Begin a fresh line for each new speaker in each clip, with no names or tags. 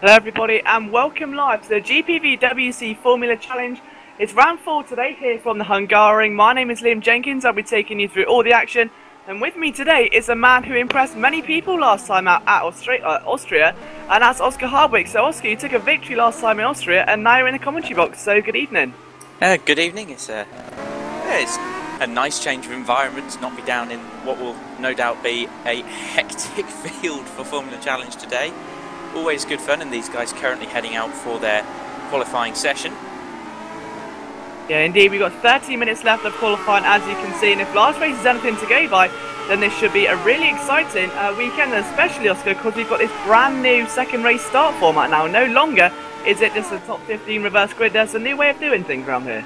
Hello everybody and welcome live to the GPVWC Formula Challenge. It's round 4 today here from the Hungarian. My name is Jenkins. I'll be taking you through all the action, and with me today is a man who impressed many people last time out at Austria, and that's Oscar Hardwick. So Oscar, you took a victory last time in Austria and now you're in the commentary box, so good evening.
Good evening. It's a nice change of environment to not be down in what will no doubt be a hectic field for Formula Challenge today. Always good fun, and these guys currently heading out for their qualifying session.
Yeah, indeed, we've got 30 minutes left of qualifying, as you can see, and if last race is anything to go by, then this should be a really exciting weekend, especially, Oscar, because we've got this brand new second race start format now. No longer is it just a top 15 reverse grid. There's a new way of doing things around here.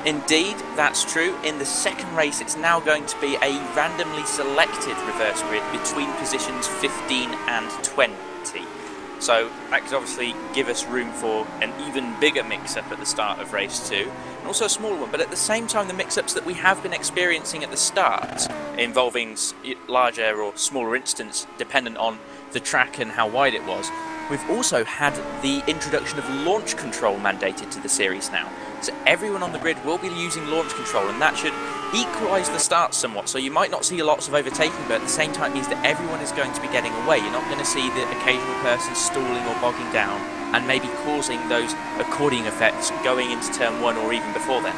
Indeed, that's true. In the second race, it's now going to be a randomly selected reverse grid between positions 15 and 20. So that could obviously give us room for an even bigger mix-up at the start of race 2, and also a smaller one. But at the same time, the mix-ups that we have been experiencing at the start, involving larger or smaller incidents dependent on the track and how wide it was, we've also had the introduction of launch control mandated to the series now. So everyone on the grid will be using launch control, and that should equalise the starts somewhat. So you might not see lots of overtaking, but at the same time it means that everyone is going to be getting away. You're not going to see the occasional person stalling or bogging down and maybe causing those accordion effects going into turn 1 or even before then.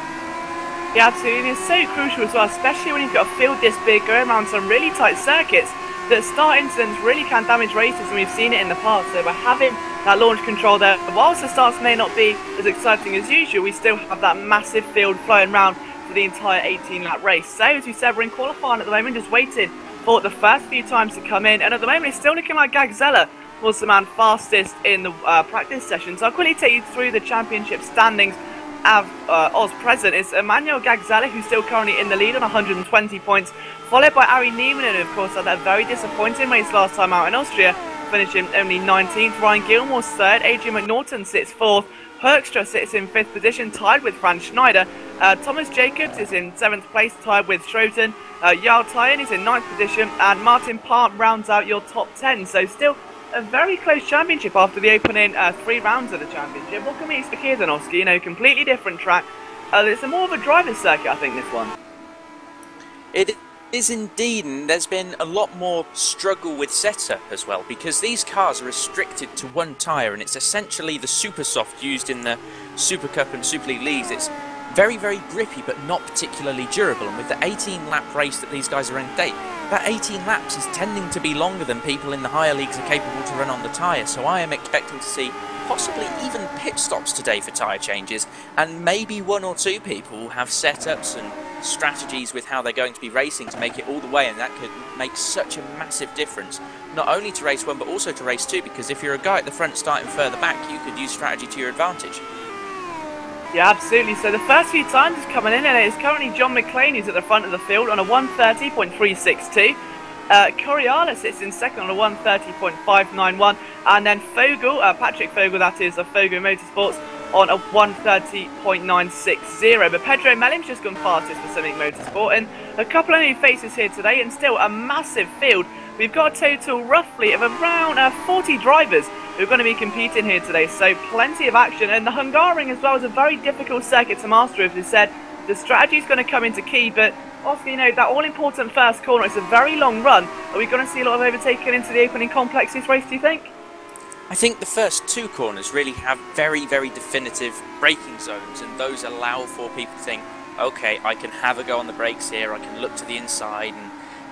Yeah, absolutely, and it's so crucial as well, especially when you've got a field this big going around some really tight circuits, that start incidents really can damage races, and we've seen it in the past. So by having that launch control there, whilst the starts may not be as exciting as usual, we still have that massive field flowing around for the entire 18-lap race. So as we said, we're in qualifying at the moment, just waiting for the first few times to come in, and at the moment it's still looking like Gagzella was the man fastest in the practice session. So I'll quickly take you through the championship standings. Oz present is Emmanuel Gagzella, who's still currently in the lead on 120 points, followed by Ari Niemann, who of course had that very disappointing race last time out in Austria, finishing only 19th. Ryan Gilmore's 3rd, Adrian McNaughton sits 4th, Hoekstra sits in 5th position, tied with Franz Schneider. Thomas Jacobs is in 7th place, tied with Schroten. Jarl Tyen is in 9th position, and Martin Park rounds out your top 10. So still a very close championship after the opening 3 rounds of the championship. What can we expect here then, Oscar? You know, completely different track. It's more of a driver's circuit, I think, this one.
It is indeed, and there's been a lot more struggle with setup as well, because these cars are restricted to one tyre, and it's essentially the Super Soft used in the Super Cup and Super League leagues. It's very, very grippy, but not particularly durable, and with the 18-lap race that these guys are in today, that 18 laps is tending to be longer than people in the higher leagues are capable to run on the tyre. So I am expecting to see possibly even pit stops today for tyre changes, and maybe 1 or 2 people will have setups and strategies with how they're going to be racing to make it all the way, and that could make such a massive difference, not only to race 1 but also to race 2, because if you're a guy at the front starting further back, you could use strategy to your advantage.
Yeah, absolutely. So the first few times is coming in, and it's currently John McLean who's at the front of the field on a 130.362. Coriala sits in second on a 130.591, and then Fogel, Patrick Fogel, that is, of Fogel Motorsports, on a 130.960. But Pedro Melim's just gone fastest for Simic Motorsport, and a couple of new faces here today, and still a massive field. We've got a total roughly of around 40 drivers who are going to be competing here today, so plenty of action. And the Hungarian as well is a very difficult circuit to master, as we said. The strategy is going to come into key, but Oscar, you know, that all-important first corner, it's a very long run. Are we going to see a lot of overtaking into the opening complex this race, do you think?
I think the first 2 corners really have very, very definitive braking zones, and those allow for people to think, okay, I can have a go on the brakes here, I can look to the inside, and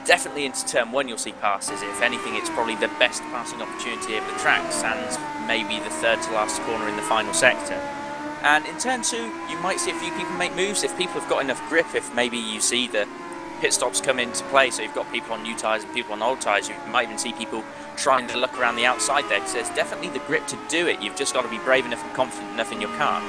definitely into turn 1 you'll see passes. If anything, it's probably the best passing opportunity of the track, sans maybe the 3rd to last corner in the final sector. And in turn 2, you might see a few people make moves if people have got enough grip. If maybe you see the pit stops come into play, so you've got people on new tyres and people on old tyres, you might even see people trying to look around the outside there, because there's definitely the grip to do it. You've just got to be brave enough and confident enough in your car.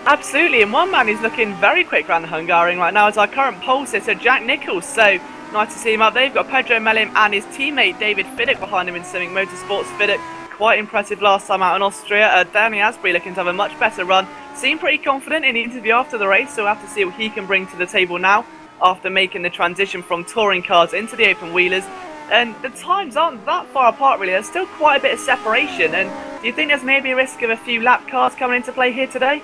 Absolutely, and one man who's looking very quick around the Hungarian right now is our current pole sitter, Jack Nicholls. So nice to see him up there. You've got Pedro Melim and his teammate David Fiddick behind him in Simic Motorsports. Fiddick, quite impressive last time out in Austria. Danny Asprey looking to have a much better run. Seemed pretty confident in the interview after the race, so we'll have to see what he can bring to the table now after making the transition from touring cars into the open wheelers. And the times aren't that far apart, really. There's still quite a bit of separation. And do you think there's maybe a risk of a few lap cars coming into play here today?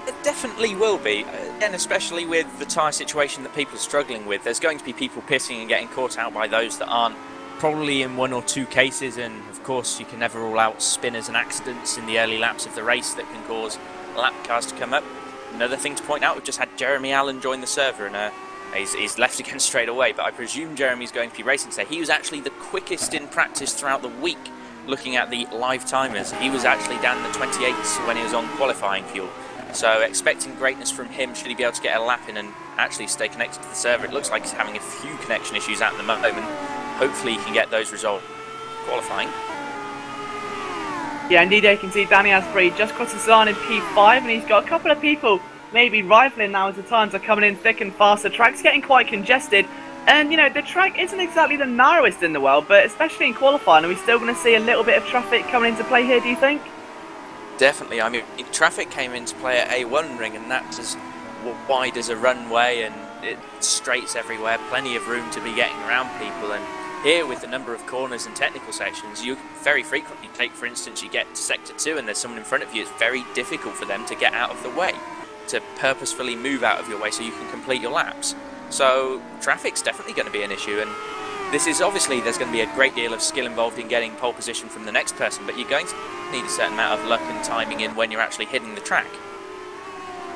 It definitely will be, and especially with the tyre situation that people are struggling with. There's going to be people pissing and getting caught out by those that aren't, probably in 1 or 2 cases, and of course you can never rule out spinners and accidents in the early laps of the race that can cause lap cars to come up. Another thing to point out, we've just had Jeremy Allen join the server, and he's left again straight away, but I presume Jeremy's going to be racing today. He was actually the quickest in practice throughout the week, looking at the live timers. He was actually down in the 28s when he was on qualifying fuel. So expecting greatness from him should he be able to get a lap in and actually stay connected to the server. It looks like he's having a few connection issues at the moment. Hopefully he can get those resolved qualifying.
Yeah, indeed, you can see Danny Asprey just crossed the line in P5, and he's got a couple of people maybe rifling now as the times are coming in thick and fast. The track's getting quite congested, and you know, the track isn't exactly the narrowest in the world, but especially in qualifying, are we still going to see a little bit of traffic coming into play here, do you think?
Definitely. I mean, traffic came into play at A1 ring, and that's as wide as a runway, and it's straights everywhere, plenty of room to be getting around people. And here, with the number of corners and technical sections, you very frequently take, for instance, you get to sector 2 and there's someone in front of you. It's very difficult for them to get out of the way, to purposefully move out of your way so you can complete your laps. So traffic's definitely going to be an issue, and this is obviously, there's going to be a great deal of skill involved in getting pole position from the next person, but you're going to need a certain amount of luck and timing in when you're actually hitting the track.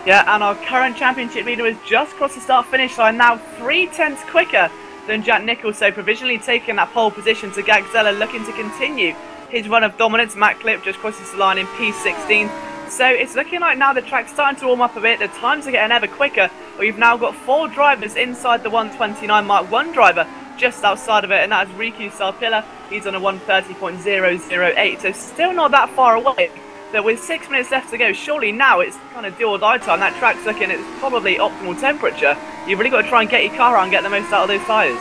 Yeah, and our current championship leader has just crossed the start-finish line, now 3/10 quicker than Jack Nicholls, so provisionally taking that pole position to Gagzella, looking to continue his run of dominance. Matt Clip just crosses the line in P16. So it's looking like now the track's starting to warm up a bit, the times are getting ever quicker. We've now got 4 drivers inside the 129 mark, 1 driver just outside of it, and that is Riku Sarpilla. He's on a 1:30.008, so still not that far away. But with 6 minutes left to go, surely now it's kind of do or die time. That track's looking at probably optimal temperature. You've really got to try and get your car out and get the most out of those tyres.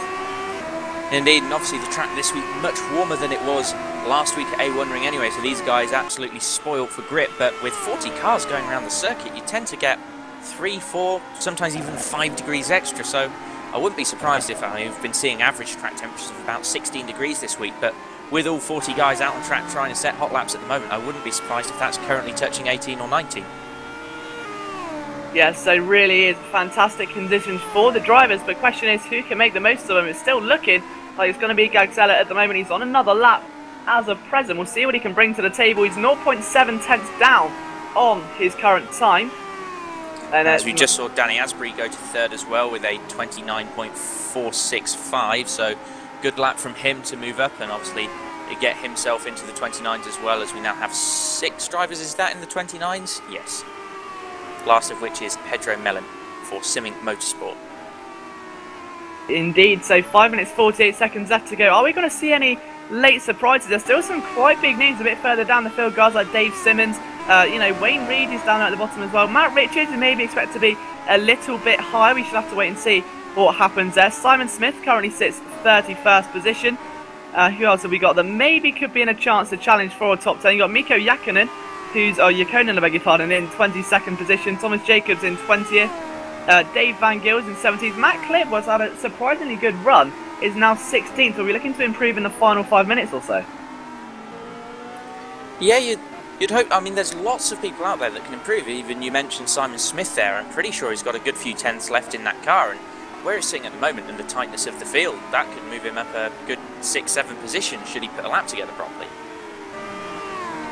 Indeed, and obviously the track this week much warmer than it was last week at A1 ring anyway, so these guys absolutely spoiled for grip. But with 40 cars going around the circuit, you tend to get 3, 4, sometimes even 5 degrees extra. So I wouldn't be surprised if I've been seeing average track temperatures of about 16 degrees this week. But with all 40 guys out on track trying to set hot laps at the moment, I wouldn't be surprised if that's currently touching 18 or 19.
Yeah, so really is fantastic conditions for the drivers, but the question is who can make the most of them. It's still looking like it's going to be Gagzella at the moment. He's on another lap as of present. We'll see what he can bring to the table. He's 0.7 tenths down on his current time. And
as we just saw Danny Asprey go to third as well with a 29.465, so good lap from him to move up and obviously get himself into the 29s as well, as we now have 6 drivers. Is that in the 29s? Yes. Last of which is Pedro Mellon for Simming Motorsport.
Indeed, so 5 minutes 48 seconds left to go. Are we going to see any late surprises? There's still some quite big names a bit further down the field, guys like Dave Simmons, you know, Wayne Reed is down at the bottom as well. Matt Richards is maybe expected to be a little bit higher. We should have to wait and see what happens there. Simon Smith currently sits 31st position. Who else have we got that maybe could be in a chance to challenge for a top 10? You've got Mikko Jakkonen, Jakonen, I beg your pardon, in 22nd position. Thomas Jacobs in 20th. Dave Van Gils in 17th. Matt Clip was had a surprisingly good run, is now 16th. So we're looking to improve in the final 5 minutes or so.
Yeah, you'd hope. I mean, there's lots of people out there that can improve. Even you mentioned Simon Smith there. I'm pretty sure he's got a good few tenths left in that car, and where he's sitting at the moment in the tightness of the field, that could move him up a good 6-7 position should he put a lap together properly.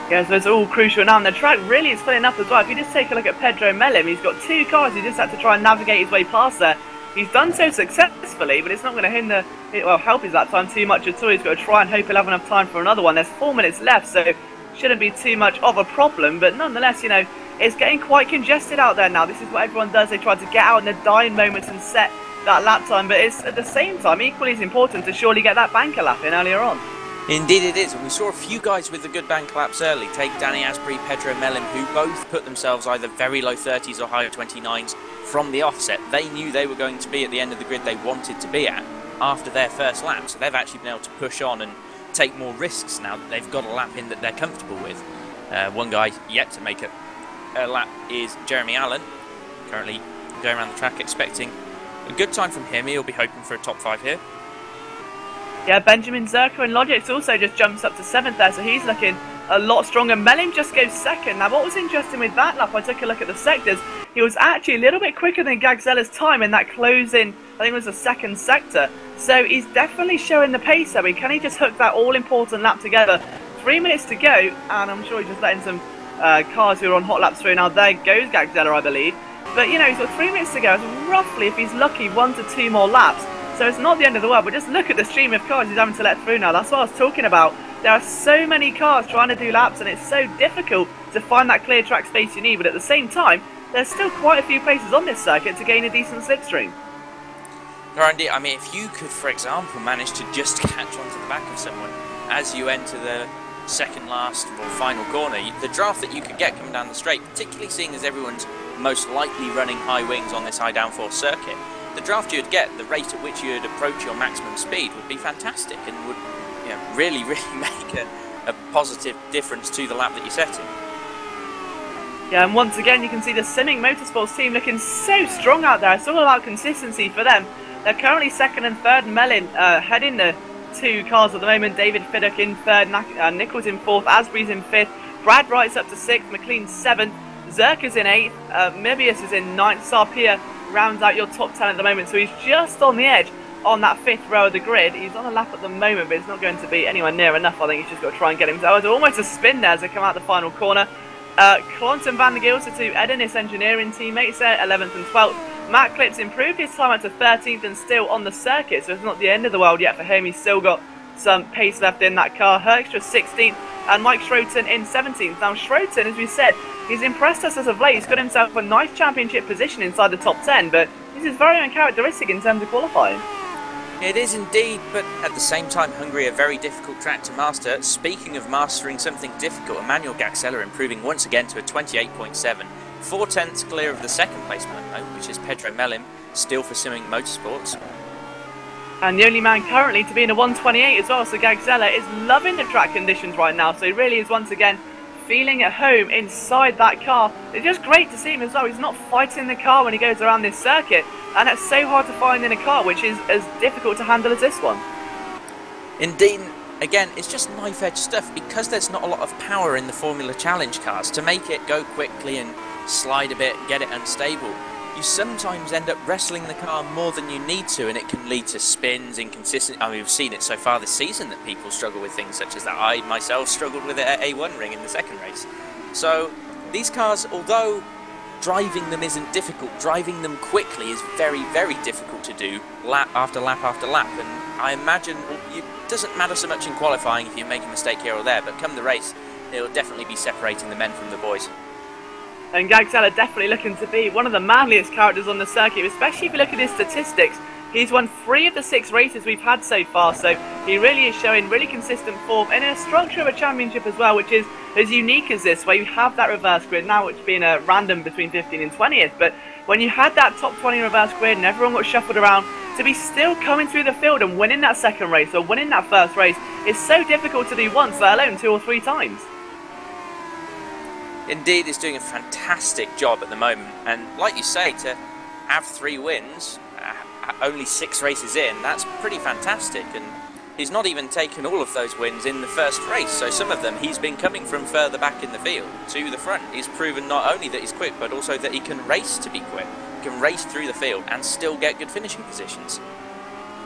Yeah, so it's all crucial now, and the track really is filling up as well. If you just take a look at Pedro Mellon, he's got 2 cars, he just had to try and navigate his way past there. He's done so successfully, but it's not going to help his lap time too much at all. He's got to try and hope he'll have enough time for another one. There's 4 minutes left, so shouldn't be too much of a problem, but nonetheless, you know, it's getting quite congested out there now. This is what everyone does. They try to get out in the dying moments and set that lap time, but it's at the same time equally as important to surely get that banker lap in earlier on.
Indeed it is, and we saw a few guys with the good bank laps early. Take Danny Asprey, Pedro Mellon, who both put themselves either very low 30s or higher 29s from the offset. They knew they were going to be at the end of the grid they wanted to be at after their first lap, so they've actually been able to push on and take more risks now that they've got a lap in that they're comfortable with. One guy yet to make a lap is Jeremy Allen, currently going around the track expecting a good time from him. He'll be hoping for a top 5 here.
Yeah, Benjamin Zerko and Logix also just jumps up to 7th there, so he's looking a lot stronger. Melin just goes 2nd. Now, what was interesting with that lap, I took a look at the sectors, he was actually a little bit quicker than Gagzella's time in that closing, I think it was the 2nd sector. So he's definitely showing the pace there. Can he just hook that all-important lap together? 3 minutes to go, and I'm sure he's just letting some cars who are on hot laps through. Now, there goes Gagzella, I believe. But, you know, he's got 3 minutes to go. It's roughly, if he's lucky, 1 to 2 more laps. So it's not the end of the world, but just look at the stream of cars he's having to let through now. That's what I was talking about. There are so many cars trying to do laps, and it's so difficult to find that clear track space you need. But at the same time, there's still quite a few places on this circuit to gain a decent slipstream.
Indeed. I mean, if you could, for example, manage to just catch onto the back of someone as you enter the second last or final corner, the draft that you could get coming down the straight, particularly seeing as everyone's most likely running high wings on this high downforce circuit, the draft you'd get, the rate at which you'd approach your maximum speed would be fantastic and would, you know, really make a positive difference to the lap that you're setting.
Yeah, and once again you can see the Simming Motorsports team looking so strong out there. It's all about consistency for them. They're currently 2nd and 3rd. Melin heading the 2 cars at the moment. David Fidduck in 3rd, Nichols in 4th, Asbury's in 5th, Brad Wright's up to 6th, McLean's 7th, Zerka's in 8th, Mebius is in 9th, Sarpia rounds out your top 10 at the moment, so he's just on the edge on that 5th row of the grid. He's on a lap at the moment, but it's not going to be anywhere near enough. I think he's just got to try and get him. So it's almost a spin there as they come out the final corner. Clonton Van der Giel, so 2 Edenis engineering teammates there, 11th and 12th. Matt Clips improved his time up to 13th and still on the circuit, so it's not the end of the world yet for him. He's still got some pace left in that car. Herkstra 16th and Mike Schroten in 17th. Now Schroten, as we said, he's impressed us as of late. He's got himself a nice championship position inside the top 10, but this is very uncharacteristic in terms of qualifying.
It is indeed, but at the same time, Hungary a very difficult track to master. Speaking of mastering something difficult, Emmanuel Gagzeller improving once again to a 28.7. 4 tenths clear of the second placement at the moment, which is Pedro Melim, still for Simming Motorsports.
And the only man currently to be in a 128 as well, so Gagzeller is loving the track conditions right now, so he really is once again feeling at home inside that car. It's just great to see him as well. He's not fighting the car when he goes around this circuit, and it's so hard to find in a car which is as difficult to handle as this one.
Indeed, again, it's just knife edge stuff because there's not a lot of power in the Formula Challenge cars to make it go quickly and slide a bit, get it unstable. You sometimes end up wrestling the car more than you need to, and it can lead to spins, inconsistent. I mean, we've seen it so far this season that people struggle with things such as that. I myself struggled with it at A1 Ring in the second race. So these cars, although driving them isn't difficult, driving them quickly is very, very difficult to do lap after lap after lap. And I imagine it doesn't matter so much in qualifying if you make a mistake here or there, but come the race, it'll definitely be separating the men from the boys.
And Gagzeller definitely looking to be one of the manliest characters on the circuit, especially if you look at his statistics. He's won 3 of the 6 races we've had so far, so he really is showing really consistent form in a structure of a championship as well, which is as unique as this, where you have that reverse grid, now it's been a random between 15th and 20th, but when you had that top 20 reverse grid and everyone got shuffled around, to be still coming through the field and winning that second race or winning that first race is so difficult to do once, let alone 2 or 3 times.
Indeed, he's doing a fantastic job at the moment, and like you say, to have 3 wins, only 6 races in, that's pretty fantastic, and he's not even taken all of those wins in the first race, so some of them he's been coming from further back in the field to the front. He's proven not only that he's quick, but also that he can race to be quick, he can race through the field and still get good finishing positions.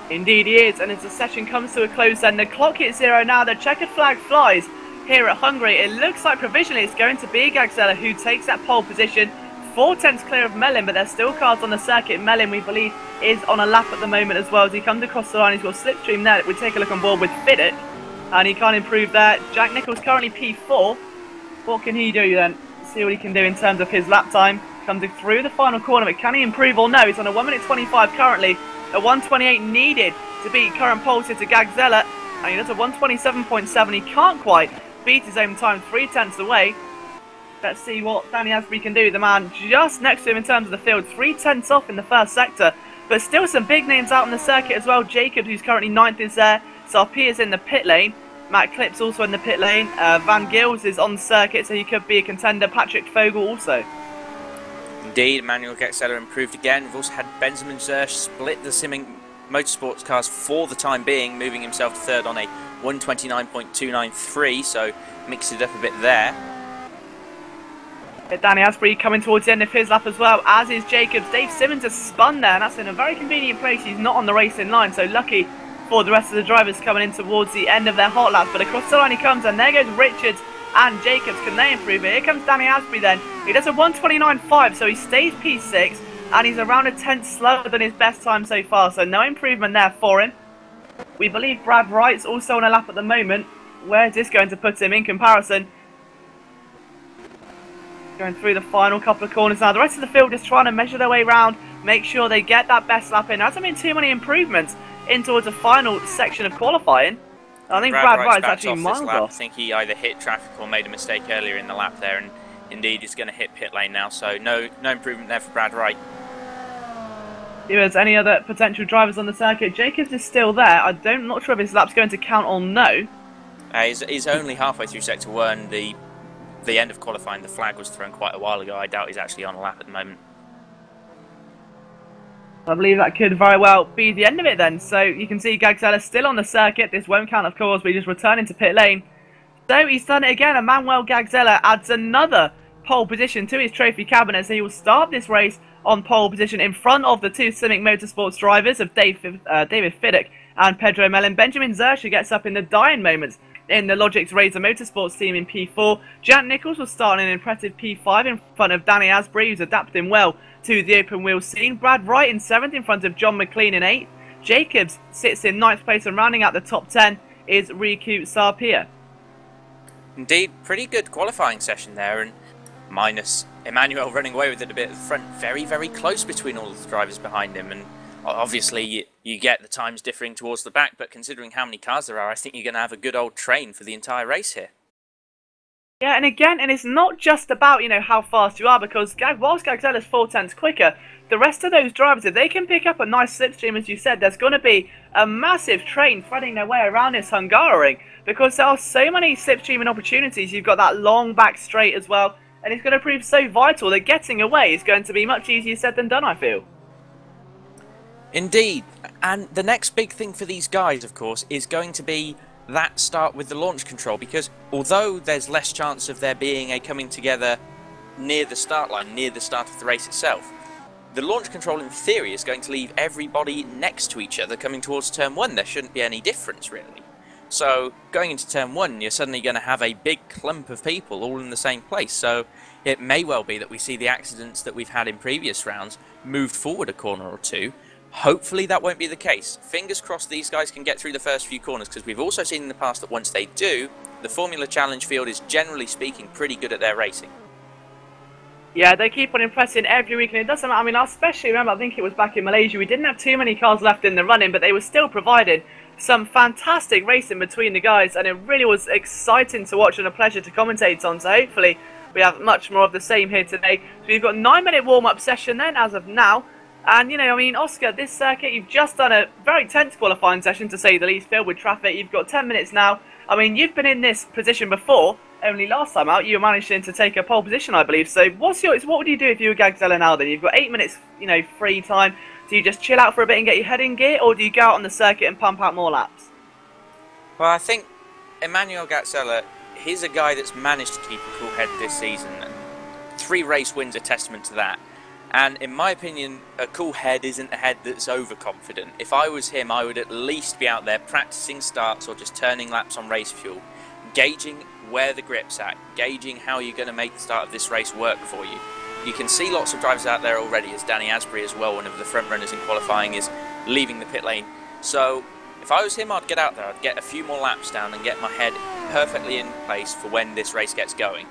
Indeed he is, and as the session comes to a close then, the clock hits 0 now, the checkered flag flies here at Hungary. It looks like provisionally it's going to be Gagzeller who takes that pole position, 4 tenths clear of Melin, but there's still cars on the circuit. Melin, we believe, is on a lap at the moment as well as he comes across the line. He's got slipstream there. We take a look on board with Fiddick, and he can't improve there. Jack Nichols currently P4. What can he do then? See what he can do in terms of his lap time. Comes through the final corner, but can he improve or no? He's on a 1 minute 25 currently. A 128 needed to beat current pole sitter Gagzeller, and he does a 127.7. He can't quite beat his own time, 3 tenths away. Let's see what Danny Asbury can do. The man just next to him in terms of the field, 3 tenths off in the first sector, but still some big names out on the circuit as well. Jacob, who's currently 9th, is there. Sarpia's in the pit lane. Matt Clips also in the pit lane. Van Gils is on the circuit, so he could be a contender. Patrick Fogel also.
Indeed, Emmanuel Gagzeller improved again. We've also had Benjamin Zersch split the Simming Motorsports cars for the time being, moving himself to third on a 129.293, so mixed it up a bit there.
Danny Asprey coming towards the end of his lap as well, as is Jacobs. Dave Simmons has spun there, and that's in a very convenient place. He's not on the racing line, so lucky for the rest of the drivers coming in towards the end of their hot laps. But across the line he comes, and there goes Richards and Jacobs. Can they improve it? Here comes Danny Asprey then. He does a 129.5, so he stays P6, and he's around a tenth slower than his best time so far, so no improvement there for him. We believe Brad Wright's also on a lap at the moment. Where is this going to put him in comparison? Going through the final couple of corners now. The rest of the field is trying to measure their way around, make sure they get that best lap in. There hasn't been too many improvements in towards the final section of qualifying. I think Brad Wright's actually miles off.
I think he either hit traffic or made a mistake earlier in the lap there, and indeed he's going to hit pit lane now, so no improvement there for Brad Wright.
If there's any other potential drivers on the circuit, Jacobs is still there. I'm not sure if his lap's going to count or no.
He's only halfway through Sector 1. The end of qualifying, the flag was thrown quite a while ago. I doubt he's actually on a lap at the moment.
I believe that could very well be the end of it then. So you can see Gagzella still on the circuit. This won't count, of course, but he's just returning to pit lane. So he's done it again, and Manuel Gagzella adds another pole position to his trophy cabinet. So he will start this race on pole position in front of the two Simic Motorsports drivers of David Fiddick and Pedro Mellon. Benjamin Zercher gets up in the dying moments in the Logix Razor Motorsports team in P4. Jack Nichols will start in an impressive P5 in front of Danny Asprey, who's adapting well to the open wheel scene. Brad Wright in 7th in front of John McLean in 8th. Jacobs sits in 9th place, and rounding out the top 10 is Riku Sarpia.
Indeed, pretty good qualifying session there, and minus Emmanuel running away with it a bit at the front. Very, very close between all of the drivers behind him, and obviously you get the times differing towards the back, but considering how many cars there are, I think you're going to have a good old train for the entire race here.
Yeah, and again, and it's not just about, how fast you are, because whilst Gagzella's 4/10 quicker, the rest of those drivers, if they can pick up a nice slipstream, as you said, there's going to be a massive train threading their way around this Hungaroring, because there are so many slipstreaming opportunities. You've got that long back straight as well, and it's going to prove so vital that getting away is going to be much easier said than done, I feel.
Indeed, and the next big thing for these guys, of course, is going to be that start with the launch control, because although there's less chance of there being a coming together near the start line, near the start of the race itself, the launch control in theory is going to leave everybody next to each other coming towards turn 1. There shouldn't be any difference really. So going into turn 1, you're suddenly going to have a big clump of people all in the same place, so it may well be that we see the accidents that we've had in previous rounds moved forward a corner or two. Hopefully that won't be the case. Fingers crossed these guys can get through the first few corners, because we've also seen in the past that once they do, the Formula Challenge field is generally speaking pretty good at their racing.
Yeah, they keep on impressing every week, and it doesn't matter. I mean, I especially remember, I think it was back in Malaysia, we didn't have too many cars left in the running, but they were still providing some fantastic racing between the guys, and it really was exciting to watch and a pleasure to commentate on. So hopefully we have much more of the same here today. So we've got a 9-minute warm-up session then, as of now. And, Oscar, this circuit, you've just done a very tense qualifying session, to say the least, filled with traffic. You've got 10 minutes now. I mean, you've been in this position before. Only last time out, you managed to take a pole position, I believe. So what would you do if you were Gagzella now, then? You've got 8 minutes, free time. Do you just chill out for a bit and get your head in gear, or do you go out on the circuit and pump out more laps?
Well, I think Emmanuel Gagzella, he's a guy that's managed to keep a cool head this season. 3 race wins are testament to that. And in my opinion, a cool head isn't a head that's overconfident. If I was him, I would at least be out there practicing starts or just turning laps on race fuel, gauging where the grip's at, gauging how you're going to make the start of this race work for you. You can see lots of drivers out there already, as Danny Asprey as well, one of the front runners in qualifying, is leaving the pit lane. So if I was him, I'd get out there, I'd get a few more laps down and get my head perfectly in place for when this race gets going.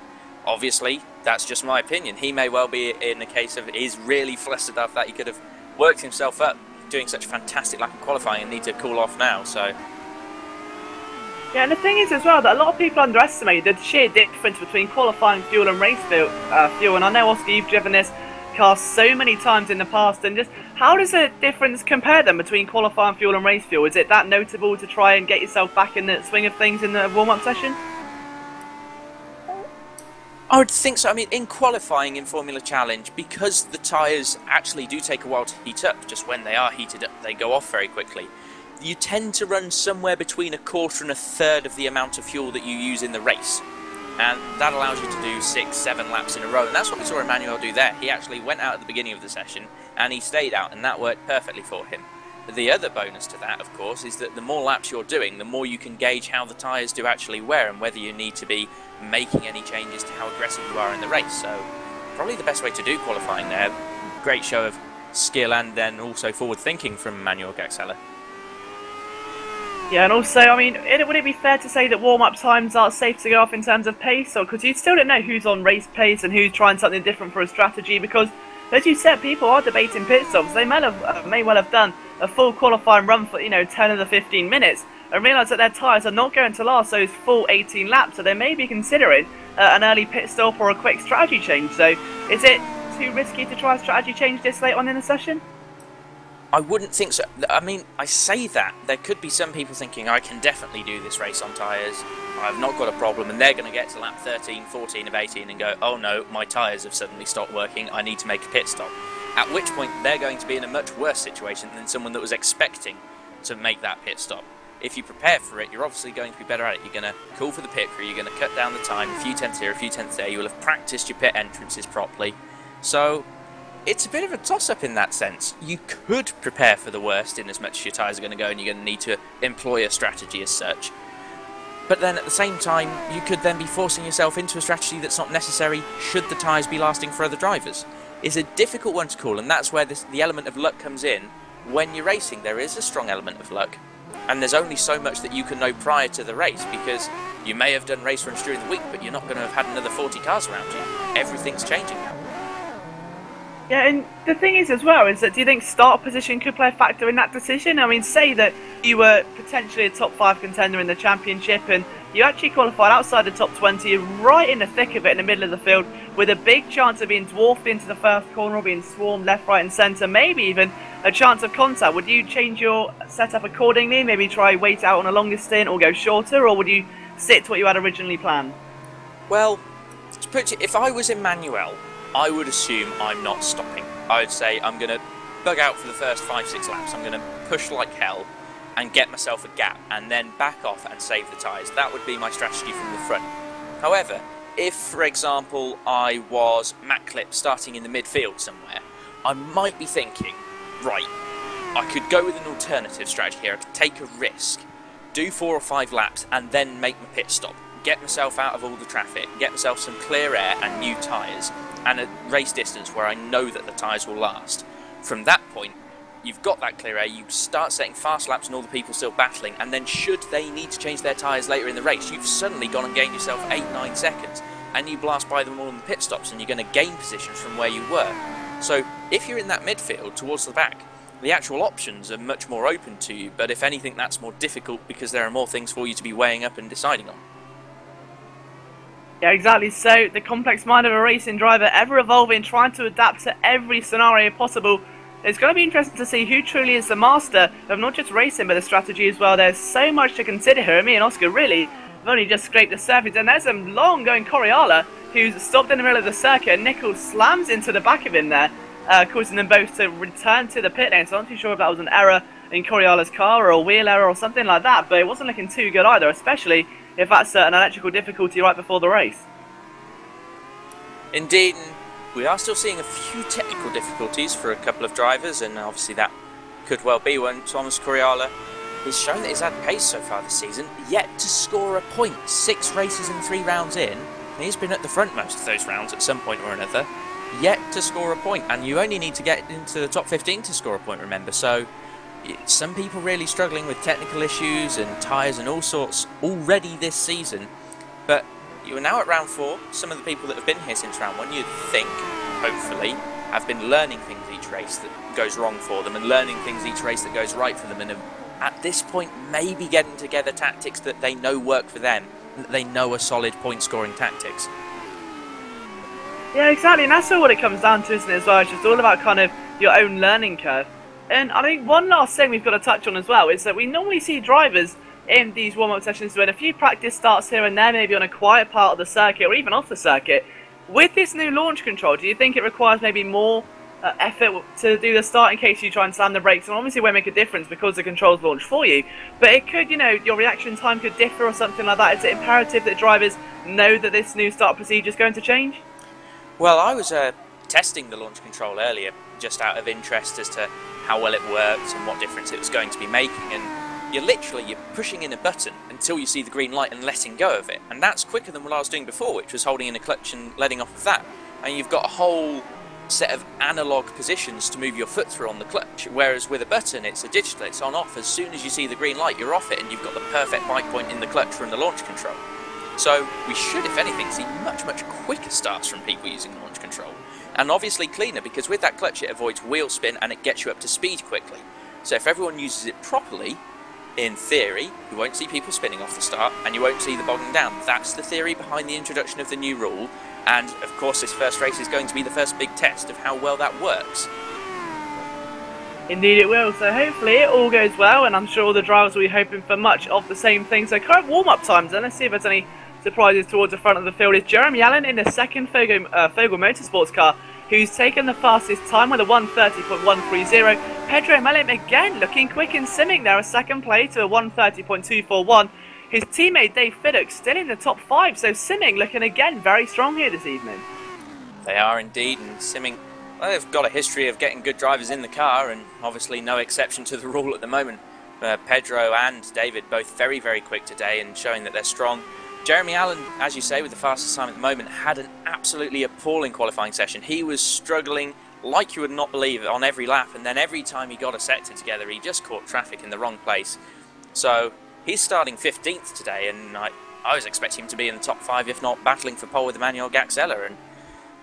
Obviously, that's just my opinion. He may well be in a case of he's really flustered up that he could have worked himself up doing such a fantastic lap of qualifying and need to cool off now. So
yeah, and the thing is as well that a lot of people underestimate the sheer difference between qualifying fuel and race fuel. And I know, Oscar, you've driven this car so many times in the past, and just how does the difference compare then between qualifying fuel and race fuel? Is it that notable to try and get yourself back in the swing of things in the warm-up session?
I would think so. I mean, in qualifying in Formula Challenge, because the tyres actually do take a while to heat up, just when they are heated up, they go off very quickly. You tend to run somewhere between a quarter and a third of the amount of fuel that you use in the race. And that allows you to do 6-7 laps in a row. And that's what we saw Emmanuel do there. He actually went out at the beginning of the session and he stayed out, and that worked perfectly for him. The other bonus to that, of course, is that the more laps you're doing, the more you can gauge how the tyres do actually wear and whether you need to be making any changes to how aggressive you are in the race. So probably the best way to do qualifying there. Great show of skill and then also forward thinking from Manuel Gaxella.
Yeah, and also, I mean, would it be fair to say that warm-up times are safe to go off in terms of pace? Or because you still don't know who's on race pace and who's trying something different for a strategy, because as you said, people are debating pit stops. They may well have done a full qualifying run for 10 of the 15 minutes and realise that their tyres are not going to last those full 18 laps, so they may be considering an early pit stop or a quick strategy change. So is it too risky to try a strategy change this late on in the session?
I wouldn't think so. I mean, I say that. There could be some people thinking, I can definitely do this race on tyres. I've not got a problem. And they're going to get to lap 13, 14 of 18 and go, oh no, my tyres have suddenly stopped working. I need to make a pit stop. At which point, they're going to be in a much worse situation than someone that was expecting to make that pit stop. If you prepare for it, you're obviously going to be better at it. You're going to call for the pit crew. You're going to cut down the time, a few tenths here, a few tenths there. You will have practiced your pit entrances properly. So it's a bit of a toss-up in that sense. You could prepare for the worst in as much as your tyres are going to go and you're going to need to employ a strategy as such. But then at the same time, you could then be forcing yourself into a strategy that's not necessary should the tyres be lasting for other drivers. It's a difficult one to call, and that's where the element of luck comes in. When you're racing, there is a strong element of luck. And there's only so much that you can know prior to the race, because you may have done race runs during the week, but you're not going to have had another 40 cars around you. Everything's changing now.
Yeah, and the thing is as well, is that do you think start position could play a factor in that decision? I mean, say that you were potentially a top 5 contender in the championship and you actually qualified outside the top 20, right in the thick of it in the middle of the field, with a big chance of being dwarfed into the first corner or being swarmed left, right and centre, maybe even a chance of contact. Would you change your setup accordingly, maybe try wait out on a longer stint or go shorter, or would you stick to what you had originally planned?
Well, to put it, if I was Emmanuel, I would assume I'm not stopping. I would say I'm going to bug out for the first 5-6 laps. I'm going to push like hell and get myself a gap and then back off and save the tyres. That would be my strategy from the front. However, if, for example, I was Matt Clip starting in the midfield somewhere, I might be thinking, right, I could go with an alternative strategy here. I could take a risk, do 4 or 5 laps and then make my pit stop. Get myself out of all the traffic, get myself some clear air and new tyres, and a race distance where I know that the tyres will last. From that point, you've got that clear air, you start setting fast laps and all the people still battling, and then should they need to change their tyres later in the race, you've suddenly gone and gained yourself 8-9 seconds, and you blast by them all in the pit stops, and you're going to gain position from where you were. So if you're in that midfield towards the back, the actual options are much more open to you, but if anything that's more difficult because there are more things for you to be weighing up and deciding on.
Yeah, exactly. So the complex mind of a racing driver, ever evolving, trying to adapt to every scenario possible. It's going to be interesting to see who truly is the master of not just racing but the strategy as well. There's so much to consider here. Me and Oscar really have only just scraped the surface, and there's some long going Coriala who's stopped in the middle of the circuit, and Nichols slams into the back of him there, causing them both to return to the pit lane. So I'm not too sure if that was an error in Coriala's car or a wheel error or something like that, but it wasn't looking too good either, especially if that's an electrical difficulty right before the race.
Indeed, we are still seeing a few technical difficulties for a couple of drivers, and obviously that could well be one. Thomas Coriala has shown that he's had pace so far this season, yet to score a point. 6 races and 3 rounds in, and he's been at the front most of those rounds at some point or another, yet to score a point. And you only need to get into the top 15 to score a point, remember, so some people really struggling with technical issues and tyres and all sorts already this season. But you are now at round 4. Some of the people that have been here since round 1, you'd think, hopefully, have been learning things each race that goes wrong for them and learning things each race that goes right for them, and at this point maybe getting together tactics that they know work for them, and that they know are solid point scoring tactics.
Yeah, exactly, and that's all what it comes down to, isn't it, as well? It's just all about kind of your own learning curve. And I think one last thing we've got to touch on as well is that we normally see drivers in these warm-up sessions doing a few practice starts here and there, maybe on a quiet part of the circuit or even off the circuit, With this new launch control, do you think it requires maybe more effort to do the start in case you try and slam the brakes? And obviously it won't make a difference because the control's launched for you, but it could, you know, your reaction time could differ or something like that. Is it imperative that drivers know that this new start procedure is going to change?
Well, I was testing the launch control earlier, just out of interest as to how well it worked and what difference it was going to be making, and you're pushing in a button until you see the green light and letting go of it, and that's quicker than what I was doing before, which was holding in a clutch and letting off of that, and you've got a whole set of analog positions to move your foot through on the clutch, whereas with a button it's a digital, it's on off. As soon as you see the green light you're off it, and you've got the perfect bike point in the clutch from the launch control. So we should, if anything, see much quicker starts from people using launch control, and obviously cleaner, because with that clutch it avoids wheel spin and it gets you up to speed quickly. So if everyone uses it properly, in theory, you won't see people spinning off the start and you won't see the bogging down. That's the theory behind the introduction of the new rule, and of course this first race is going to be the first big test of how well that works.
Indeed it will, so hopefully it all goes well, and I'm sure all the drivers will be hoping for much of the same thing. So current warm-up times, and let's see if there's any surprises towards the front of the field, is Jeremy Allen in the second Fogel Motorsports car, who's taken the fastest time with a 1:30.130. Pedro Melim again looking quick in simming there, a second place to a 1:30.241. His teammate Dave Fiddock still in the top 5, so simming looking again very strong here this evening.
They are indeed, and simming, well, they've got a history of getting good drivers in the car, and obviously no exception to the rule at the moment. Pedro and David both very quick today and showing that they're strong. Jeremy Allen, as you say, with the fastest time at the moment, had an absolutely appalling qualifying session. He was struggling like you would not believe on every lap, and then every time he got a sector together he just caught traffic in the wrong place. So he's starting 15th today, and I was expecting him to be in the top 5, if not battling for pole with Emmanuel Gaxella, and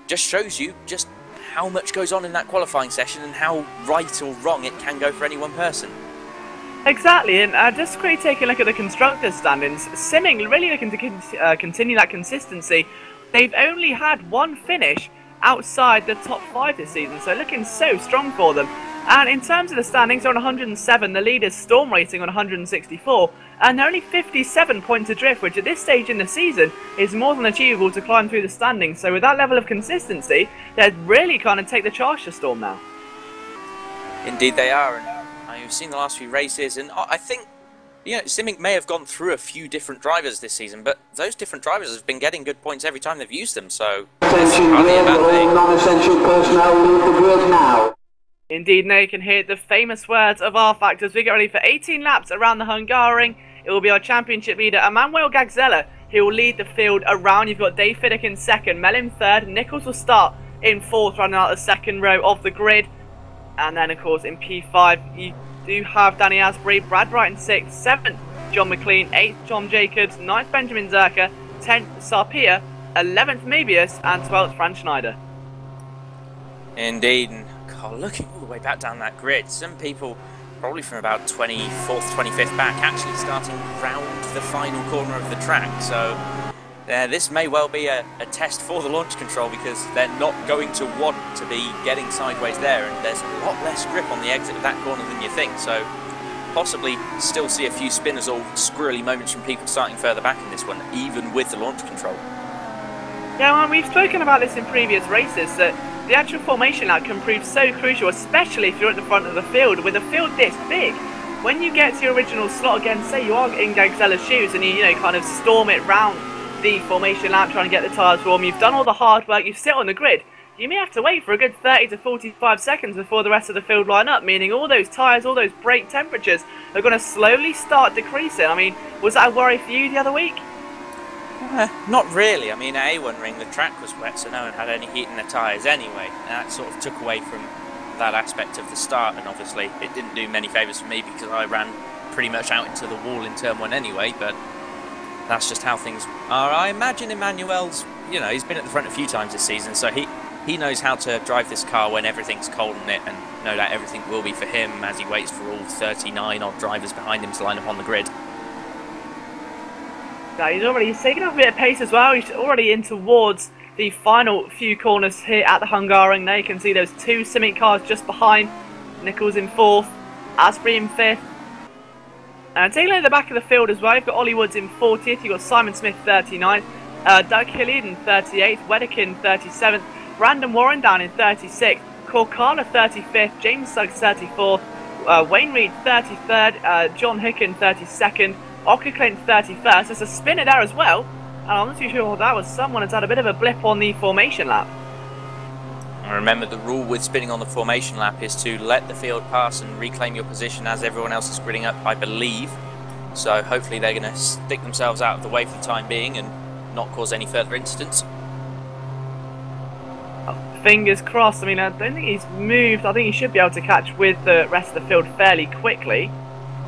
just shows you just how much goes on in that qualifying session and how right or wrong it can go for any one person.
Exactly, and just quickly take a look at the constructors' standings. Simming really looking to continue that consistency. They've only had one finish outside the top 5 this season, so looking so strong for them. And in terms of the standings, they're on 107, the leader's Storm Racing on 164, and they're only 57 points adrift, which at this stage in the season is more than achievable to climb through the standings. So with that level of consistency, they're really kind of take the charge to Storm now.
Indeed they are, and you've seen the last few races, and I think, you know, Simming may have gone through a few different drivers this season, but those different drivers have been getting good points every time they've used them, so
attention, all non-essential personnel leave the grid now.
Indeed, now you can hear the famous words of R Factor as we get ready for 18 laps around the Hungaroring. It will be our championship leader, Emmanuel Gaxella, who will lead the field around. You've got Dave Fiddock in second, Melim third, Nichols will start in fourth, running out the second row of the grid. And then, of course, in P5, you do have Danny Asbury, Brad Wright in 6th, 7th John McLean, 8th John Jacobs, 9th Benjamin Zerka, 10th Sarpia, 11th Mebius, and 12th Fran Schneider.
Indeed, and God, looking all the way back down that grid, some people probably from about 24th, 25th back actually starting round the final corner of the track, so this may well be a test for the launch control, because they're not going to want to be getting sideways there, and there's a lot less grip on the exit of that corner than you think, so possibly still see a few spinners or squirrely moments from people starting further back in this one, even with the launch control.
Yeah, well, we've spoken about this in previous races, that the actual formation lap can prove so crucial, especially if you're at the front of the field. With a field this big, when you get to your original slot again, say you are in Gaxella's shoes and you kind of storm it round the formation lap trying to get the tyres warm, you've done all the hard work, you sit on the grid, you may have to wait for a good 30 to 45 seconds before the rest of the field line up, meaning all those tyres, all those brake temperatures are going to slowly start decreasing. I mean, was that a worry for you the other week?
Not really. I mean, at A1 Ring the track was wet, so no one had any heat in their tyres anyway, and that sort of took away from that aspect of the start, and obviously it didn't do many favours for me because I ran pretty much out into the wall in turn 1 anyway, but that's just how things are. I imagine Emmanuel's, he's been at the front a few times this season, so he knows how to drive this car when everything's cold in it, and no doubt everything will be for him as he waits for all 39 odd drivers behind him to line up on the grid.
Now he's taking up a bit of pace as well. He's already in towards the final few corners here at the Hungaroring. Now you can see those two Simming cars just behind. Nichols in 4th, Asbury in 5th. And taking a look at the back of the field as well, you've got Ollie Woods in 40th, you've got Simon Smith 39th, Doug Hilliard in 38th, Weddick in 37th, Brandon Warren down in 36th, Corcala 35th, James Suggs 34th, Wayne Reed 33rd, John Hicken 32nd, Ocker Clint 31st. There's a spinner there as well, and I'm not too sure what that was. Someone has had a bit of a blip on the formation lap.
And remember, the rule with spinning on the formation lap is to let the field pass and reclaim your position as everyone else is gridding up, I believe. So hopefully they're going to stick themselves out of the way for the time being and not cause any further incidents.
Fingers crossed. I mean, I don't think he's moved. I think he should be able to catch with the rest of the field fairly quickly.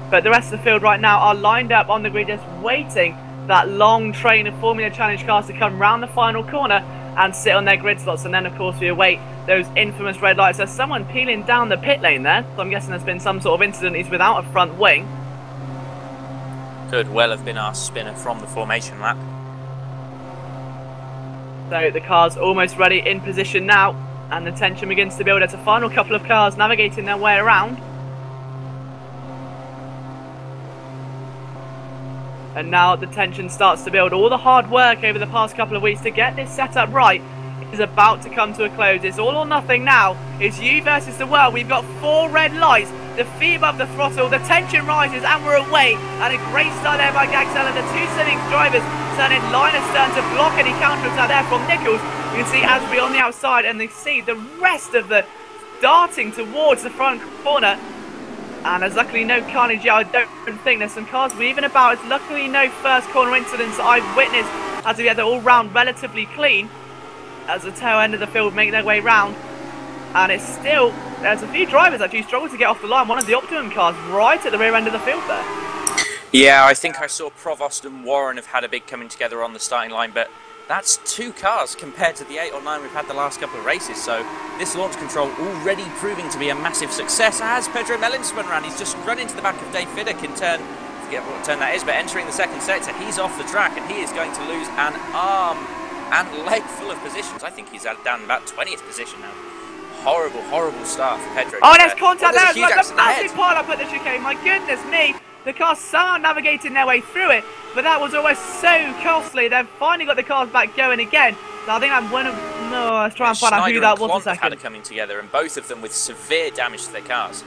But the rest of the field right now are lined up on the grid, just waiting for that long train of Formula Challenge cars to come round the final corner and sit on their grid slots. And then, of course, we await those infamous red lights. There's someone peeling down the pit lane there, so I'm guessing there's been some sort of incident. He's without a front wing.
Could well have been our spinner from the formation lap.
So the car's almost ready, in position now, and the tension begins to build. It's a final couple of cars navigating their way around. And now the tension starts to build. All the hard work over the past couple of weeks to get this setup right is about to come to a close. It's all or nothing now. It's you versus the world. We've got 4 red lights, the feet above the throttle, the tension rises, and we're away. And a great start there by Gagzella. The 2 Civics drivers turning line astern to block any counter-attack there from Nichols. You can see Asbury on the outside, and they see the rest of the darting towards the front corner. And there's luckily no carnage. I don't think there's some cars weaving about. There's luckily no first corner incidents that I've witnessed, as we had the all-round relatively clean as the tail end of the field make their way round. And it's still, there's a few drivers actually struggle to get off the line. One of the Optimum cars right at the rear end of the field there.
Yeah, I think I saw Provost and Warren have had a big coming together on the starting line, but that's 2 cars compared to the 8 or 9 we've had the last couple of races. So this launch control already proving to be a massive success as Pedro Mellin spun around. He's just run into the back of Dave Fiddick in turn, forget what turn that is, but entering the second sector, he's off the track and he is going to lose an arm and leg full of positions. I think he's down about 20th position now. Horrible, horrible start for Pedro.
Oh, there's contact there.
There's
a massive pile up at the chicane. My goodness me. The cars somehow navigating their way through it, but that was always so costly. They've finally got the cars back going again. So I think I'm one of... No, let's try and find out who that was a second.
Had it coming together, and both of them with severe damage to their cars.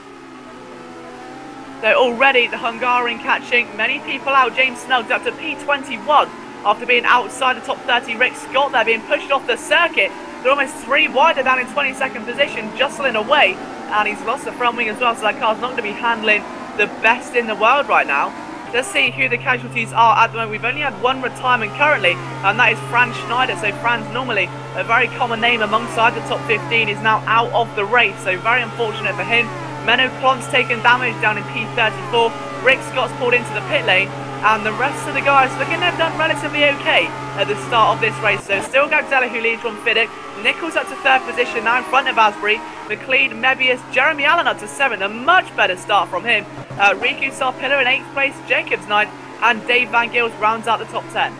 So already the Hungarian catching many people out. James Snuggs up to P21 after being outside the top 30. Rick Scott there being pushed off the circuit. They're almost 3 wider down in 22nd position, jostling away. And he's lost the front wing as well, so that car's not going to be handling the best in the world right now. Let's see who the casualties are at the moment. We've only had 1 retirement currently, and that is Franz Schneider. So Franz, normally a very common name alongside the top 15, is now out of the race. So very unfortunate for him. Menno Klont's taken damage down in P34. Rick Scott's pulled into the pit lane. And the rest of the guys looking they've done relatively okay at the start of this race. So still Gagzella who leads from Fiddick. Nichols up to 3rd position now in front of Asbury. McLeod, Mebius, Jeremy Allen up to 7th. A much better start from him. Riku Sarpilla in 8th place, Jenkins 9th. And Dave Van Gils rounds out the top 10.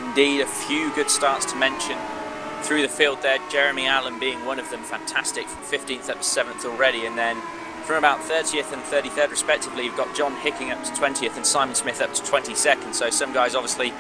Indeed, a few good starts to mention through the field there. Jeremy Allen being one of them, fantastic from 15th up to 7th already. And then from about 30th and 33rd respectively, you've got John Hicking up to 20th and Simon Smith up to 22nd. So some guys obviously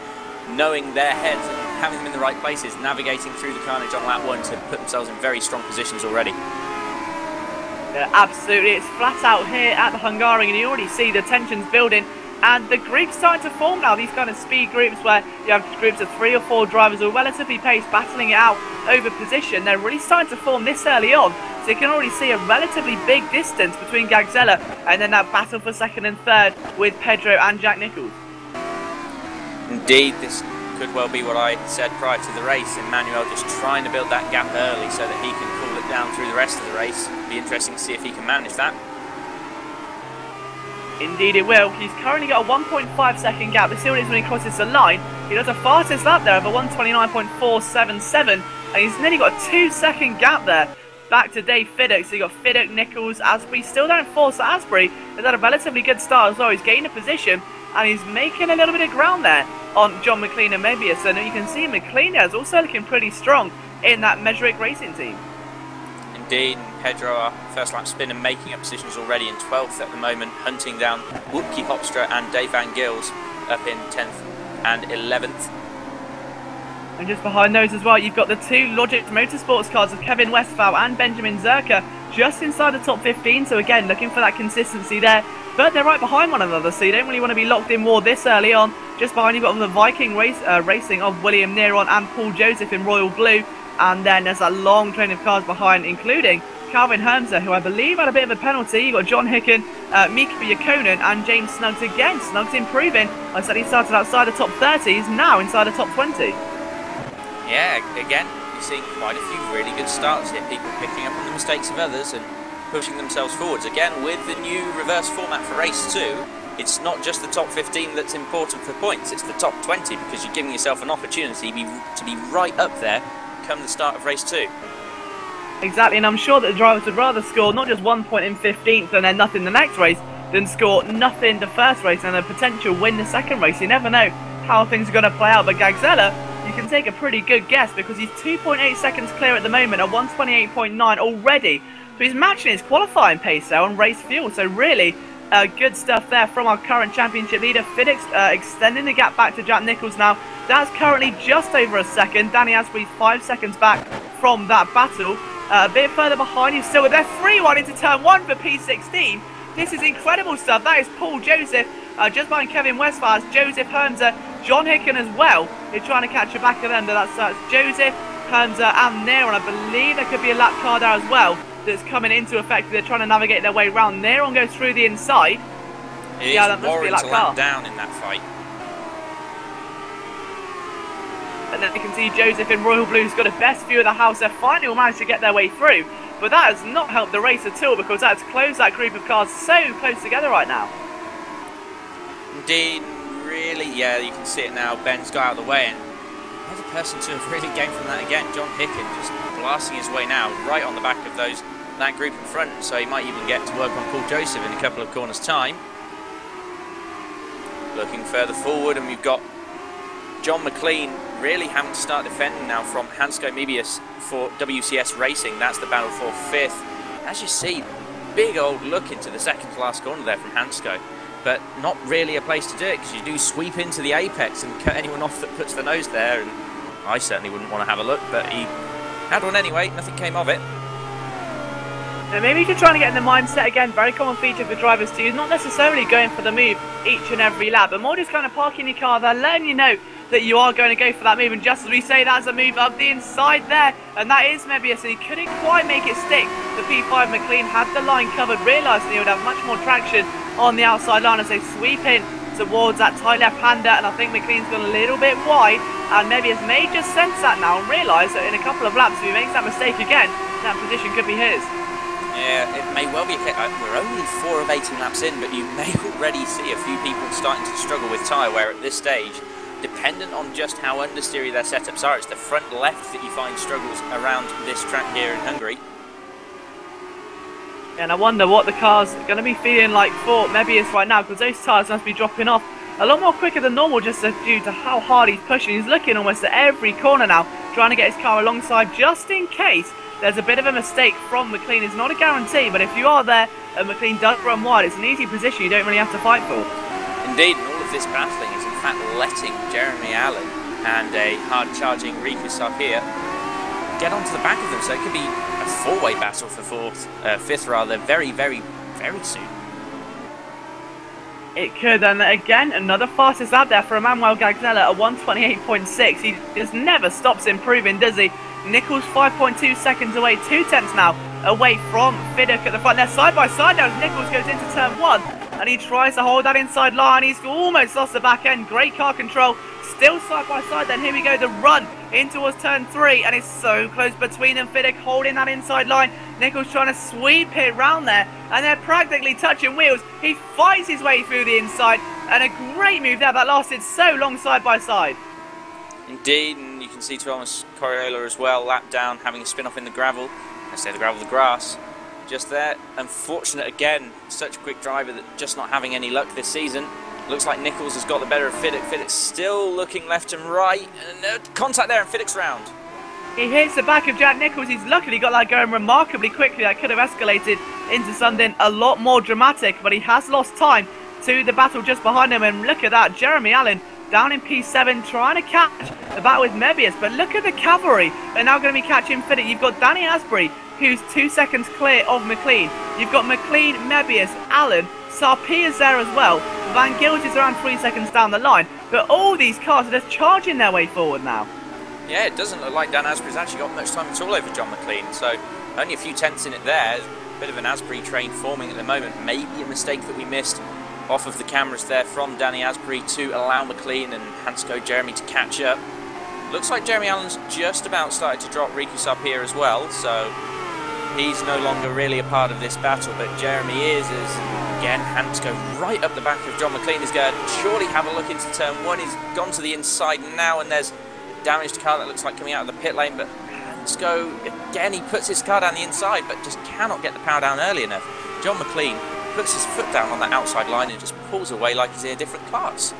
knowing their heads and having them in the right places, navigating through the carnage on lap 1 to put themselves in very strong positions already.
Yeah, absolutely, it's flat out here at the Hungarian, and you already see the tensions building. And the groups starting to form now, these kind of speed groups where you have groups of 3 or 4 drivers who are relatively paced, battling it out over position. They're really starting to form this early on. So you can already see a relatively big distance between Gagzella and then that battle for 2nd and 3rd with Pedro and Jack Nichols.
Indeed, this could well be what I said prior to the race. Emmanuel just trying to build that gap early so that he can cool it down through the rest of the race. Be interesting to see if he can manage that. Indeed it will.
He's currently got a 1.5 second gap. Let's see what it is when he crosses the line. He does a fastest lap there of a 1:29.477, and he's nearly got a 2 second gap there. Back to Dave Fiddick. So you got Fiddick, Nichols, Asbury still down in 4th. So Asbury has had a relatively good start as well. He's gained a position and he's making a little bit of ground there on John McLean and Mebius. And you can see McLean is also looking pretty strong in that Medrick racing team.
Indeed, Pedro, our first lap spinner, making up positions already in 12th at the moment, hunting down Whoopke Hopstra and Dave Van Gils up in 10th and 11th.
And just behind those as well, you've got the two Logic Motorsports cars of Kevin Westphal and Benjamin Zerka just inside the top 15. So again, looking for that consistency there. But they're right behind one another, so you don't really want to be locked in war this early on. Just behind you've got the Viking racing of William Neron and Paul Joseph in royal blue. And then there's a long train of cars behind, including Calvin Hermser, who I believe had a bit of a penalty. You've got John Hicken, Mika Yakonen and James Snuggs again. Snuggs improving. I said he started outside the top 30, he's now inside the top 20.
Yeah, again, you're seeing quite a few really good starts here. People picking up on the mistakes of others and pushing themselves forwards. Again, with the new reverse format for race 2, it's not just the top 15 that's important for points, it's the top 20, because you're giving yourself an opportunity to be right up there come the start of race 2.
Exactly, and I'm sure that the drivers would rather score not just 1 point in 15th and then nothing the next race, than score nothing the first race and a potential win the second race. You never know how things are going to play out, but Gagzella, you can take a pretty good guess because he's 2.8 seconds clear at the moment at 128.9 already. So he's matching his qualifying pace there on race fuel, so really good stuff there from our current championship leader. Fiddick extending the gap back to Jack Nicholls now. That's currently just over a second. Danny Asprey's 5 seconds back from that battle. A bit further behind you still with their 3-1 into turn 1 for P16. This is incredible stuff. That is Paul Joseph just behind Kevin Westphal. Joseph Hermser, John Hicken as well. They're trying to catch the back of them. That's Joseph, Hermser and Neron. I believe there could be a lap car there as well that's coming into effect. They're trying to navigate their way around. Neron goes through the inside.
Yeah, that must be a lap car down in that fight.
And then you can see Joseph in royal blue's got a best view of the house. They finally will manage to get their way through. But that has not helped the race at all because that's closed that group of cars so close together right now.
Indeed, really, yeah, you can see it now. Ben's got out of the way, and another person to have really gained from that again. John Hicken just blasting his way now right on the back of that group in front, so he might even get to work on Paul Joseph in a couple of corners' time. Looking further forward, and we've got John McLean really having to start defending now from Hansko Mebius for WCS Racing. That's the battle for 5th. As you see, big old look into the second to last corner there from Hansko, but not really a place to do it because you do sweep into the apex and cut anyone off that puts the nose there, and I certainly wouldn't want to have a look, but he had one anyway. Nothing came of it.
And maybe just trying to get in the mindset again, very common feature for drivers to use, not necessarily going for the move each and every lap, but more just kind of parking your car there, letting you know that you are going to go for that move. And just as we say, that's a move up the inside there, and that is Mebius, and he couldn't quite make it stick. The P5 McLean had the line covered, realising he would have much more traction on the outside line as they sweep in towards that tight left-hander, and I think McLean's gone a little bit wide, and Mebius may just sense that now and realise that in a couple of laps, if he makes that mistake again, that position could be his.
Yeah, it may well be. We're only 4 of 18 laps in, but you may already see a few people starting to struggle with tyre wear at this stage. Dependent on just how understeery their setups are, it's the front left that you find struggles around this track here in Hungary.
And I wonder what the car's going to be feeling like for Mebius right now, because those tyres must be dropping off a lot more quicker than normal just due to how hard he's pushing. He's looking almost at every corner now, trying to get his car alongside just in case there's a bit of a mistake from McLean. It's not a guarantee, but if you are there and McLean does run wide, it's an easy position you don't really have to fight for.
Indeed, and all of this battling is in fact letting Jeremy Allen and a hard-charging Rika Sarkia get onto the back of them, so it could be a 4-way battle for 5th rather, very, very, very soon.
It could, and again, another fastest lap there for Emmanuel Gagzella at 128.6. He just never stops improving, does he? Nicholls 5.2 seconds away, 2/10 now away from Fiddick at the front. They're side by side now as Nicholls goes into turn 1, and he tries to hold that inside line. He's almost lost the back end. Great car control, still side by side. Then here we go, the run in towards turn 3, and it's so close between them. Fiddick holding that inside line. Nicholls trying to sweep it round there, and they're practically touching wheels. He fights his way through the inside, and a great move there that lasted so long side by side.
Indeed, and you can see Thomas Coriola as well, lap down, having a spin off in the gravel. I say the gravel, the grass. Just there, unfortunate again, such a quick driver that just not having any luck this season. Looks like Nicholls has got the better of Fiddick. Fiddick's still looking left and right, and contact there, and Fiddick's round.
He hits the back of Jack Nicholls. He's luckily got that going remarkably quickly. That could have escalated into something a lot more dramatic, but he has lost time to the battle just behind him. And look at that, Jeremy Allen down in P7 trying to catch the battle with Mebius. But look at the cavalry. They're now going to be catching Fiddick. You've got Danny Asbury, who's 2 seconds clear of McLean. You've got McLean, Mebius, Allen, Sarpia's there as well. Van Gilge is around 3 seconds down the line. But all these cars are just charging their way forward now.
Yeah, it doesn't look like Dan Asbury's actually got much time at all over John McLean. So only a few tenths in it there. A bit of an Asbury train forming at the moment. Maybe a mistake that we missed off of the cameras there from Danny Asbury to allow McLean and Hansco Jeremy to catch up. Looks like Jeremy Allen's just about started to drop Riku Sarpia as well, so he's no longer really a part of this battle, but Jeremy is, as again Hansco right up the back of John McLean is going to surely have a look into turn 1. He's gone to the inside now, and there's a damaged car that looks like coming out of the pit lane, but Hansco, again, he puts his car down the inside, but just cannot get the power down early enough. John McLean puts his foot down on that outside line and just pulls away like he's in a different class.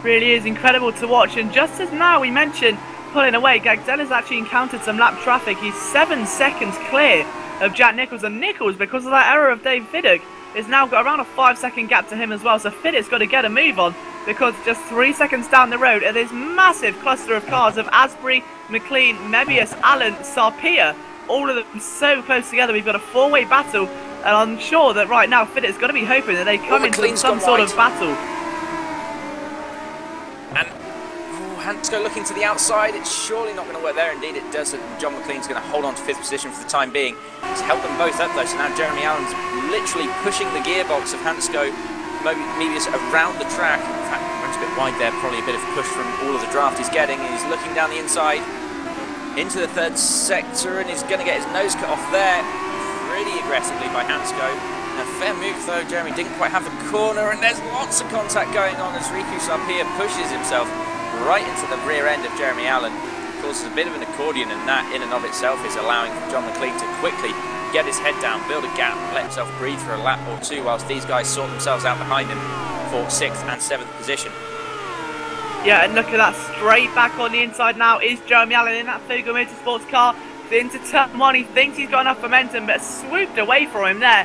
Really is incredible to watch, and just as now we mentioned pulling away, Gagzella's actually encountered some lap traffic. He's 7 seconds clear of Jack Nichols, and Nichols, because of that error of Dave Fiddick, has now got around a 5-second gap to him as well, so Fiddick's got to get a move on, because just 3 seconds down the road are this massive cluster of cars of Asbury, McLean, Mebius, Allen, Sarpia, all of them so close together. We've got a 4-way battle, and I'm sure that right now Fiddick's got to be hoping that they come into some sort of battle.
And Hansco looking to the outside, it's surely not going to work there. Indeed it does, and John McLean's going to hold on to 5th position for the time being. He's held them both up though, so now Jeremy Allen's literally pushing the gearbox of Hansco Mebius around the track. In fact, he runs a bit wide there, probably a bit of push from all of the draft he's getting. He's looking down the inside into the 3rd sector, and he's going to get his nose cut off there pretty aggressively by Hansco. A fair move though, Jeremy didn't quite have the corner, and there's lots of contact going on as Riku Sarpia pushes himself right into the rear end of Jeremy Allen. Causes a bit of an accordion, and that in and of itself is allowing John McLean to quickly get his head down, build a gap, let himself breathe for a lap or two whilst these guys sort themselves out behind him for 6th and 7th position.
Yeah, and look at that, straight back on the inside now is Jeremy Allen in that Fugo Motorsports car into turn 1. He thinks he's got enough momentum, but swooped away from him there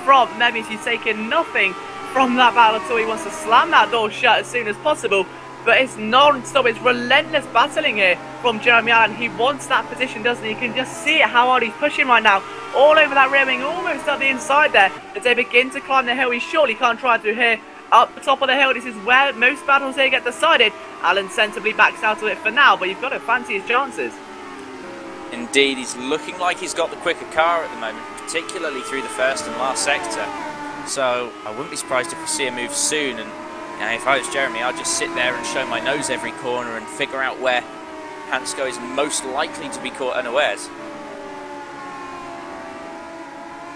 from Mebius. He's taken nothing from that battle at all. He wants to slam that door shut as soon as possible, but it's non-stop, it's relentless battling here from Jeremy Allen. He wants that position, doesn't he? You can just see it, how hard he's pushing right now, all over that rear wing, almost up the inside there. As they begin to climb the hill, he surely can't try through here. Up the top of the hill, this is where most battles here get decided. Allen sensibly backs out of it for now, but you've got to fancy his chances.
Indeed, he's looking like he's got the quicker car at the moment, particularly through the 1st and last sector. So I wouldn't be surprised if we see a move soon, and if I was Jeremy, I'd just sit there and show my nose every corner and figure out where Hansco is most likely to be caught unawares.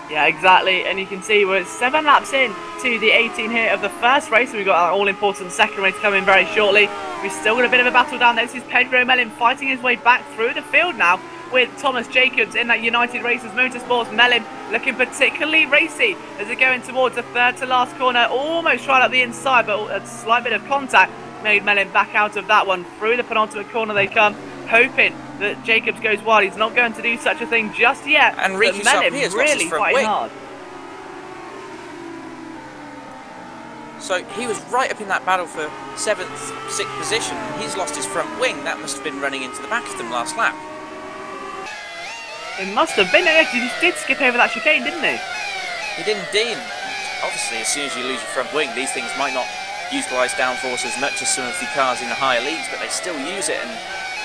Yeah, exactly, and you can see we're 7 laps in to the 18 here of the first race. We've got our all-important second race coming very shortly. We've still got a bit of a battle down there. This is Pedro Mellin fighting his way back through the field now with Thomas Jacobs in that United Racers Motorsports. Mellin looking particularly racy as they're going towards the 3rd to last corner, almost right up the inside, but a slight bit of contact made Mellin back out of that one. Through the penultimate corner they come, hoping that Jacobs goes wide. He's not going to do such a thing just yet,
and
but Mellin really fighting hard.
So he was right up in that battle for 7th, 6th position. He's lost his front wing. That must have been running into the back of them last lap.
It must have been. He did skip over that chicane, didn't he?
He did indeed. Obviously, as soon as you lose your front wing, these things might not utilise downforce as much as some of the cars in the higher leagues, but they still use it, and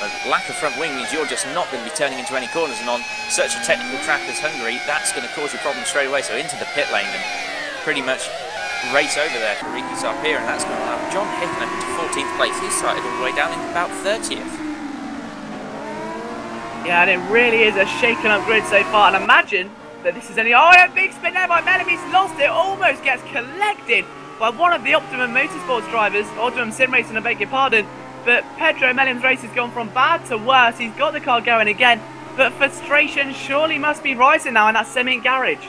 a lack of front wing means you're just not going to be turning into any corners, and on such a technical track as Hungary, that's going to cause you problems straight away. So into the pit lane and pretty much race over there for Riku Sarpia, and that's going to allow John Hickman to 14th place. He started all the way down into about 30th.
Yeah, and it really is a shaken up grid so far, and imagine that this is only... Oh, a big spin there by Mellin. He's lost it, almost gets collected by one of the Optimum Motorsports drivers, Optimum Sim Racing, I beg your pardon. But Pedro Mellin's race has gone from bad to worse. He's got the car going again, but frustration surely must be rising now in that cement garage.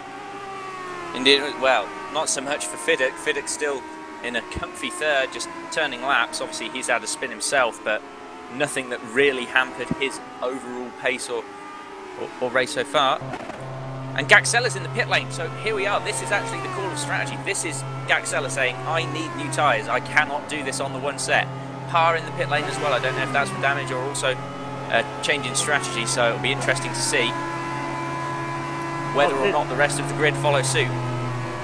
Indeed, well, not so much for Fiddick. Fiddick's still in a comfy 3rd, just turning laps. Obviously, he's had a spin himself, but nothing that really hampered his overall pace or race so far. And Gaxella's in the pit lane, so here we are. This is actually the call of strategy. This is Gaxella saying, I need new tyres. I cannot do this on the one set. Parr in the pit lane as well. I don't know if that's for damage or also a change in strategy, so it'll be interesting to see whether or not the rest of the grid follow suit.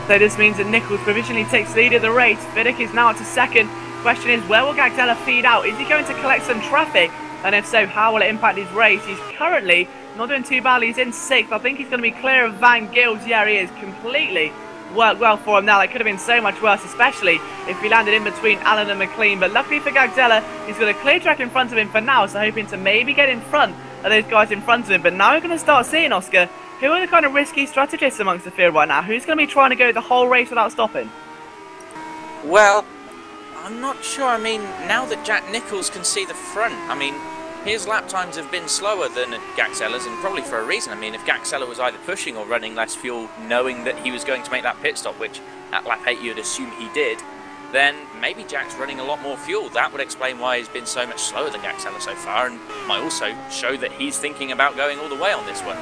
So this means that Nichols provisionally takes lead of the race. Viddick is now up to second. Question is, where will Gaxella feed out? Is he going to collect some traffic? And if so, how will it impact his race? He's currently not doing too badly. He's in 6th. I think he's going to be clear of Van Gils. Yeah, he is. Completely worked well for him now. That could have been so much worse, especially if he landed in between Allen and McLean. But luckily for Gaxella, he's got a clear track in front of him for now, so hoping to maybe get in front of those guys in front of him. But now we're going to start seeing, Oscar, who are the kind of risky strategists amongst the field right now? Who's going to be trying to go the whole race without stopping?
Well, I'm not sure. I mean, now that Jack Nichols can see the front, I mean, his lap times have been slower than Gaxella's, and probably for a reason. I mean, if Gaxella was either pushing or running less fuel, knowing that he was going to make that pit stop, which at lap 8 you'd assume he did, then maybe Jack's running a lot more fuel. That would explain why he's been so much slower than Gaxella so far, and might also show that he's thinking about going all the way on this one.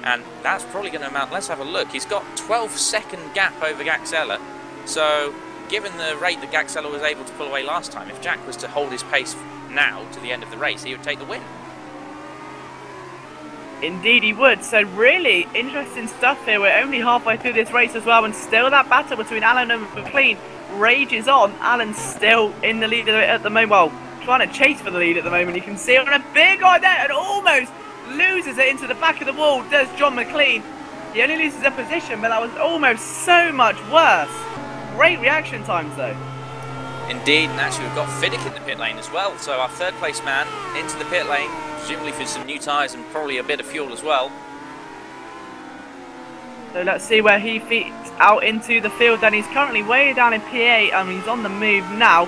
And that's probably going to amount, let's have a look, he's got 12-second gap over Gaxella, so given the rate that Gaxella was able to pull away last time, if Jack was to hold his pace now to the end of the race, he would take the win.
Indeed he would. So really interesting stuff here. We're only halfway through this race as well, and still that battle between Allen and McLean rages on. Allen's still in the lead at the moment, well, trying to chase for the lead at the moment. You can see on a big eye there and almost loses it into the back of the wall, does John McLean. He only loses a position, but that was almost so much worse. Great reaction times though.
Indeed, and actually we've got Viddick in the pit lane as well, so our third place man into the pit lane, presumably for some new tyres and probably a bit of fuel as well.
So let's see where he feeds out into the field then. He's currently way down in P8 and he's on the move now.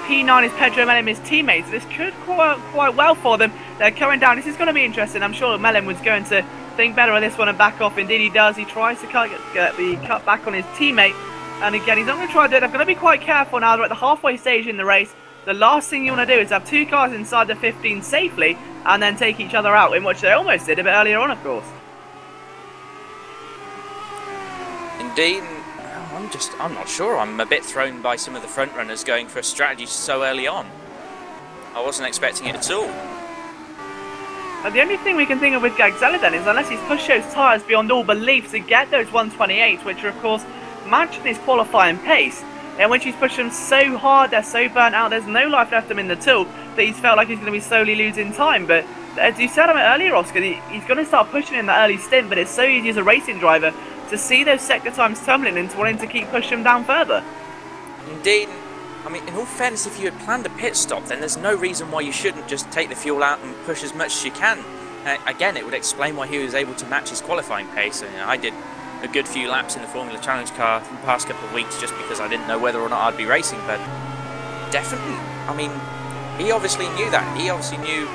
P9 is Pedro Mellem, his teammate, so this could work quite well for them. They're coming down. This is going to be interesting. I'm sure Mellem was going to think better of this one and back off. Indeed he does. He tries to get the cut back on his teammate. And again, he's not going to try to do it. They're going to be quite careful now. They're at the halfway stage in the race. The last thing you want to do is have two cars inside the 15 safely and then take each other out, in which they almost did a bit earlier on, of course.
Indeed, I'm not sure. I'm a bit thrown by some of the front runners going for a strategy so early on. I wasn't expecting it at all.
And the only thing we can think of with Gaxella then is unless he's pushed those tyres beyond all belief to get those 128s, which are of course matching his qualifying pace, and when she's pushed them so hard, they're so burnt out, there's no life left them in the tool, that he's felt like he's going to be slowly losing time. But as you said earlier, Oscar, he's going to start pushing in that early stint, but it's so easy as a racing driver to see those sector times tumbling into wanting to keep pushing them down further.
Indeed. I mean, in all fairness, if you had planned a pit stop, then there's no reason why you shouldn't just take the fuel out and push as much as you can. Again, it would explain why he was able to match his qualifying pace. And, I did a good few laps in the Formula Challenge car in the past couple of weeks just because I didn't know whether or not I'd be racing, but definitely, I mean, he obviously knew that. He obviously knew,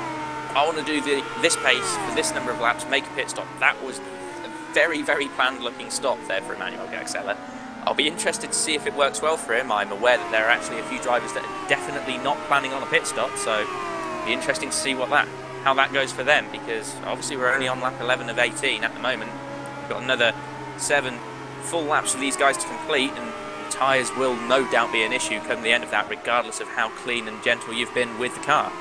I want to do this pace for this number of laps, make a pit stop. That was a very, very planned looking stop there for Emmanuel Gaxella. I'll be interested to see if it works well for him. I'm aware that there are actually a few drivers that are definitely not planning on a pit stop, so it'll be interesting to see how that goes for them, because obviously we're only on lap 11 of 18 at the moment. We've got another 7 full laps for these guys to complete, and tyres will no doubt be an issue come the end of that, regardless of how clean and gentle you've been with the car.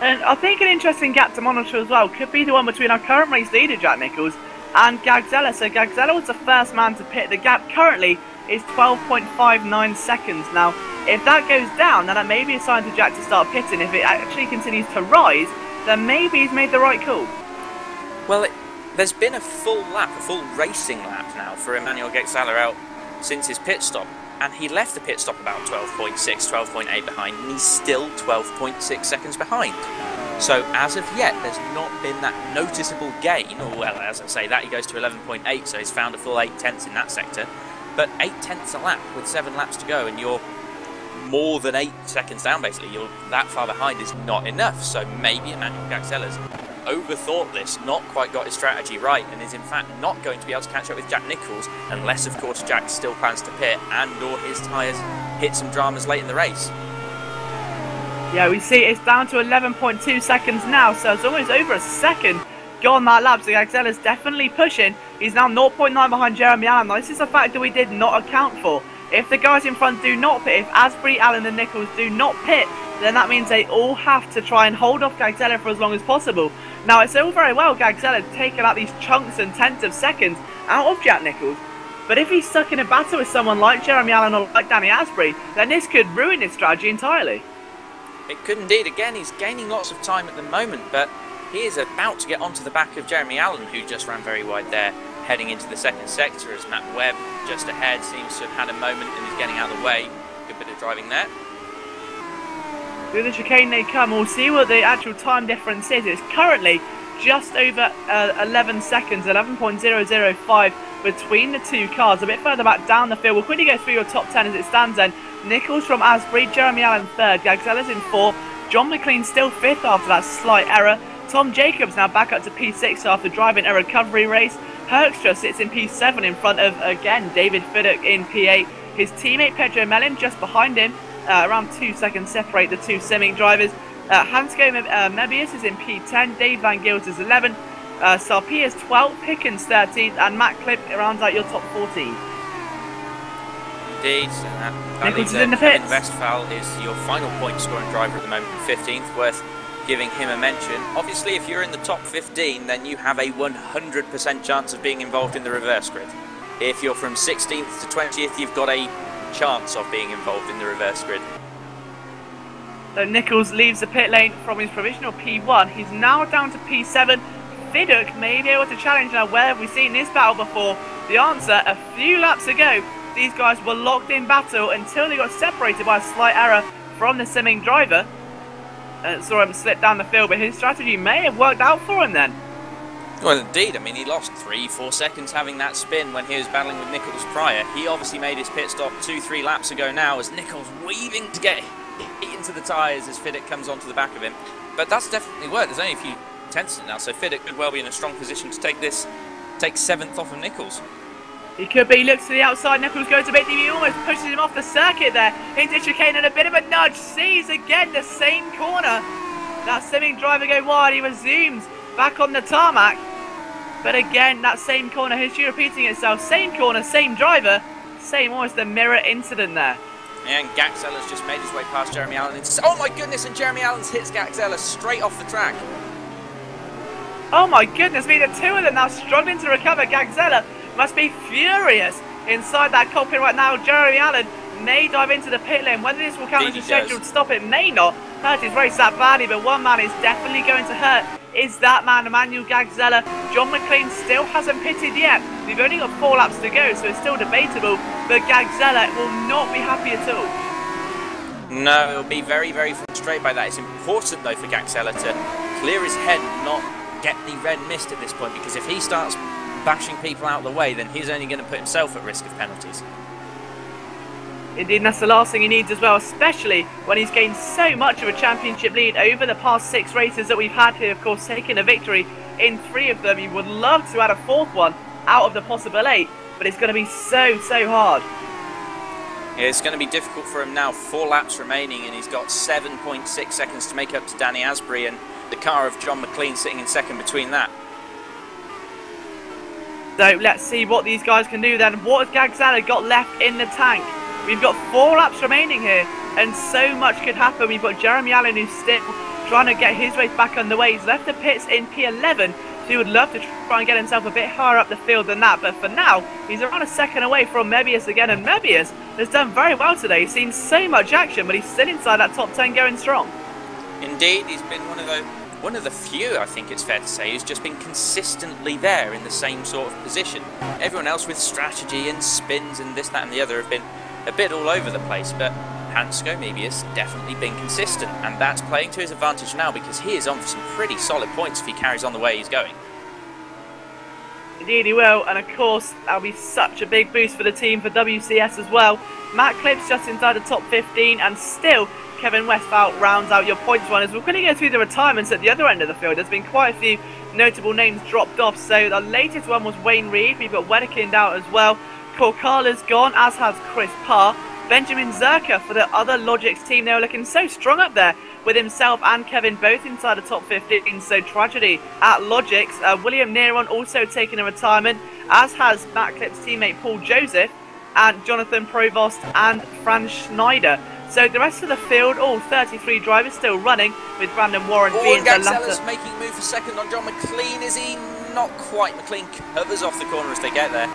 And I think an interesting gap to monitor as well could be the one between our current race leader, Jack Nichols, and Gaxella. So Gaxella was the first man to pit. The gap currently is 12.59 seconds. Now, if that goes down, then that may be a sign to Jack to start pitting. If it actually continues to rise, then maybe he's made the right call.
Well, there's been a full racing lap now for Emmanuel Gaxella out since his pit stop, and he left the pit stop about 12.6, 12.8 behind, and he's still 12.6 seconds behind. So as of yet, there's not been that noticeable gain, or well, as I say, that he goes to 11.8, so he's found a full 8 tenths in that sector, but 8 tenths a lap with 7 laps to go, and you're more than 8 seconds down basically, you're that far behind is not enough. So maybe Emmanuel Gaxella's overthought this, not quite got his strategy right, and is in fact not going to be able to catch up with Jack Nichols, unless of course Jack still plans to pit and or his tyres hit some dramas late in the race.
Yeah, we see it's down to 11.2 seconds now, so it's almost over a second gone that lap, so Gagzella's definitely pushing. He's now 0.9 behind Jeremy Allen. Now, this is a factor we did not account for. If the guys in front do not pit, if Asbury, Allen and Nichols do not pit, then that means they all have to try and hold off Gagzella for as long as possible. Now, it's all very well Gagzella taking out these chunks and tenths of seconds out of Jack Nichols, but if he's stuck in a battle with someone like Jeremy Allen or like Danny Asbury, then this could ruin his strategy entirely.
It could indeed. Again, he's gaining lots of time at the moment, but he is about to get onto the back of Jeremy Allen, who just ran very wide there, heading into the second sector as Matt Webb just ahead seems to have had a moment and is getting out of the way. Good bit of driving there.
Through the chicane they come. We'll see what the actual time difference is. It's currently just over 11 seconds, 11.005 between the two cars. A bit further back down the field. We'll quickly go through your top 10 as it stands then. Nichols from Asbury, Jeremy Allen third, Gagzella's in fourth, John McLean still fifth after that slight error. Tom Jacobs now back up to P6 after driving a recovery race. Herkstra sits in P7 in front of, again, David Fiddock in P8. His teammate Pedro Mellin just behind him. Around 2 seconds separate the two Simming drivers. Hansko Mebius is in P10, Dave Van Gils is 11, Sarpi is 12, Pickens 13th, and Matt Clip rounds out your top 14.
Indeed,
Nichols is in the pits.
Kevin Westphal is your final point scoring driver at the moment, 15th, worth giving him a mention. Obviously, if you're in the top 15, then you have a 100% chance of being involved in the reverse grid. If you're from 16th to 20th, you've got a chance of being involved in the reverse grid.
So Nichols leaves the pit lane from his provisional P1. He's now down to P7. Fiddock may be able to challenge. Now, where have we seen this battle before? The answer, a few laps ago, these guys were locked in battle until they got separated by a slight error from the Simming driver. Saw him slip down the field, but his strategy may have worked out for him then.
Well, indeed. I mean, he lost 3-4 seconds having that spin when he was battling with Nichols prior. He obviously made his pit stop 2-3 laps ago now as Nichols weaving to get into the tyres as Fiddock comes onto the back of him. But that's definitely worked. There's only a few tenths in it now, so Fiddock could well be in a strong position to take 7th off of Nichols.
He could be. Looks to the outside. Nichols goes a bit deep. He almost pushes him off the circuit there. Into chicane and a bit of a nudge. Sees again the same corner. That Simming driver go wide. He resumes back on the tarmac. But again, that same corner, history repeating itself. Same corner, same driver. Same, almost a mirror incident there.
And Gagzella's just made his way past Jeremy Allen. Oh my goodness, and Jeremy Allen hits Gagzella straight off the track.
Oh my goodness me, the two of them now struggling to recover. Gagzella must be furious inside that cockpit right now. Jeremy Allen may dive into the pit lane. Whether this will count as a scheduled stop, it may not. Hurt his race that badly, but one man is definitely going to hurt. Is that man, Emmanuel Gagzella. John McLean still hasn't pitted yet. We've only got 4 laps to go, so it's still debatable. But Gagzella will not be happy at all.
No, he'll be very, very frustrated by that. It's important, though, for Gagzella to clear his head and not get the red mist at this point, because if he starts bashing people out of the way, then he's only going to put himself at risk of penalties.
Indeed, and that's the last thing he needs as well, especially when he's gained so much of a championship lead over the past 6 races that we've had here. Of course, taking a victory in 3 of them. He would love to add a 4th one out of the possible 8, but it's going to be so hard.
Yeah, it's going to be difficult for him now. 4 laps remaining, and he's got 7.6 seconds to make up to Danny Asbury and the car of John McLean sitting in second between that.
So let's see what these guys can do then. What has Gagzella got left in the tank? We've got 4 laps remaining here, and so much could happen. We've got Jeremy Allen who's still trying to get his race back underway. He's left the pits in P11, so he would love to try and get himself a bit higher up the field than that. But for now, he's around a second away from Mebius again, and Mebius has done very well today. He's seen so much action, but he's still inside that top 10 going strong.
Indeed, he's been one of the few, I think it's fair to say, who's just been consistently there in the same sort of position. Everyone else with strategy and spins and this, that and the other have been a bit all over the place, but Hansko Mebius definitely been consistent, and that's playing to his advantage now because he is on for some pretty solid points if he carries on the way he's going.
Indeed he will, and of course that'll be such a big boost for the team for WCS as well. Matt Clip's just inside the top 15, and still Kevin Westphal rounds out your points runners. We're going to go through the retirements at the other end of the field. There's been quite a few notable names dropped off, so the latest one was Wayne Reed. We've got Wedekind out as well. Korkala's gone, as has Chris Parr. Benjamin Zerka for the other Logix team. They were looking so strong up there with himself and Kevin both inside the top 15. So tragedy at Logix. William Neron also taking a retirement, as has Matt Clip's teammate Paul Joseph and Jonathan Provost and Franz Schneider. So the rest of the field, all 33 drivers still running, with Brandon Warren being the latter.
Making move for second on John McLean. Is he? Not quite. McLean covers off the corner as they get there.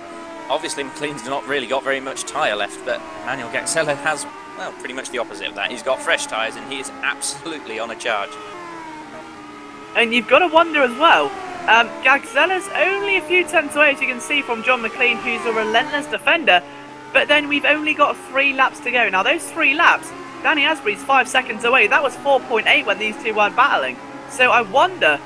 Obviously McLean's not really got very much tyre left, but Manuel Gaxella has, well, pretty much the opposite of that. He's got fresh tyres and he is absolutely on a charge.
And you've got to wonder as well, Gagzella's only a few tenths away, as you can see, from John McLean, who's a relentless defender. But then we've only got 3 laps to go. Now those 3 laps, Danny Asbury's 5 seconds away. That was 4.8 when these two weren't battling. So I wonder,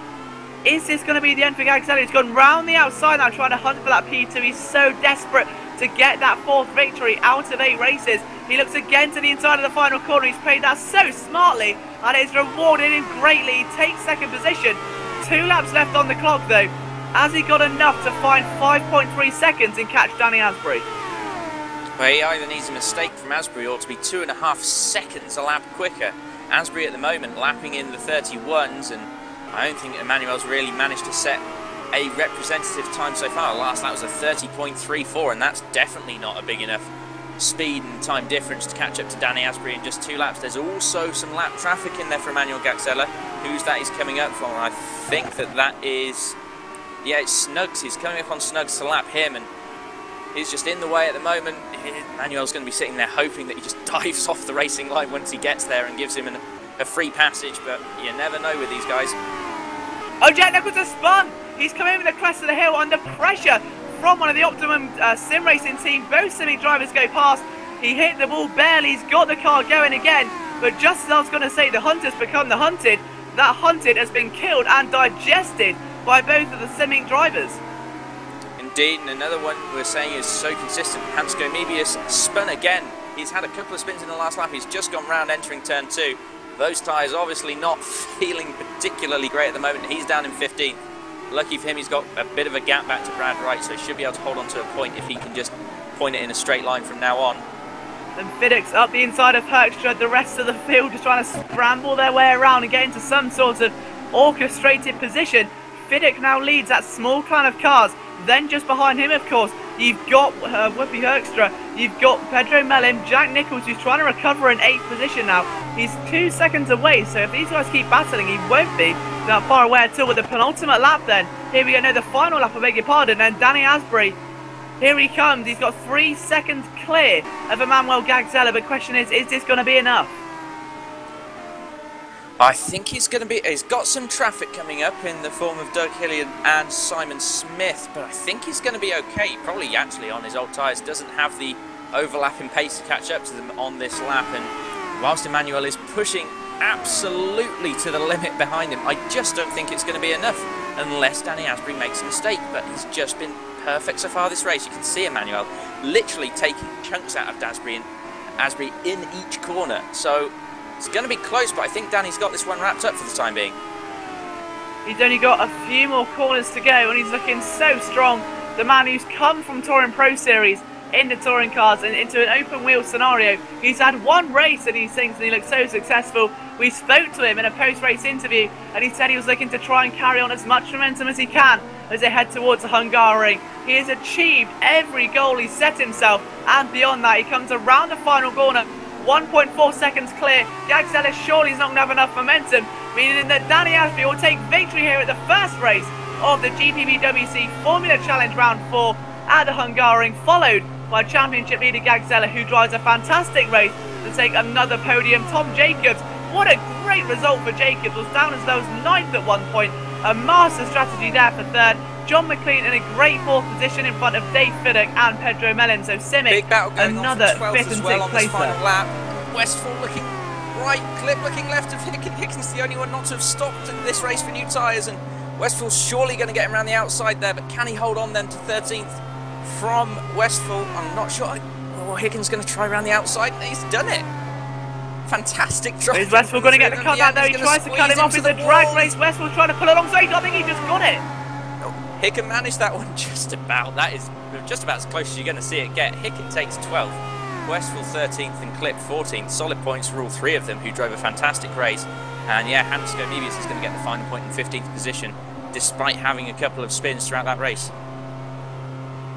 is this going to be the end for Gagzella? He's gone round the outside now trying to hunt for that P2. He's so desperate to get that 4th victory out of 8 races. He looks again to the inside of the final corner. He's played that so smartly and it's rewarded him greatly. He takes 2nd position. 2 laps left on the clock though. Has he got enough to find 5.3 seconds and catch Danny Asbury?
Well, he either needs a mistake from Asbury or to be 2.5 seconds a lap quicker. Asbury at the moment lapping in the 31s, and I don't think Emmanuel's really managed to set a representative time so far. Last lap was a 30.34, and that's definitely not a big enough speed and time difference to catch up to Danny Asbury in just 2 laps. There's also some lap traffic in there for Emmanuel Gaxella. Who's that he's coming up from? I think that is... yeah, it's Snuggs. He's coming up on Snuggs to lap him, and he's just in the way at the moment. Manuel's going to be sitting there hoping that he just dives off the racing line once he gets there and gives him a free passage, but you never know with these guys.
Oh, Jack Nicholls has spun! He's come over the crest of the hill under pressure from one of the Optimum sim racing team. Both simming drivers go past. He hit the wall barely. He's got the car going again, but just as I was going to say, the hunter's become the hunted. That hunted has been killed and digested by both of the simming drivers.
Indeed, and another one we're saying is so consistent. Hansko Mebius spun again. He's had a couple of spins in the last lap. He's just gone round entering turn 2. Those tyres obviously not feeling particularly great at the moment. He's down in 15th. Lucky for him, he's got a bit of a gap back to Brad Wright, so he should be able to hold on to a point if he can just point it in a straight line from now on.
And Fiddix up the inside of Herkstra. The rest of the field just trying to scramble their way around and get into some sort of orchestrated position. Fiddick now leads that small clan of cars. Then just behind him, of course, you've got Whoopi Herkstra, you've got Pedro Mellin, Jack Nicholls, who's trying to recover an 8th position now. He's 2 seconds away, so if these guys keep battling, he won't be that far away at all. With the penultimate lap then, here we go, no, the final lap, I beg your pardon, and Danny Asbury, here he comes. He's got 3 seconds clear of Emmanuel Gagzella, but the question is this going to be enough?
I think he's going to be... he's got some traffic coming up in the form of Doug Hilliard and Simon Smith, but I think he's going to be okay. He probably actually on his old tyres doesn't have the overlapping pace to catch up to them on this lap, and whilst Emmanuel is pushing absolutely to the limit behind him, I just don't think it's going to be enough unless Danny Asbury makes a mistake, but he's just been perfect so far this race. You can see Emmanuel literally taking chunks out of Asbury in each corner, so it's going to be close, but I think Danny's got this one wrapped up for the time being.
He's only got a few more corners to go, and he's looking so strong. The man who's come from Touring Pro Series into touring cars and into an open wheel scenario. He's had 1 race and he thinks, and he looks so successful. We spoke to him in a post-race interview, and he said he was looking to try and carry on as much momentum as he can as they head towards Hungary. He has achieved every goal he set himself, and beyond that, he comes around the final corner. 1.4 seconds clear. Gagzella surely is not going to have enough momentum, meaning that Danny Asbury will take victory here at the first race of the GPVWC Formula Challenge Round 4 at the Hungarian, followed by championship leader Gagzella, who drives a fantastic race to take another podium. Tom Jacobs, what a great result for Jacobs, was down as low as 9th at one point. A master strategy there for 3rd. John McLean in a great 4th position in front of Dave Fiddick and Pedro Mellin. So Simic, another 5th and 6th place there.
Westfall looking right, Clip looking left of Hicken. Hicken's the only one not to have stopped in this race for new tyres, and Westfall's surely going to get him around the outside there, but can he hold on then to 13th from Westfall? I'm not sure. Oh, Hicken's going to try around the outside. He's done it. Fantastic drive.
Is Westfall going to get the cut out there? He tries to cut him off in the drag race. Westfall's trying to pull alongside. I think he just got it.
Hicken managed that one just about. That is just about as close as you're going to see it get. Hicken takes 12th. Westphal 13th and Clip 14th. Solid points for all three of them, who drove a fantastic race. And yeah, Hansko Mebius is going to get the final point in 15th position, despite having a couple of spins throughout that race.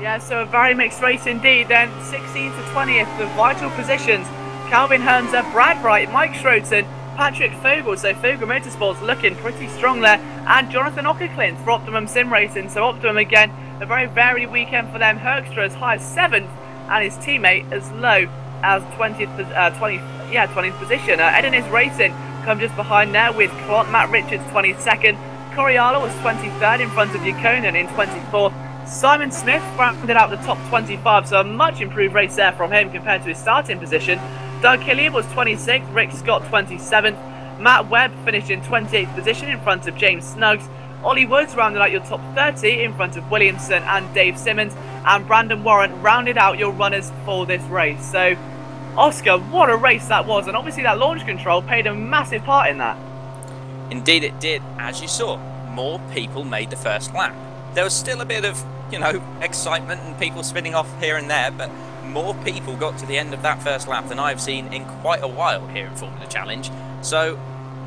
Yeah, so a very mixed race indeed. Then 16th to 20th, the vital positions. Calvin Hermser, Brad Wright, Mike Schroten, Patrick Fogel. So Fogel Motorsports looking pretty strong there. And Jonathan Ockerklint for Optimum Sim Racing. So Optimum again, a very varied weekend for them. Herkstra as high as 7th and his teammate as low as 20th position. Edenis Racing come just behind there with Matt Richards 22nd. Coriala was 23rd in front of Yakonen in 24th. Simon Smith rounded out the top 25, so a much improved race there from him compared to his starting position. Doug Hilliard was 26th, Rick Scott 27th. Matt Webb finished in 28th position in front of James Snuggs. Ollie Woods rounded out your top 30 in front of Williamson and Dave Simmons. And Brandon Warren rounded out your runners for this race. So, Oscar, what a race that was. And obviously that launch control played a massive part in that.
Indeed it did. As you saw, more people made the first lap. There was still a bit of, excitement and people spinning off here and there, but more people got to the end of that first lap than I've seen in quite a while here in Formula Challenge. So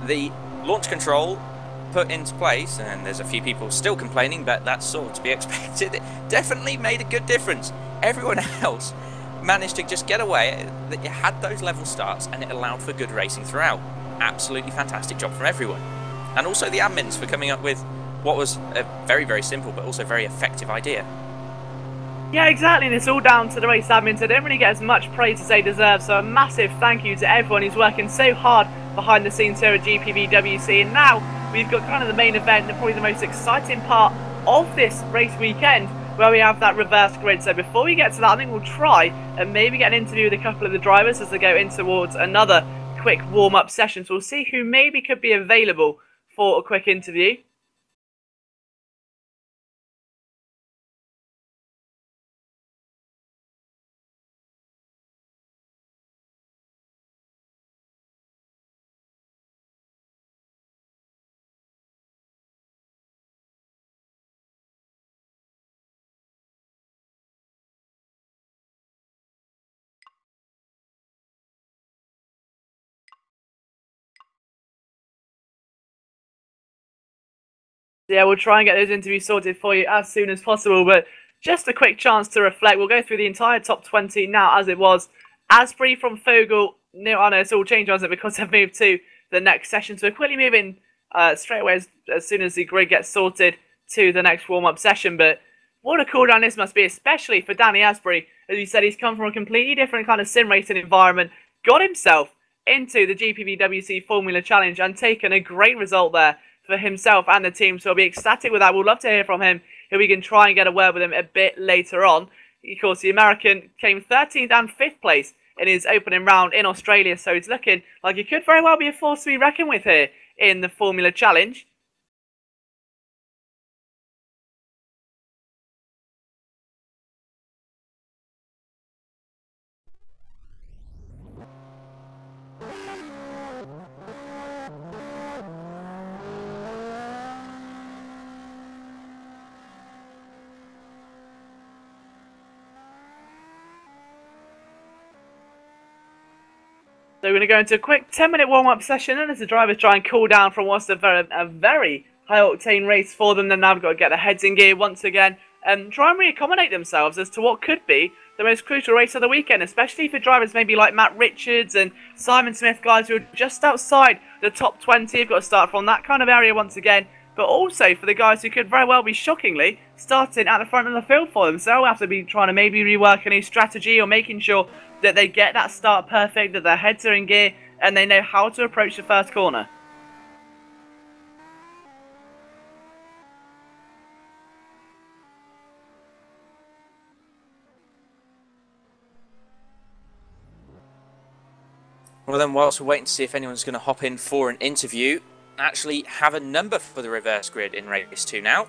the launch control put into place, and there's a few people still complaining, but that's sort of to be expected. It definitely made a good difference. Everyone else managed to just get away, that you had those level starts and it allowed for good racing throughout. Absolutely fantastic job from everyone. And also the admins for coming up with what was a very, very simple but also very effective idea.
Yeah, exactly, and it's all down to the race admins. They don't really get as much praise as they deserve, so a massive thank you to everyone who's working so hard behind the scenes here at GPVWC. And now we've got kind of the main event and probably the most exciting part of this race weekend, where we have that reverse grid. So before we get to that, I think we'll try and maybe get an interview with a couple of the drivers as they go in towards another quick warm-up session. So we'll see who maybe could be available for a quick interview. Yeah, we'll try and get those interviews sorted for you as soon as possible, but just a quick chance to reflect. We'll go through the entire top 20 now as it was. Asprey from Fogel, I know it's all changed on it because they've moved to the next session, so we're quickly moving straight away as soon as the grid gets sorted to the next warm-up session. But what a cool down this must be, especially for Danny Asprey. As you said, he's come from a completely different kind of sim racing environment, got himself into the GPVWC Formula Challenge and taken a great result there for himself and the team, so I'll be ecstatic with that. We'll love to hear from him if we can try and get a word with him a bit later on. Of course, the American came 13th and 5th place in his opening round in Australia, so it's looking like he could very well be a force to be reckoned with here in the Formula Challenge. So we're going to go into a quick 10-minute warm-up session, and as the drivers try and cool down from what's a very high-octane race for them, then now they've got to get their heads in gear once again and try and reaccommodate themselves as to what could be the most crucial race of the weekend, especially for drivers maybe like Matt Richards and Simon Smith, guys who are just outside the top 20. You've got to start from that kind of area once again, but also for the guys who could very well be, shockingly, starting at the front of the field for them. So they'll have to be trying to maybe rework a new strategy or making sure that they get that start perfect, that their heads are in gear, and they know how to approach the first corner.
Well then, whilst we're waiting to see if anyone's going to hop in for an interview, actually have a number for the reverse grid in race 2 now.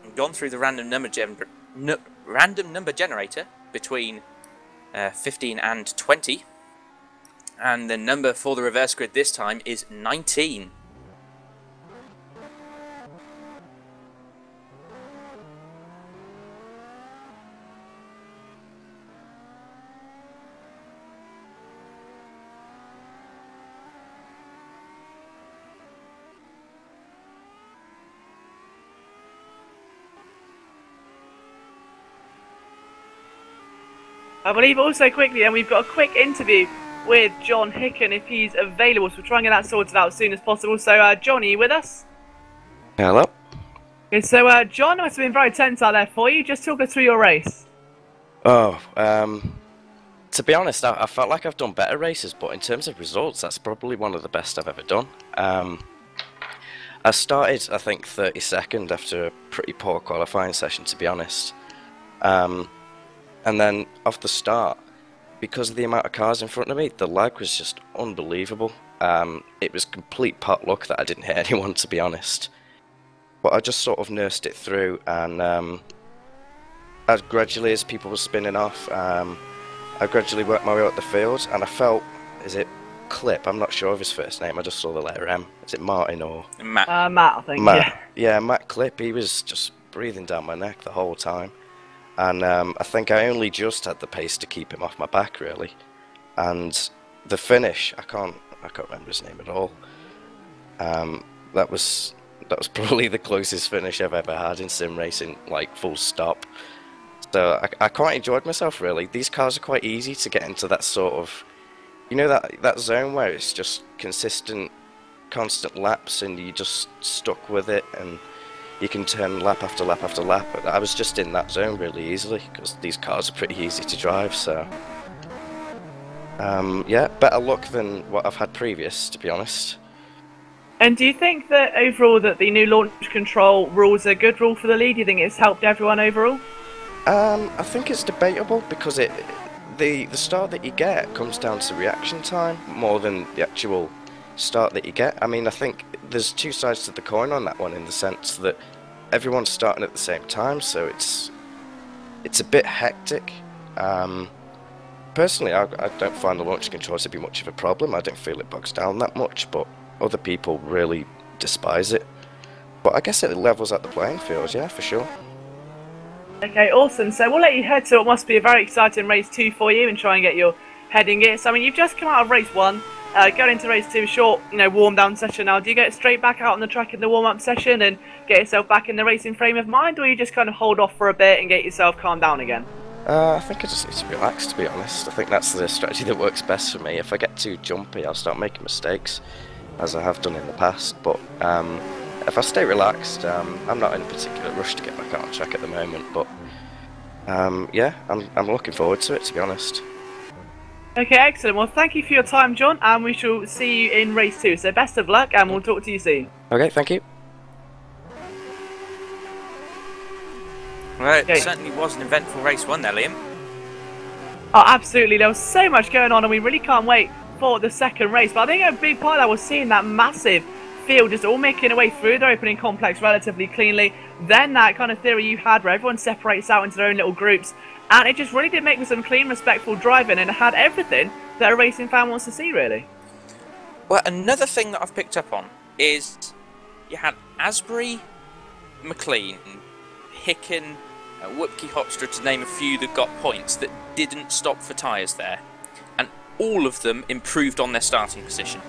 We've gone through the random number generator between 15 and 20, and the number for the reverse grid this time is 19.
I believe also quickly, and we've got a quick interview with John Hicken if he's available, so we'll try and get that sorted out as soon as possible. So, John, are you with us?
Hello.
Okay, so John, must have been very tense out there for you. Just talk us through your race.
Oh, to be honest, I felt like I've done better races, but in terms of results, that's probably one of the best I've ever done. I started, I think, 32nd after a pretty poor qualifying session, to be honest. And then off the start, because of the amount of cars in front of me, the lag was just unbelievable. It was complete pot luck that I didn't hit anyone, to be honest. But I just sort of nursed it through, and as gradually as people were spinning off, I gradually worked my way up the field, and I felt, is it Clip? I'm not sure of his first name, I just saw the letter M. Is it Martin or...
Matt.
Matt, I think,
Matt. Yeah, Matt Clip, he was just breathing down my neck the whole time. And I think I only just had the pace to keep him off my back, really. And the finish, I can't remember his name at all. That was probably the closest finish I've ever had in sim racing, like full stop. So I quite enjoyed myself, really. These cars are quite easy to get into that sort of, you know, that zone where it's just consistent, constant laps, and you just stuck with it, and you can turn lap after lap after lap. I was just in that zone really easily because these cars are pretty easy to drive. So yeah, better luck than what I've had previous, to be honest.
And do you think that overall that the new launch control rules are a good rule for the league? Do you think it's helped everyone overall?
I think it's debatable because the start that you get comes down to reaction time more than the actual start that you get. I mean, I think there's two sides to the coin on that one, in the sense that everyone's starting at the same time, so it's a bit hectic. Personally, I don't find the launch control to be much of a problem. I don't feel it bogs down that much, but other people really despise it. But I guess it levels out the playing field, yeah, for sure.
Okay, awesome. So we'll let you head to what must be a very exciting race 2 for you and try and get your head in gear. So I mean, you've just come out of race 1, going into race 2, short, warm down session now. Do you get straight back out on the track in the warm up session and get yourself back in the racing frame of mind, or you just kind of hold off for a bit and get yourself calmed down again?
I think I just need to relax, to be honest. I think that's the strategy that works best for me. If I get too jumpy, I'll start making mistakes, as I have done in the past. But if I stay relaxed, I'm not in a particular rush to get back out on track at the moment. But yeah, I'm looking forward to it, to be honest.
Okay, excellent. Well, thank you for your time, John, and we shall see you in race 2. So best of luck, and we'll talk to you soon.
Okay, thank you.
Well, it certainly was an eventful race 1 there, Liam.
Oh, absolutely. There was so much going on, and we really can't wait for the second race. But I think a big part of that was seeing that massive field just all making a way through their opening complex relatively cleanly. Then that kind of theory you had where everyone separates out into their own little groups. And it just really did make for some clean, respectful driving, and it had everything that a racing fan wants to see, really.
Well, another thing that I've picked up on is you had Asbury, McLean, Hicken, Whoopke Hopstra, to name a few that got points that didn't stop for tyres there. And all of them improved on their starting position.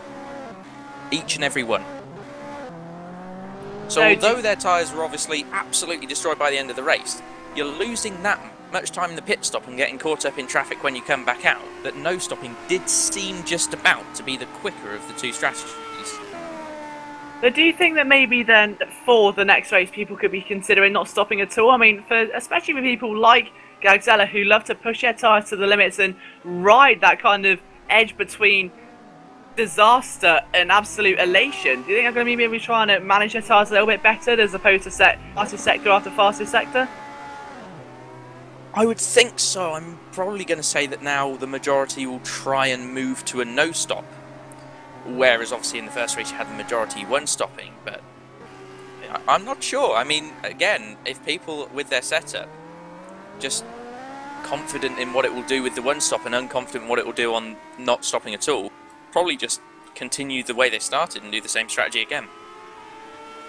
Each and every one. So although their tyres were obviously absolutely destroyed by the end of the race, you're losing that much time in the pit stop and getting caught up in traffic when you come back out, that no stopping did seem just about to be the quicker of the two strategies.
But do you think that maybe then for the next race people could be considering not stopping at all? I mean, especially with people like Gagzella who love to push their tyres to the limits and ride that kind of edge between disaster and absolute elation. Do you think they're going to be maybe trying to manage their tyres a little bit better as opposed to fastest sector after fastest sector?
I would think so. I'm probably going to say that now the majority will try and move to a no stop. Whereas obviously in the first race you had the majority one stopping, but I'm not sure. I mean, again, if people with their setup just confident in what it will do with the one stop and unconfident in what it will do on not stopping at all, probably just continue the way they started and do the same strategy again.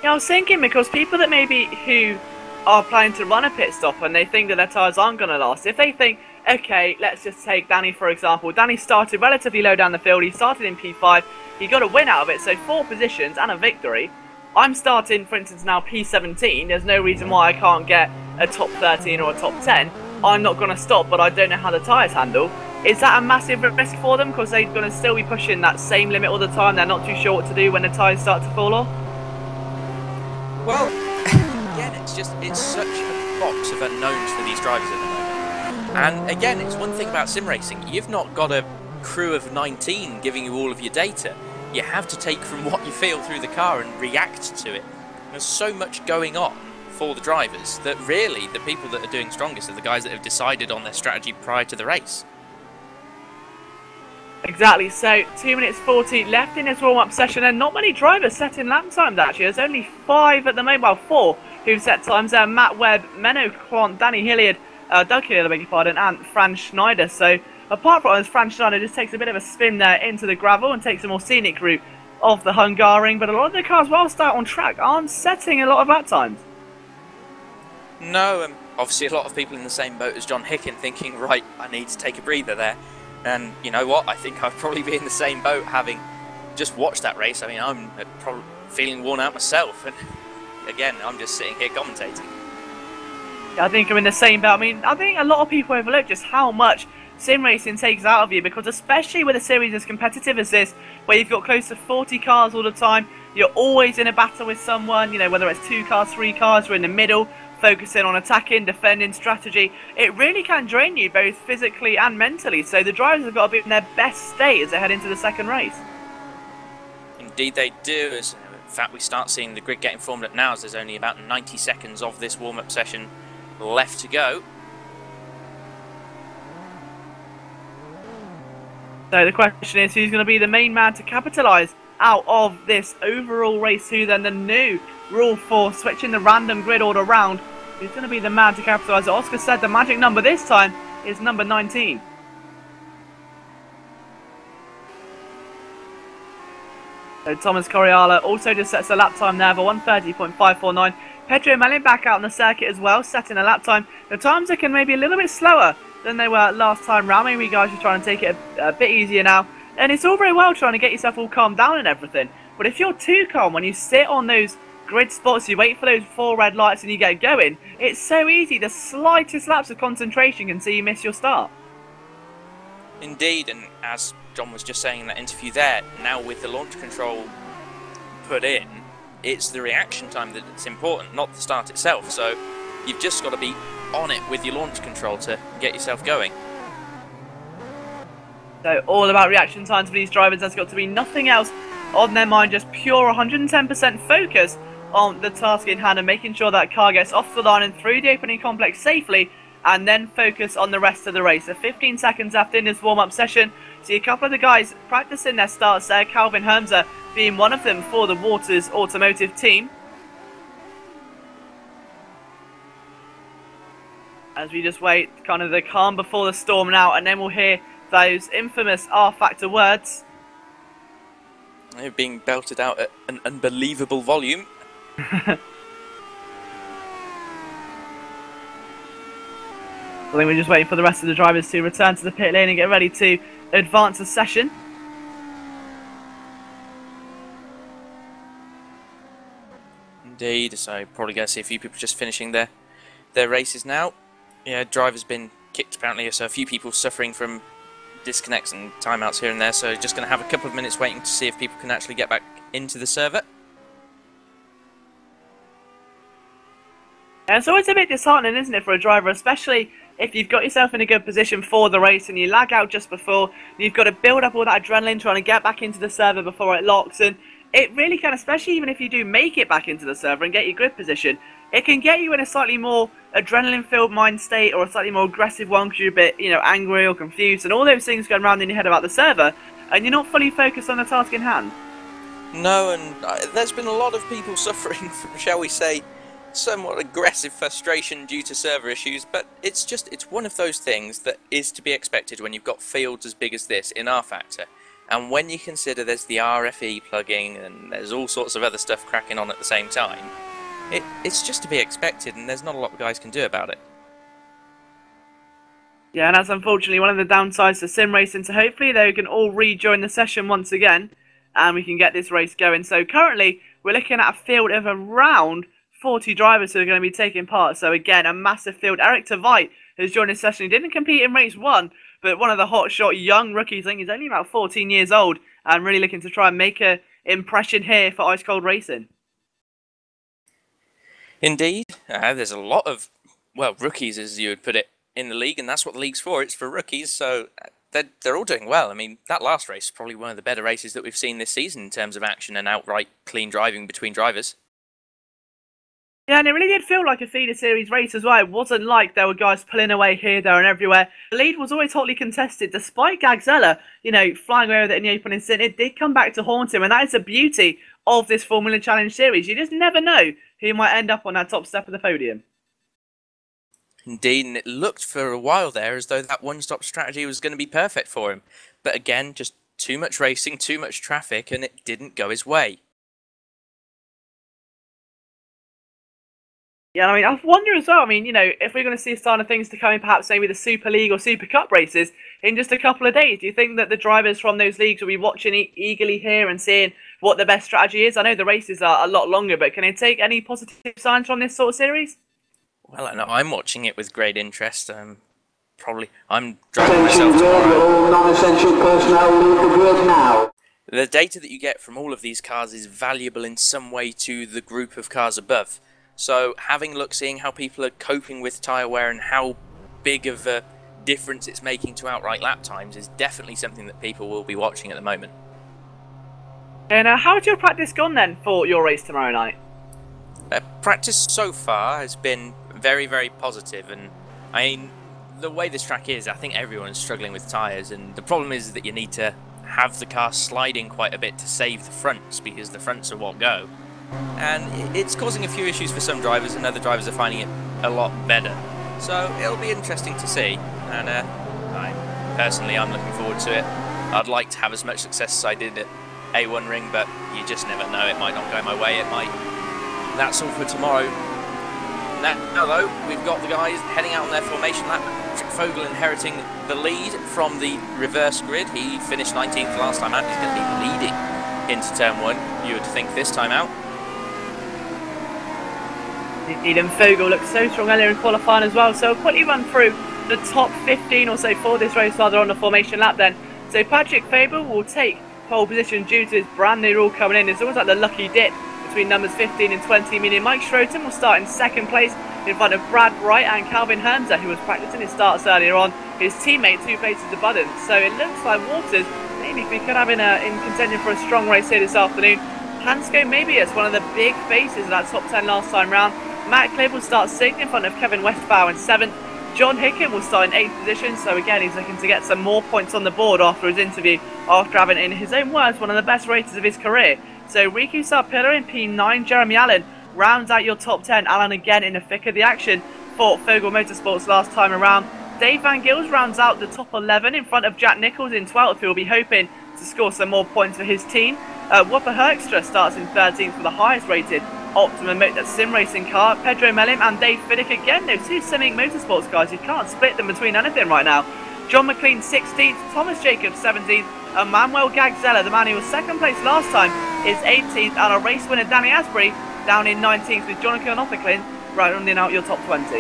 Yeah, I was thinking because people that maybe who are planning to run a pit stop and they think that their tyres aren't going to last, if they think, okay, let's just take Danny for example. Danny started relatively low down the field, he started in P5, he got a win out of it, so 4 positions and a victory. I'm starting, for instance, now P17, there's no reason why I can't get a top 13 or a top 10. I'm not going to stop, but I don't know how the tyres handle. Is that a massive risk for them? Because they're going to still be pushing that same limit all the time. They're not too sure what to do when the tyres start to fall off.
Well, again, it's such a box of unknowns for these drivers at the moment. And again, it's one thing about sim racing. You've not got a crew of 19 giving you all of your data. You have to take from what you feel through the car and react to it. There's so much going on for the drivers that really the people that are doing strongest are the guys that have decided on their strategy prior to the race.
Exactly, so 2 minutes 40 left in this warm-up session, and not many drivers setting lap times actually. There's only 5 at the moment, well 4 who've set times there. Matt Webb, Menno Quant, Danny Hilliard, Doug Hilliard, I beg your pardon, and Fran Schneider. So apart from this, Fran Schneider just takes a bit of a spin there into the gravel and takes a more scenic route of the Hungarian, but a lot of the cars, whilst out on track, aren't setting a lot of lap times.
No, obviously a lot of people in the same boat as John Hicken thinking, right, I need to take a breather there. And you know what, I think I'd probably be in the same boat having just watched that race. I mean, I'm probably feeling worn out myself, and again, I'm just sitting here commentating.
I think I'm in the same boat. I mean, I think a lot of people overlook just how much sim racing takes out of you, because especially with a series as competitive as this, where you've got close to 40 cars all the time, you're always in a battle with someone, you know, whether it's 2 cars, 3 cars, you're in the middle, focusing on attacking, defending, strategy. It really can drain you both physically and mentally, so the drivers have got to be in their best state as they head into the second race.
Indeed they do. In fact, we start seeing the grid getting formed up now as there's only about 90 seconds of this warm-up session left to go.
So the question is, who's going to be the main man to capitalise out of this overall race? Who then the new rule for switching the random grid order around? Who's going to be the man to capitalise? Oscar said the magic number this time is number 19. So Thomas Coriala also just sets a lap time there for 1:30.549. Pedro Mellin back out on the circuit as well, setting a lap time. The times are looking maybe a little bit slower than they were last time round. Maybe you guys are trying to take it a bit easier now. And it's all very well trying to get yourself all calmed down and everything, but if you're too calm when you sit on those grid spots, you wait for those 4 red lights and you get going, it's so easy. The slightest lapse of concentration can see you miss your start.
Indeed, and as John was just saying in that interview there, now with the launch control put in, it's the reaction time that's important, not the start itself. So you've just got to be on it with your launch control to get yourself going.
So all about reaction times for these drivers. There's got to be nothing else on their mind, just pure 110% focus on the task in hand and making sure that car gets off the line and through the opening complex safely, and then focus on the rest of the race. So 15 seconds after in this warm-up session, see a couple of the guys practicing their starts there, Calvin Hermser being one of them for the Waters Automotive team. As we just wait, kind of the calm before the storm now, and then we'll hear those infamous R-factor words.
They're being belted out at an unbelievable volume.
I think we're just waiting for the rest of the drivers to return to the pit lane and get ready to advance the session.
Indeed, so probably going to see a few people just finishing their races now. Yeah, driver's been kicked apparently, so a few people suffering from disconnects and timeouts here and there, so just going to have a couple of minutes waiting to see if people can actually get back into the server.
And it's always a bit disheartening, isn't it, for a driver, especially if you've got yourself in a good position for the race and you lag out just before, you've got to build up all that adrenaline trying to get back into the server before it locks, and it really can, especially even if you do make it back into the server and get your grid position, it can get you in a slightly more adrenaline-filled mind state or a slightly more aggressive one because you're a bit, you know, angry or confused and all those things going around in your head about the server, and you're not fully focused on the task in hand.
No, and there's been a lot of people suffering from, shall we say, somewhat aggressive frustration due to server issues, but it's one of those things that is to be expected when you've got fields as big as this in R-Factor. And when you consider there's the RFE plugin and there's all sorts of other stuff cracking on at the same time, it's just to be expected, and there's not a lot guys can do about it.
Yeah, and that's unfortunately one of the downsides to sim racing, so hopefully they can all rejoin the session once again and we can get this race going. So currently we're looking at a field of around 40 drivers who are going to be taking part. So again, a massive field. Eric Tveit has joined this session. He didn't compete in race 1, but one of the hotshot young rookies. I think he's only about 14 years old and really looking to try and make an impression here for Ice Cold Racing.
Indeed, there's a lot of, well, rookies, as you would put it, in the league, and that's what the league's for. It's for rookies, so they're all doing well. I mean, that last race is probably one of the better races that we've seen this season in terms of action and outright clean driving between drivers.
Yeah, and it really did feel like a feeder series race as well. It wasn't like there were guys pulling away here, there, and everywhere. The lead was always hotly contested, despite Gagzella, flying away with it in the opening stint. It did come back to haunt him, and that is the beauty of this Formula Challenge series. You just never know who might end up on that top step of the podium.
Indeed, and it looked for a while there as though that one-stop strategy was going to be perfect for him. But again, just too much racing, too much traffic, and it didn't go his way.
Yeah, I mean, I wonder as well, if we're going to see a sign of things to come in, perhaps maybe the Super League or Super Cup races in just a couple of days, do you think that the drivers from those leagues will be watching eagerly here and seeing what the best strategy is? I know the races are a lot longer, but can they take any positive signs from this sort of series?
Well, I know I'm watching it with great interest. I'm driving myself tomorrow.
Non-essential personnel leave the grid now.
The data that you get from all of these cars is valuable in some way to the group of cars above. So having a look, seeing how people are coping with tyre wear and how big of a difference it's making to outright lap times is definitely something that people will be watching at the moment.
And how's your practice gone then for your race tomorrow night?
Practice so far has been very, very positive, and I mean, the way this track is, I think everyone's struggling with tyres, and the problem is that you need to have the car sliding quite a bit to save the fronts, because the fronts are what go. And it's causing a few issues for some drivers, and other drivers are finding it a lot better. So it'll be interesting to see, and I'm looking forward to it. I'd like to have as much success as I did at A1 Ring, but you just never know, it might not go my way, it might. That's all for tomorrow. Now though, we've got the guys heading out on their formation lap. Fogel inheriting the lead from the reverse grid. He finished 19th last time out. He's going to be leading into turn 1, you would think, this time out.
Eden Fogel looked so strong earlier in qualifying as well, so I'll quickly run through the top 15 or so for this race while they're on the formation lap then. So Patrick Faber will take pole position due to his brand new rule coming in. It's almost like the lucky dip between numbers 15 and 20, meaning Mike Schroten will start in second place in front of Brad Wright and Calvin Hernzer, who was practicing his starts earlier on, his teammate 2 places above him. So it looks like Waters maybe we could have in contention for a strong race here this afternoon. Hansco maybe as one of the big faces of that top 10 last time round. Matt Clibb will start 6th in front of Kevin Westphal in 7th. John Hicken will start in 8th position, so again he's looking to get some more points on the board after his interview, after having, in his own words, one of the best races of his career. So Riku Sarpilla in P9, Jeremy Allen rounds out your top 10. Allen again in the thick of the action for Fogel Motorsports last time around. Dave Van Gils rounds out the top 11 in front of Jack Nichols in 12th, who will be hoping to score some more points for his team. Whopper Herkstra starts in 13th for the highest rated Optimum sim racing car. Pedro Melim and Dave Fiddick again, those 2 Simic Motorsports guys. You can't split them between anything right now. John McLean 16th, Thomas Jacobs 17th, and Manuel Gagzella, the man who was 2nd place last time, is 18th, and our race winner Danny Asbury down in 19th with Jonathan Opperklin rounding out your top 20.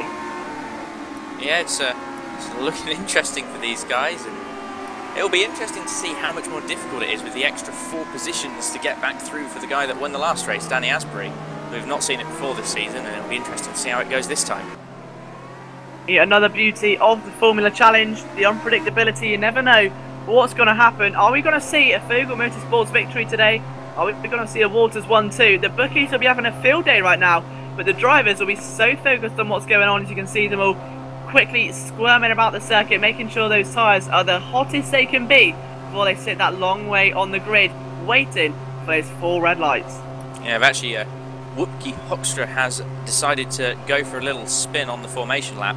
Yeah, it's looking interesting for these guys, and it'll be interesting to see how much more difficult it is with the extra 4 positions to get back through for the guy that won the last race, Danny Asbury. We've not seen it before this season, and it'll be interesting to see how it goes this time.
Yeah, another beauty of the Formula Challenge, the unpredictability. You never know what's going to happen. Are we going to see a Fogel Motorsports victory today? Are we going to see a Waters 1-2? The bookies will be having a field day right now, but the drivers will be so focused on what's going on, as you can see them all quickly squirming about the circuit, making sure those tyres are the hottest they can be before they sit that long way on the grid, waiting for those 4 red lights.
Yeah, I've actually, Whoopke Hoekstra has decided to go for a little spin on the formation lap.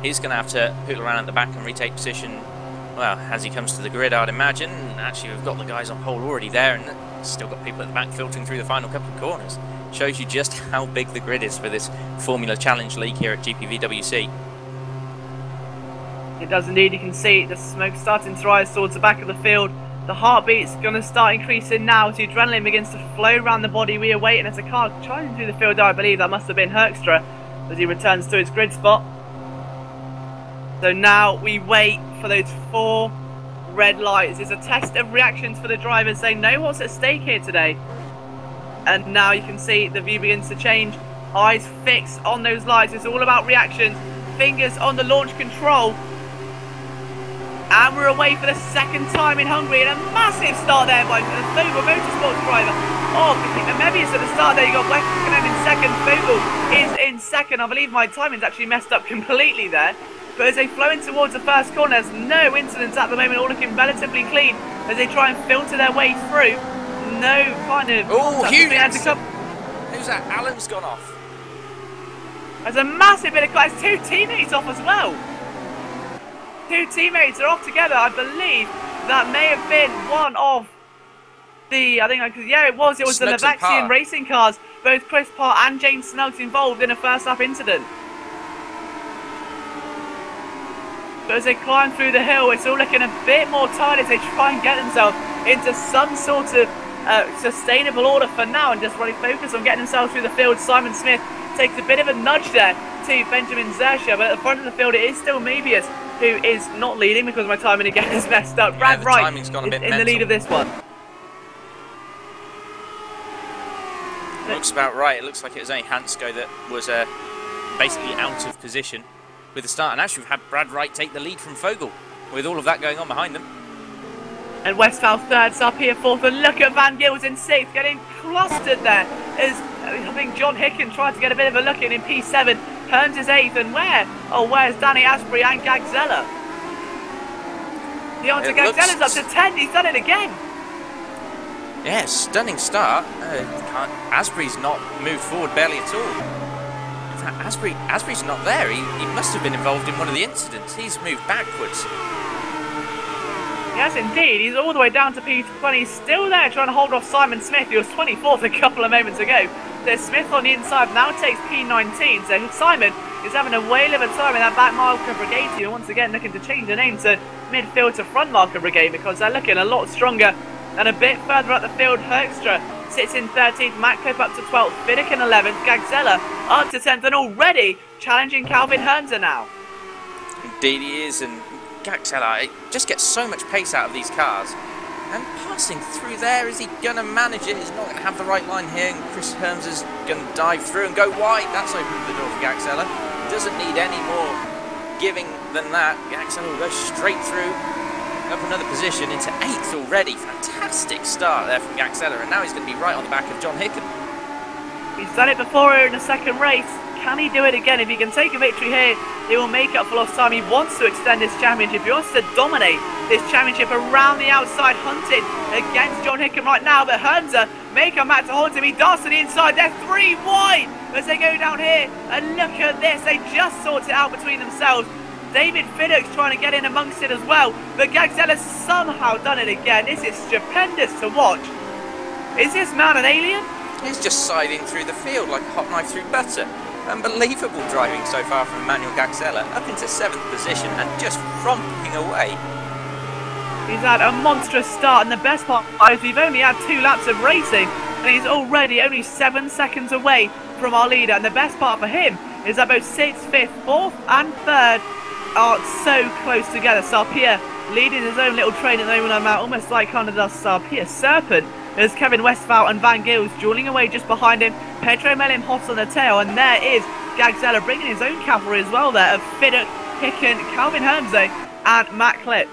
He's going to have to poodle around at the back and retake position, well, as he comes to the grid, I'd imagine. And actually, we've got the guys on pole already there, and still got people at the back filtering through the final couple of corners. Shows you just how big the grid is for this Formula Challenge League here at GPVWC.
It does indeed. You can see the smoke starting to rise towards the back of the field. The heartbeat's going to start increasing now as the adrenaline begins to flow around the body. We are waiting as a car trying through the field. I believe that must have been Herkstra as he returns to his grid spot. So now we wait for those 4 red lights. It's a test of reactions for the drivers. They know what's at stake here today. And now you can see the view begins to change. Eyes fixed on those lights. It's all about reactions. Fingers on the launch control. And we're away for the second time in Hungary. And a massive start there by the Fogel Motorsports driver. Oh, maybe it's at the start there. You got Weckenen in second. Fogel is in second. I believe my timing's actually messed up completely there. But as they flow in towards the first corner, there's no incidents at the moment. All looking relatively clean as they try and filter their way through. No kind of...
Oh, huge! Who's that? Alan's gone off.
There's a massive bit of clash. 2 teammates off as well. 2 teammates are off together. I believe that may have been one of the... yeah, it was. It was
Snuggs
the Levaxian racing cars. Both Chris Parr and James Snuggs involved in a first lap incident. But as they climb through the hill, it's all looking a bit more tight as they try and get themselves into some sort of sustainable order for now and just really focus on getting themselves through the field. Simon Smith takes a bit of a nudge there to Benjamin Zersha, but at the front of the field it is still Mebius who is not leading because my timing again is messed up. Brad Wright is in the lead of this one.
Looks about right. It looks like it was only Hansko that was basically out of position with the start, and actually we've had Brad Wright take the lead from Fogel with all of that going on behind them.
And Westphal third's up here, 4th, and look at Van Gils in 6th, getting clustered there as I think John Hicken tried to get a bit of a look in P7. Hearns is 8th, and where's Danny Asprey and Gagzella? Deonta Gagzella's up to 10th, he's done it again.
Yeah, stunning start. Asprey's not moved forward barely at all. In fact, Asprey's not there. He must have been involved in one of the incidents. He's moved backwards.
Yes, indeed. He's all the way down to P20. He's still there trying to hold off Simon Smith, who was 24th a couple of moments ago. There's Smith on the inside, now takes P19. So Simon is having a whale of a time in that back marker brigade team. Once again, looking to change the name to midfield to front marker brigade because they're looking a lot stronger. And a bit further up the field, Herkstra sits in 13th, Matt Clip up to 12th, Vidic in 11th, Gagzella up to 10th, and already challenging Calvin Hearnser now.
Indeed he is, and Gagzella just gets so much pace out of these cars. And passing through there, is he going to manage it? He's not going to have the right line here, and Chris Hearnser's going to dive through and go wide. That's opened the door for Gagzella. Doesn't need any more giving than that. Gagzella will go straight through. Up another position into 8th already. Fantastic start there from Gagzella, and now he's going to be right on the back of John Hicken.
He's done it before here in the second race. Can he do it again? If he can take a victory here, he will make up for lost time. He wants to extend this championship. He wants to dominate this championship around the outside, hunting against John Hicken right now. But Hearnser may come back to haunt him. He darts to the inside. They're 3 wide as they go down here. And look at this. They just sorted it out between themselves. David Fiddock's trying to get in amongst it as well, but Gagzella's somehow done it again. This is stupendous to watch. Is this man an alien?
He's just siding through the field like a hot knife through butter. Unbelievable driving so far from Emmanuel Gagzella, up into 7th position and just romping away.
He's had a monstrous start, and the best part is we've only had 2 laps of racing, and he's already only 7 seconds away from our leader. And the best part for him is that both 6th, 5th, 4th and 3rd are so close together. Sarpia leading his own little train at the moment. I'm out almost like kind of the Sarpia Serpent. There's Kevin Westphal and Van Gils dueling away just behind him. Pedro Melim hot on the tail, and there is Gagzella bringing his own cavalry as well there of Fiddock, Hicken, Calvin Hearnser and Matt Clip.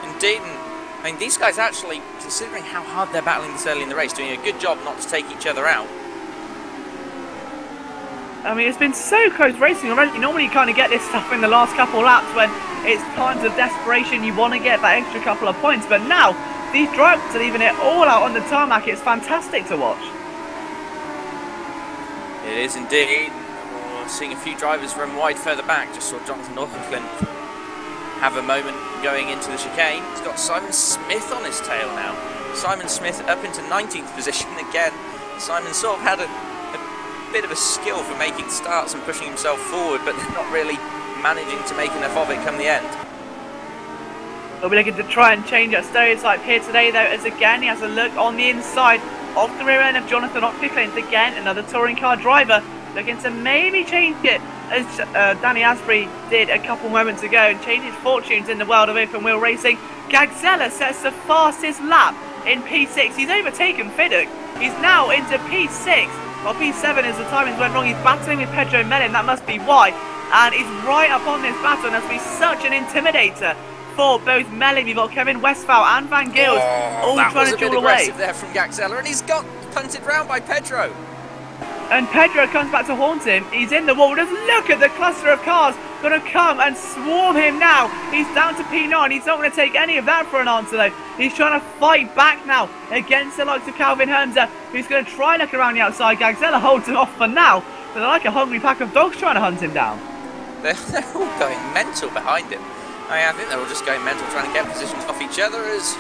Indeed, I mean, these guys actually, considering how hard they're battling this early in the race, doing a good job not to take each other out.
I mean, it's been so close racing already. Normally you kind of get this stuff in the last couple of laps when it's times of desperation, you want to get that extra couple of points. But now, these drivers are leaving it all out on the tarmac. It's fantastic to watch.
It is indeed. We're seeing a few drivers run wide further back. Just saw Jonathan Northcliffe have a moment going into the chicane. He's got Simon Smith on his tail now. Simon Smith up into 19th position again. Simon sort of had a bit of a skill for making starts and pushing himself forward, but not really managing to make enough of it come the end.
We'll be looking to try and change that stereotype here today, though, as again he has a look on the inside of the rear end of Jonathan Ockcliffe. Again, another touring car driver looking to maybe change it, as Danny Asprey did a couple moments ago, and change his fortunes in the world of open wheel racing. Gagzella sets the fastest lap in P6. He's overtaken Fidduck. He's now into P6. Well, P7 as the timings went wrong. He's battling with Pedro Mellin, that must be why. And he's right up on this battle, and that's be such an intimidator for both Mellin. You've got Kevin Westphal and Van Gils all trying to duel away.
There from Gagzella, and he's got punted round by Pedro.
And Pedro comes back to haunt him. He's in the wall. Just look at the cluster of cars going to come and swarm him now. He's down to P9. He's not going to take any of that for an answer, though. He's trying to fight back now against the likes of Calvin Hermser, who's going to try and look around the outside. Gagzella holds him off for now, but they're like a hungry pack of dogs trying to hunt him down.
They're all going mental behind him. I think they're all just going mental, trying to get positions off each other, as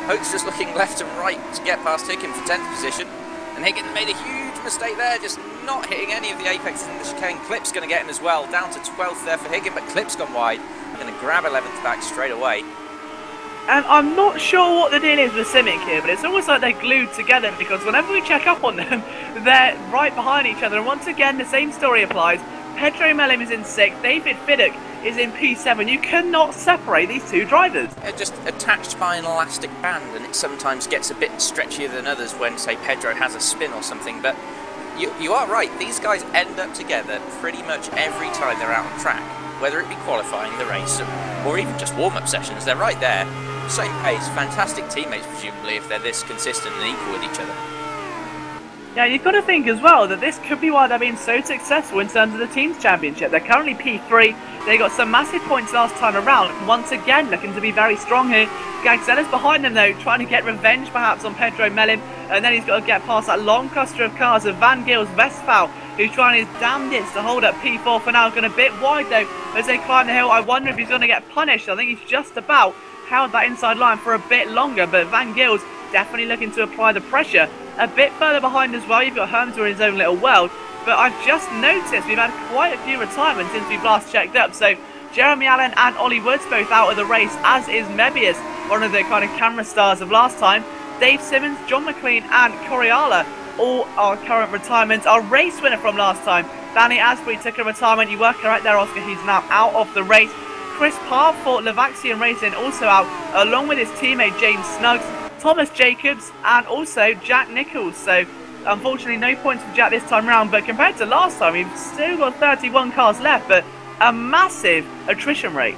Hook's just looking left and right to get past Higgin for 10th position. And Higgin made a huge mistake there, just not hitting any of the apexes in the chicane. Clip's going to get him as well, down to 12th there for Higgin, but Clip's gone wide. Going to grab 11th back straight away.
And I'm not sure what the deal is with Simic here, but it's almost like they're glued together, because whenever we check up on them, they're right behind each other. And once again, the same story applies. Pedro Mellin is in 6th, David Fidduck is in P7. You cannot separate these two drivers.
They're just attached by an elastic band, and it sometimes gets a bit stretchier than others when, say, Pedro has a spin or something. But you are right, these guys end up together pretty much every time they're out on track, whether it be qualifying, the race, or even just warm-up sessions. They're right there, same pace, fantastic teammates presumably if they're this consistent and equal with each other.
Yeah, you've got to think as well that this could be why they're being so successful in terms of the Teams Championship. They're currently P3, they got some massive points last time around, once again looking to be very strong here. Gagzella's behind them though, trying to get revenge perhaps on Pedro Mellin, and then he's got to get past that long cluster of cars of Van Gils, Westphal, who's trying his damnedest to hold up P4 for now. Going a bit wide though as they climb the hill. I wonder if he's going to get punished. I think he's just about held that inside line for a bit longer, but Van Gils definitely looking to apply the pressure. A bit further behind as well, you've got Hermser in his own little world, but I've just noticed we've had quite a few retirements since we've last checked up. So Jeremy Allen and Ollie Woods both out of the race, as is Mebius, one of the kind of camera stars of last time. Dave Simmons, John McLean and Coriala, all our current retirements. Our race winner from last time, Danny Asprey, took a retirement. You were correct there, Oscar, he's now out of the race. Chris Parr for Levaxian Racing also out, along with his teammate James Snuggs, Thomas Jacobs and also Jack Nichols. So unfortunately no points for Jack this time round, but compared to last time we've still got 31 cars left, but a massive attrition rate.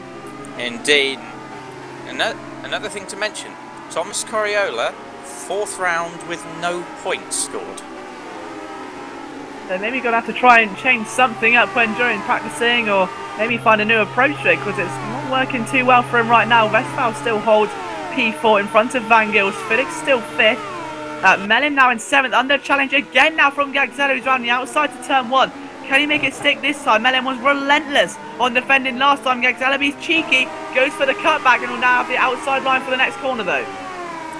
Indeed. Another thing to mention, Thomas Coriola, 4th round with no points scored.
So maybe going to have to try and change something up when during practicing, or maybe find a new approach to it, because it's not working too well for him right now. Westphal still holds P4 in front of Van Gils. Felix still 5th. Mellin now in 7th. Under challenge again now from Gagzella, who's around the outside to turn 1. Can he make it stick this time? Mellin was relentless on defending last time. Gagzella, he's cheeky, goes for the cutback and will now have the outside line for the next corner though.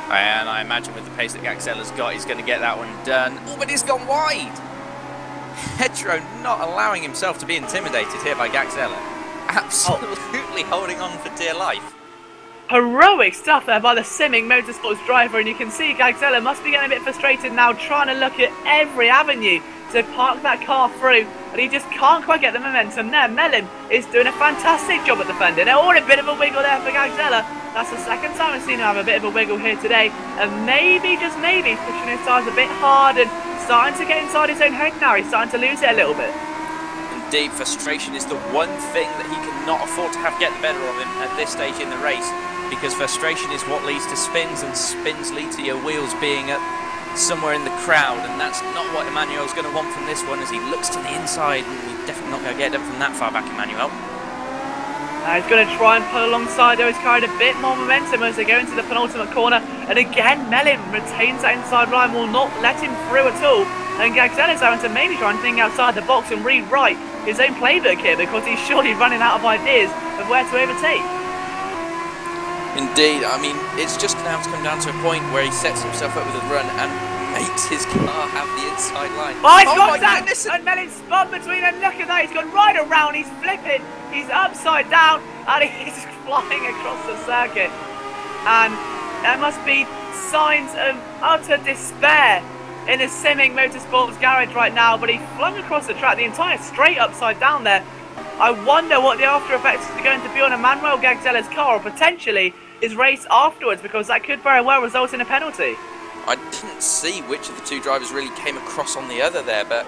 And I imagine with the pace that Gagzella's got, he's going to get that one done. Oh, but he's gone wide! Pedro not allowing himself to be intimidated here by Gagzella. Absolutely holding on for dear life.
Heroic stuff there by the Simic Motorsports driver, and you can see Gagzella must be getting a bit frustrated now, trying to look at every avenue to park that car through, and he just can't quite get the momentum there. Mellin is doing a fantastic job at defending. Oh, a bit of a wiggle there for Gagzella. That's the second time I've seen him have a bit of a wiggle here today, and maybe, just maybe, pushing his tires a bit hard and starting to get inside his own head now. He's starting to lose it a little bit.
Indeed, frustration is the one thing that he cannot afford to have get the better of him at this stage in the race, because frustration is what leads to spins, and spins lead to your wheels being up somewhere in the crowd, and that's not what Emmanuel's going to want from this one as he looks to the inside, and he's definitely not going to get it from that far back, Emmanuel.
He's going to try and pull alongside though. He's carried a bit more momentum as they go into the penultimate corner, and again Mellin retains that inside line, will not let him through at all, and Gagzella's having to maybe try and think outside the box and rewrite his own playbook here, because he's surely running out of ideas of where to overtake.
Indeed, I mean, it's just going to have to come down to a point where he sets himself up with a run and makes his car have the inside line.
Oh, he's got that! And Mellin's spun between them. Look at that, he's gone right around, he's flipping, he's upside down, and he's flying across the circuit. And there must be signs of utter despair in the Simming Motorsports garage right now, but he flung across the track the entire straight upside down there. I wonder what the after effects are going to be on Emmanuel Gagzella's car, or potentially his race afterwards, because that could very well result in a penalty.
I didn't see which of the two drivers really came across on the other there, but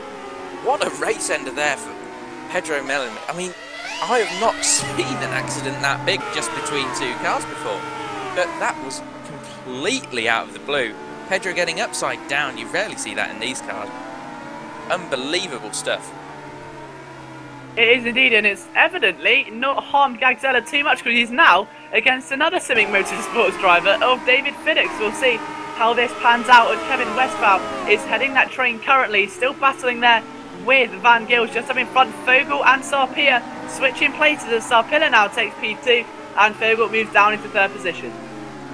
what a race ender there for Pedro Mellon. I mean, I have not seen an accident that big just between two cars before, but that was completely out of the blue. Pedro getting upside down, you rarely see that in these cars. Unbelievable stuff.
It is indeed, and it's evidently not harmed Gagzella too much, because he's now against another Simming Motorsports driver of David Fiddick. We'll see how this pans out, and Kevin Westphal is heading that train currently, still battling there with Van Gils just up in front. Fogel and Sarpia switching places as Sarpilla now takes P2 and Fogel moves down into third position.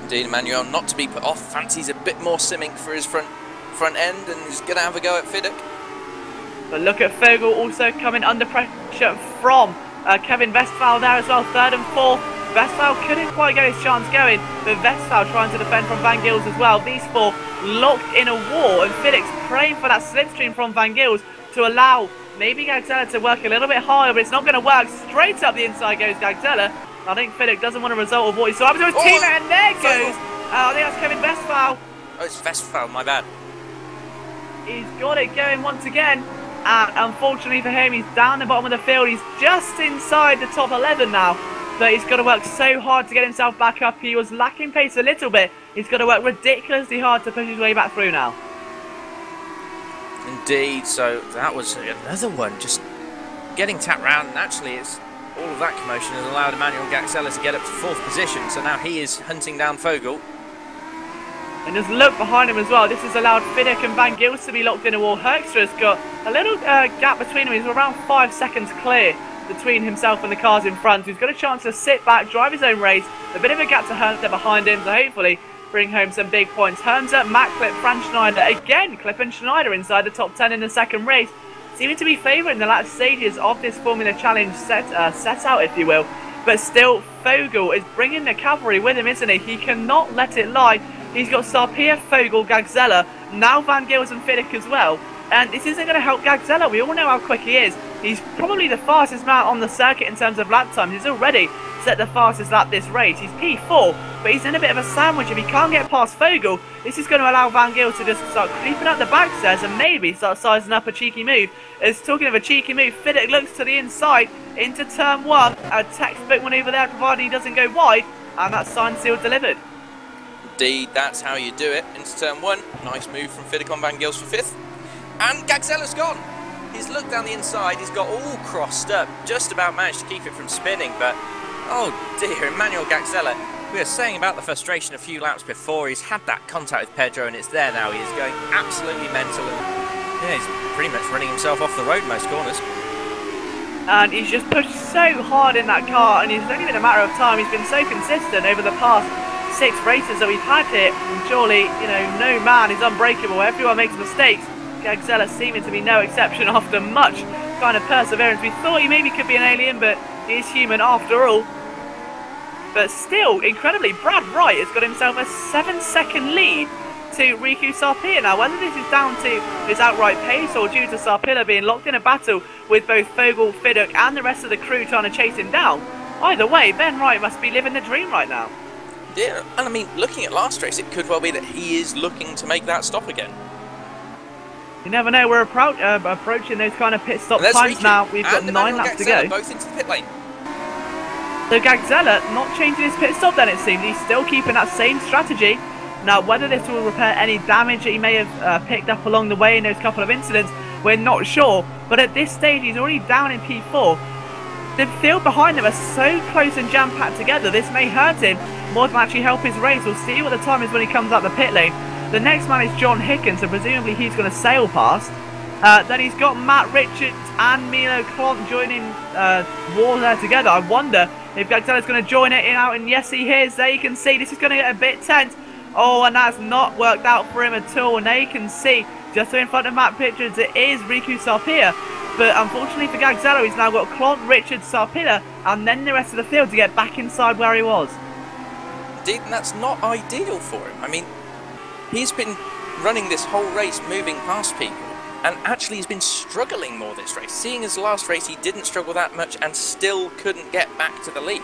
Indeed, Emmanuel not to be put off, fancies a bit more simming for his front end, and he's going to have a go at Fiddick.
But look at Fogel also coming under pressure from Kevin Westphal there as well, third and fourth. Westphal couldn't quite get his chance going, but Westphal trying to defend from Van Gils as well. These four locked in a war, and Fiddick's praying for that slipstream from Van Gils to allow maybe Gagzella to work a little bit higher, but it's not going to work. Straight up the inside goes Gagzella. I think Fiddick doesn't want a result of what he saw happen to his teammate, and there goes, I think that's Kevin Westphal.
Oh, it's Westphal, my bad.
He's got it going once again, and unfortunately for him, he's down the bottom of the field. He's just inside the top 11 now, but he's got to work so hard to get himself back up. He was lacking pace a little bit. He's got to work ridiculously hard to push his way back through now.
Indeed, so that was another one, just getting tapped round, and actually it's all of that commotion has allowed Emmanuel Gagzella to get up to fourth position, so now he is hunting down Fogel.
And just look behind him as well. This has allowed Fiddick and Van Gils to be locked in a wall. Hoekstra has got a little gap between them. He's around 5 seconds clear between himself and the cars in front. He's got a chance to sit back, drive his own race. A bit of a gap to Hermser behind him, so hopefully bring home some big points. Hermser, Matt Klipp, Franz Schneider. Again, Klipp and Schneider inside the top 10 in the second race. Seeming to be favoured in the latter stages of this Formula Challenge set out, if you will. But still, Fogel is bringing the cavalry with him, isn't he? He cannot let it lie. He's got Sarpia, Fogel, Gagzella, now Van Gils and Fiddick as well. And this isn't going to help Gagzella. We all know how quick he is. He's probably the fastest man on the circuit in terms of lap time. He's already set the fastest lap this race. He's P4, but he's in a bit of a sandwich. If he can't get past Fogel, this is going to allow Van Gils to just start creeping up the back stairs and maybe start sizing up a cheeky move. As talking of a cheeky move, Fiddick looks to the inside into turn 1. A textbook one over there, provided he doesn't go wide, and that's signed, sealed, delivered.
Indeed, that's how you do it. Into turn 1, nice move from Fiddick on Van Gils for 5th. And Gagzella's gone. He's looked down the inside, he's got all crossed up, just about managed to keep it from spinning, but oh dear, Emmanuel Gagzella, we were saying about the frustration a few laps before. He's had that contact with Pedro and it's there now. He is going absolutely mental, and yeah, he's pretty much running himself off the road most corners.
And he's just pushed so hard in that car, and it's only been a matter of time. He's been so consistent over the past 6 races that we've had here, and surely, you know, no man is unbreakable. Everyone makes mistakes. Gagzella seeming to be no exception after much kind of perseverance. We thought he maybe could be an alien, but he is human after all. But still, incredibly, Brad Wright has got himself a 7-second lead to Riku Sarpilla. Now, whether this is down to his outright pace or due to Sarpilla being locked in a battle with both Fogel, Fiddick and the rest of the crew trying to chase him down, either way, Ben Wright must be living the dream right now.
Yeah, and I mean, looking at last race, it could well be that he is looking to make that stop again.
You never know, we're approaching those kind of pit stop times now. We've got 9 laps to go.
Both into the pit lane.
So Gagzella not changing his pit stop then, it seems. He's still keeping that same strategy. Now, whether this will repair any damage that he may have picked up along the way in those couple of incidents, we're not sure. But at this stage, he's already down in P4. The field behind him are so close and jam-packed together, this may hurt him more than actually help his race. We'll see what the time is when he comes out the pit lane. The next man is John Hicken, so presumably he's going to sail past. Then he's got Matt Richards and Milo Klont joining war there together. I wonder if Gagzella's going to join it in out, and yes, he is. There you can see this is going to get a bit tense. Oh, and that's not worked out for him at all. And there you can see, just in front of Matt Richards, it is Riku Sarpilla. But unfortunately for Gagzella, he's now got Klont, Richards, Sarpilla, and then the rest of the field to get back inside where he was.
Indeed, and that's not ideal for him. I mean, he's been running this whole race, moving past people, and actually has been struggling more this race. Seeing as last race he didn't struggle that much and still couldn't get back to the lead,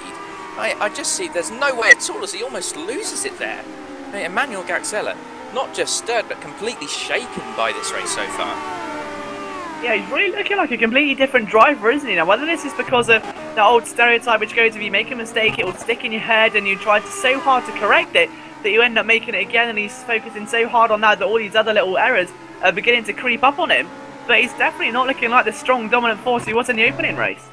I just see there's no way at all as he almost loses it there. Emmanuel Gaxella, not just stirred but completely shaken by this race so far.
Yeah, he's really looking like a completely different driver, isn't he? Now, whether this is because of the old stereotype which goes, if you make a mistake, it will stick in your head and you try so hard to correct it that you end up making it again, and he's focusing so hard on that all these other little errors are beginning to creep up on him. But he's definitely not looking like the strong, dominant force he was in the opening race.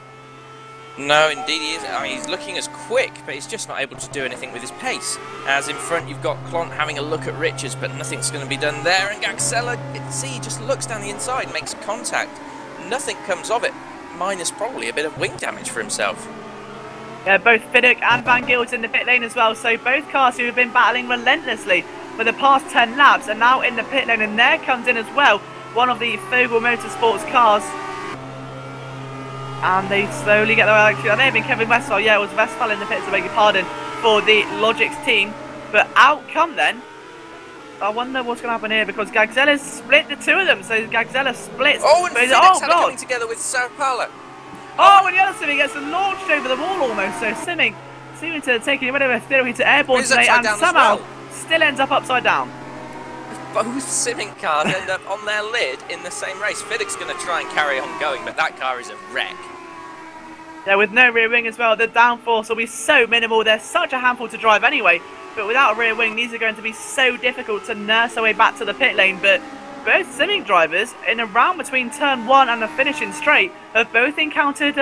No, indeed he is. I mean, he's looking as quick, but he's just not able to do anything with his pace. As in front, you've got Clont having a look at Richards, but nothing's going to be done there. And Gaxella, see, he just looks down the inside, makes contact. Nothing comes of it, minus probably a bit of wing damage for himself.
Yeah, both Fiddick and Van Gild's in the pit lane as well, so both cars who have been battling relentlessly for the past 10 laps are now in the pit lane, and there comes in as well one of the Fogel Motorsports cars. And they slowly get their way. Actually, that may have been Kevin Westphal. Yeah, it was Westphal in the pits, I beg your pardon, for the Logix team. But out come then. I wonder what's going to happen here, because Gagzella's split the two of them. So Gagzella splits.
Oh, and Fiddick's coming together with Sao Paulo.
Oh, and the other Simic gets launched over the wall almost. So Simic seeming to take a bit of a theory to airborne today, and somehow still ends up upside down.
Both Simic cars end up on their lid in the same race. Fiddick's going to try and carry on going, but that car is a wreck.
Yeah, with no rear wing as well, the downforce will be so minimal. They're such a handful to drive anyway, but without a rear wing, these are going to be so difficult to nurse their way back to the pit lane. But both Simic drivers, in a round between turn 1 and the finishing straight, have both encountered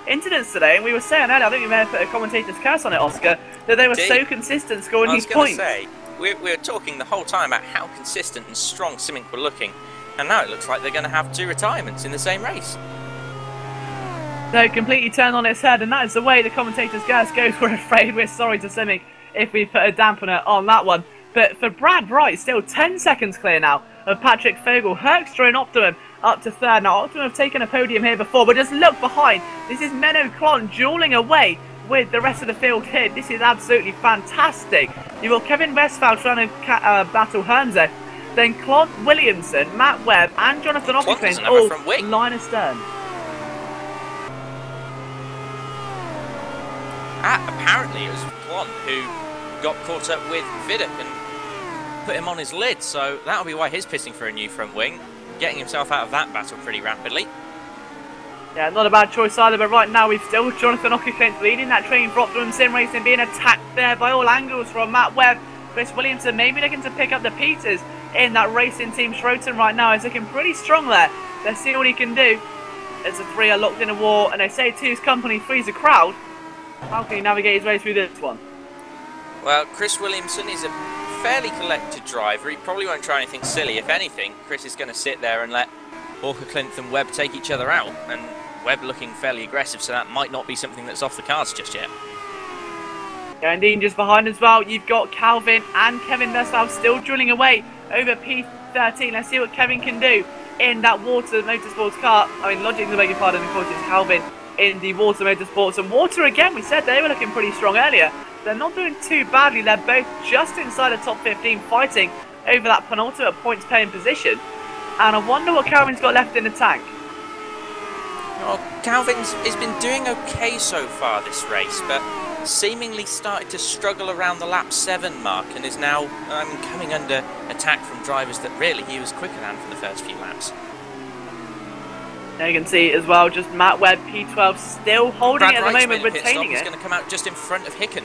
incidents today. And we were saying earlier, I think we may have put a commentator's curse on it, Oscar, that they were so consistent scoring these points.
We were talking the whole time about how consistent and strong Simic were looking, and now it looks like they're going to have 2 retirements in the same race.
So completely turned on its head, and that is the way the commentator's gas goes. We're afraid we're sorry to Simic if we put a dampener on that one. But for Brad Wright, still 10 seconds clear now of Patrick Fogel. Herkstra and Optimum up to third. Now, Optimum have taken a podium here before, but just look behind. This is Menno Clont dueling away with the rest of the field here. This is absolutely fantastic. You've got Kevin Westphal trying to battle Hermze. Then Clont, Williamson, Matt Webb, and Jonathan Ockington all line astern.
Apparently it was Clont who got caught up with Fiddick and put him on his lid, so that'll be why he's pissing for a new front wing, getting himself out of that battle pretty rapidly.
Yeah, not a bad choice either, but right now we've still Jonathan Ockington leading that train for Optimum Sim Racing, being attacked there by all angles from Matt Webb. Chris Williamson maybe looking to pick up the pieces in that racing team. Schroten right now is looking pretty strong there. Let's see what he can do. As the 3 are locked in a war, and they say 2's company, 3's a crowd. How can he navigate his way through this one?
Well, Chris Williamson is a fairly collected driver. He probably won't try anything silly. If anything, Chris is going to sit there and let Ockington and Webb take each other out. And Webb looking fairly aggressive, so that might not be something that's off the cards just yet.
Yeah, indeed, just behind as well, you've got Calvin and Kevin Westphal still drilling away over P13. Let's see what Kevin can do in that Water Motorsports car. I mean, Logic, to beg your pardon, of course, it's Calvin in the Water Motorsports. And Water, again, we said they were looking pretty strong earlier. They're not doing too badly. They're both just inside the top 15, fighting over that penultimate points paying position. And I wonder what Calvin's got left in the tank.
Well, Calvin's been doing okay so far this race, but seemingly started to struggle around the lap 7 mark and is now coming under attack from drivers that really he was quicker than for the first few laps.
There you can see as well, just Matt Webb, P12, still holding it at the moment, retaining it.
He's going to come out just in front of Hicken.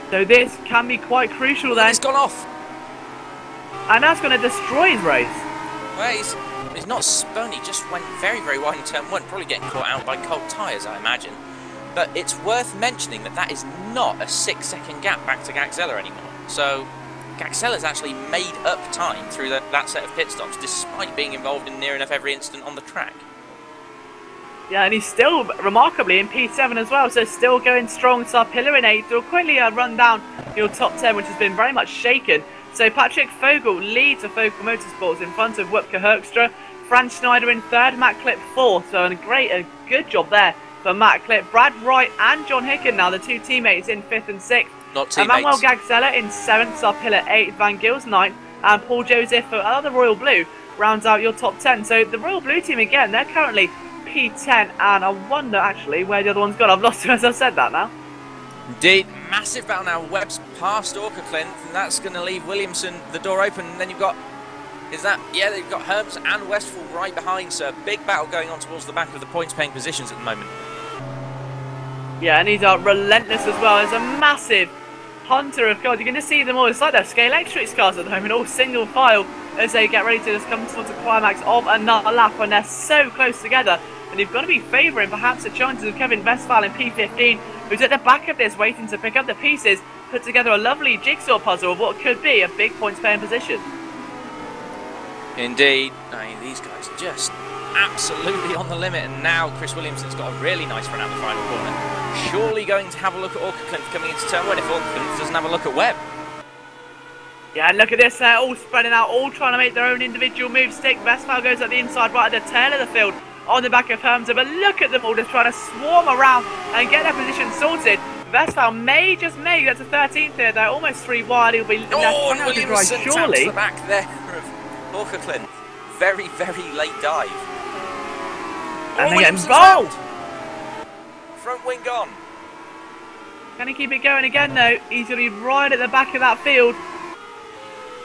So this can be quite crucial then.
He's gone off.
And that's going to destroy his race.
Well, he's not spun, he just went very, very wide in turn 1, probably getting caught out by cold tyres, I imagine. But it's worth mentioning that that is not a 6-second gap back to Gaxella anymore. So Gaxella's actually made up time through that set of pit stops, despite being involved in near enough every incident on the track.
Yeah, and he's still remarkably in P7 as well, so still going strong. Sarpilla in 8th. We'll quickly run down your top 10, which has been very much shaken. So Patrick Fogel leads the Fogel Motorsports in front of Wupke Herkstra. Franz Schneider in 3rd, Matt Klipp 4th. So a good job there for Matt Klipp. Brad Wright and John Hicken now, the 2 teammates in 5th and 6th.
Not teammates.
Emmanuel Gaxella in 7th, Sarpilla 8th, Van Gils 9th, and Paul Joseph for the Royal Blue rounds out your top 10. So the Royal Blue team again, they're currently P10, and I wonder actually where the other one's gone. I've lost it as I've said that now.
Indeed, massive battle now. Webb's past Aukerklint, and that's going to leave Williamson the door open. And then you've got, yeah, they've got Herms and Westphal right behind, so big battle going on towards the back of the points-paying positions at the moment.
Yeah, and these are relentless as well. There's a massive hunter of cars. You can just see them all. It's like they're Scalextrix cars at the moment, all single file as they get ready to just come towards the climax of another lap, and they're so close together. And you've got to be favouring perhaps the chances of Kevin Westphal in P15, who's at the back of this waiting to pick up the pieces, put together a lovely jigsaw puzzle of what could be a big points-paying position.
Indeed. I mean, these guys are just absolutely on the limit, and now Chris Williamson's got a really nice run out the final corner. Surely going to have a look at Aukerklint coming into turn 1 if Aukerklint doesn't have a look at Webb.
Yeah, and look at this, they're all spreading out, all trying to make their own individual moves stick. Westphal goes at the inside, right at the tail of the field, on the back of Hermser, but look at them all just trying to swarm around and get their position sorted. Westphal may just make that to 13th here, they're almost 3 wide, he'll be left
and
to
Williamson
drive, surely.
taps the back there of Aukerklint. Very, very late dive.
And they get involved!
Front wing gone.
Can he keep it going again though? He's going to be right at the back of that field.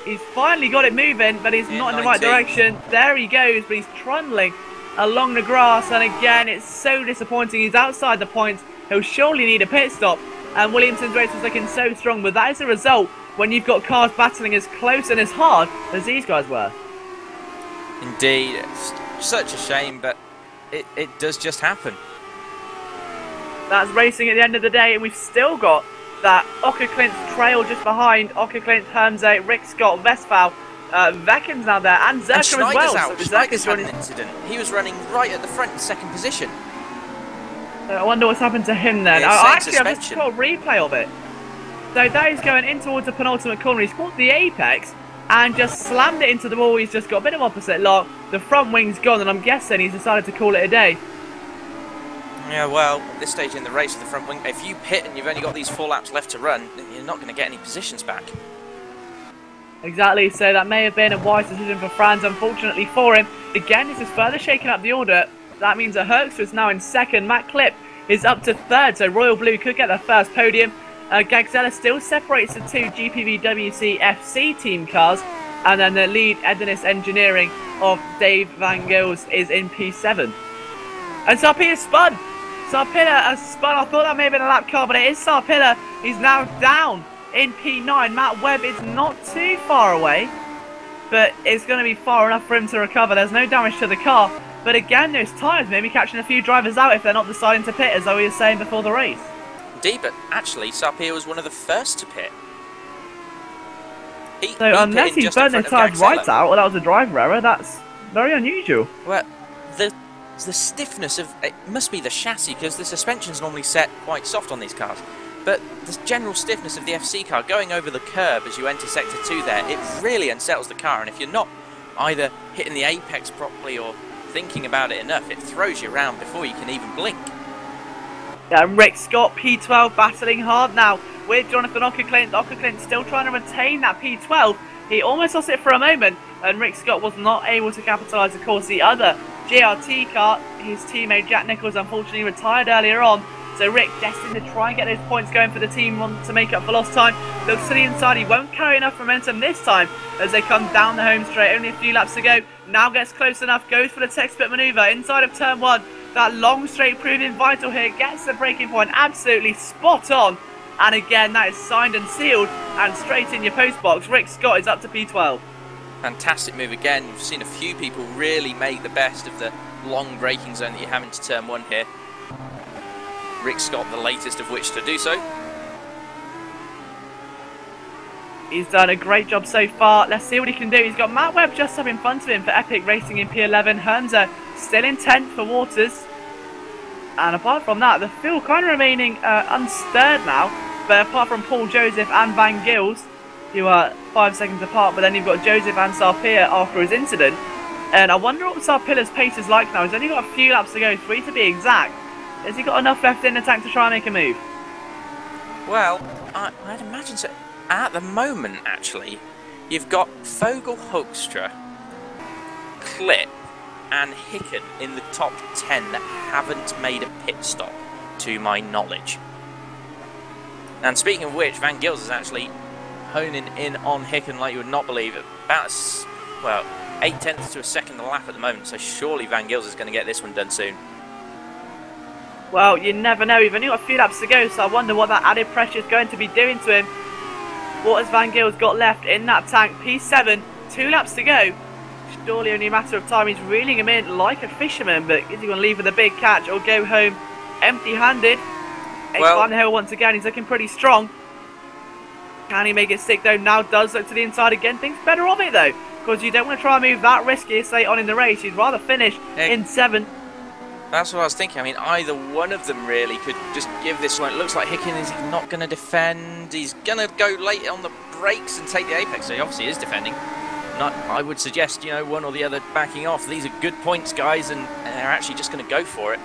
He's finally got it moving, but he's not in the right direction. There he goes, but he's trundling along the grass, and again, it's so disappointing. He's outside the points. He'll surely need a pit stop, and Williamson's race was looking so strong, but that is the result when you've got cars battling as close and as hard as these guys were.
Indeed, it's such a shame, but it does just happen.
That's racing at the end of the day, and we've still got that Aukerklint's trail just behind. Aukerklint, Hermse, Rick Scott, Westphal, Vecken's now there, and Zerker as well.
Out.
So
Schneider's had an incident. He was running right at the front in second position.
I wonder what's happened to him then. Actually, I've just got a replay of it. So there he's going in towards the penultimate corner. He's caught the apex and just slammed it into the wall. He's just got a bit of opposite lock. The front wing's gone, and I'm guessing he's decided to call it a day.
Yeah, well, at this stage in the race with the front wing, if you pit and you've only got these 4 laps left to run, you're not going to get any positions back.
Exactly, so that may have been a wise decision for Franz, unfortunately for him. Again, this is further shaking up the order. That means that Herkster is now in second. Matt Klipp is up to third, so Royal Blue could get their first podium. Gagzella still separates the 2 GPVWC FC team cars, and then the lead Edenis Engineering of Dave Van Gils is in P7. And Sarpilla spun! Sarpilla has spun. I thought that may have been a lap car, but it is Sarpilla. He's now down in P9. Matt Webb is not too far away, but it's going to be far enough for him to recover. There's no damage to the car, but again, those tyres may be catching a few drivers out if they're not deciding to pit, as I was saying before the race.
Indeed, but actually, Sarpilla was one of the first to pit.
So unless he burned his tyres right out, or that was a driver error, that's very unusual.
Well, the stiffness of it must be the chassis, because the suspension's normally set quite soft on these cars, but the general stiffness of the FC car going over the curb as you enter sector 2 there, it really unsettles the car, and if you're not either hitting the apex properly or thinking about it enough, it throws you around before you can even blink.
Yeah, Rick Scott, P12, battling hard now with Jonathan Aukerklint. Aukerklint still trying to retain that P12. He almost lost it for a moment, and Rick Scott was not able to capitalise. Of course, the other GRT car, his teammate Jack Nichols, unfortunately retired earlier on. So Rick destined to try and get those points going for the team to make up for lost time. Looks to the inside, he won't carry enough momentum this time as they come down the home straight. Only a few laps to go. Now gets close enough, goes for the tech split manoeuvre inside of turn 1. That long straight proving vital here, gets the braking point absolutely spot on. And again, that is signed and sealed and straight in your post box. Rick Scott is up to P12.
Fantastic move again. We've seen a few people really make the best of the long braking zone that you have into turn 1 here. Rick Scott, the latest of which to do so.
He's done a great job so far. Let's see what he can do. He's got Matt Webb just up in front of him for Epic Racing in P11. Hermser still in 10th for Waters. And apart from that, the field kind of remaining unstirred now. But apart from Paul Joseph and Van Gils, who are 5 seconds apart, but then you've got Joseph and Sarpilla after his incident. And I wonder what Sarpilla's pace is like now. He's only got a few laps to go, 3 to be exact. Has he got enough left in the tank to try and make a move?
Well, I'd imagine so. At the moment, actually, You've got Fogel, Hoekstra, Clip and Hicken in the top 10 that haven't made a pit stop, to my knowledge. And speaking of which, Van Gils is actually honing in on Hicken like you would not believe it. About, well, 0.8 to a second a lap at the moment, so surely Van Gils is going to get this one done soon.
Well, you never know. We've only got a few laps to go, so I wonder what that added pressure is going to be doing to him. What has Van Gils got left in that tank? P7, 2 laps to go. Surely only a matter of time. He's reeling him in like a fisherman, but is he going to leave with a big catch or go home empty-handed?
Well,
Van Hill once again, he's looking pretty strong. Can he make it stick though? Now does look to the inside again. Thinks better of it though, because you don't want to try and move that risky late on in the race. You'd rather finish in 7th.
That's what I was thinking. I mean, either one of them really could just give this one. It looks like Hicken is not going to defend. He's going to go late on the brakes and take the apex. So he obviously is defending. I would suggest, you know, one or the other backing off. These are good points, guys, and they're actually just going to go for it.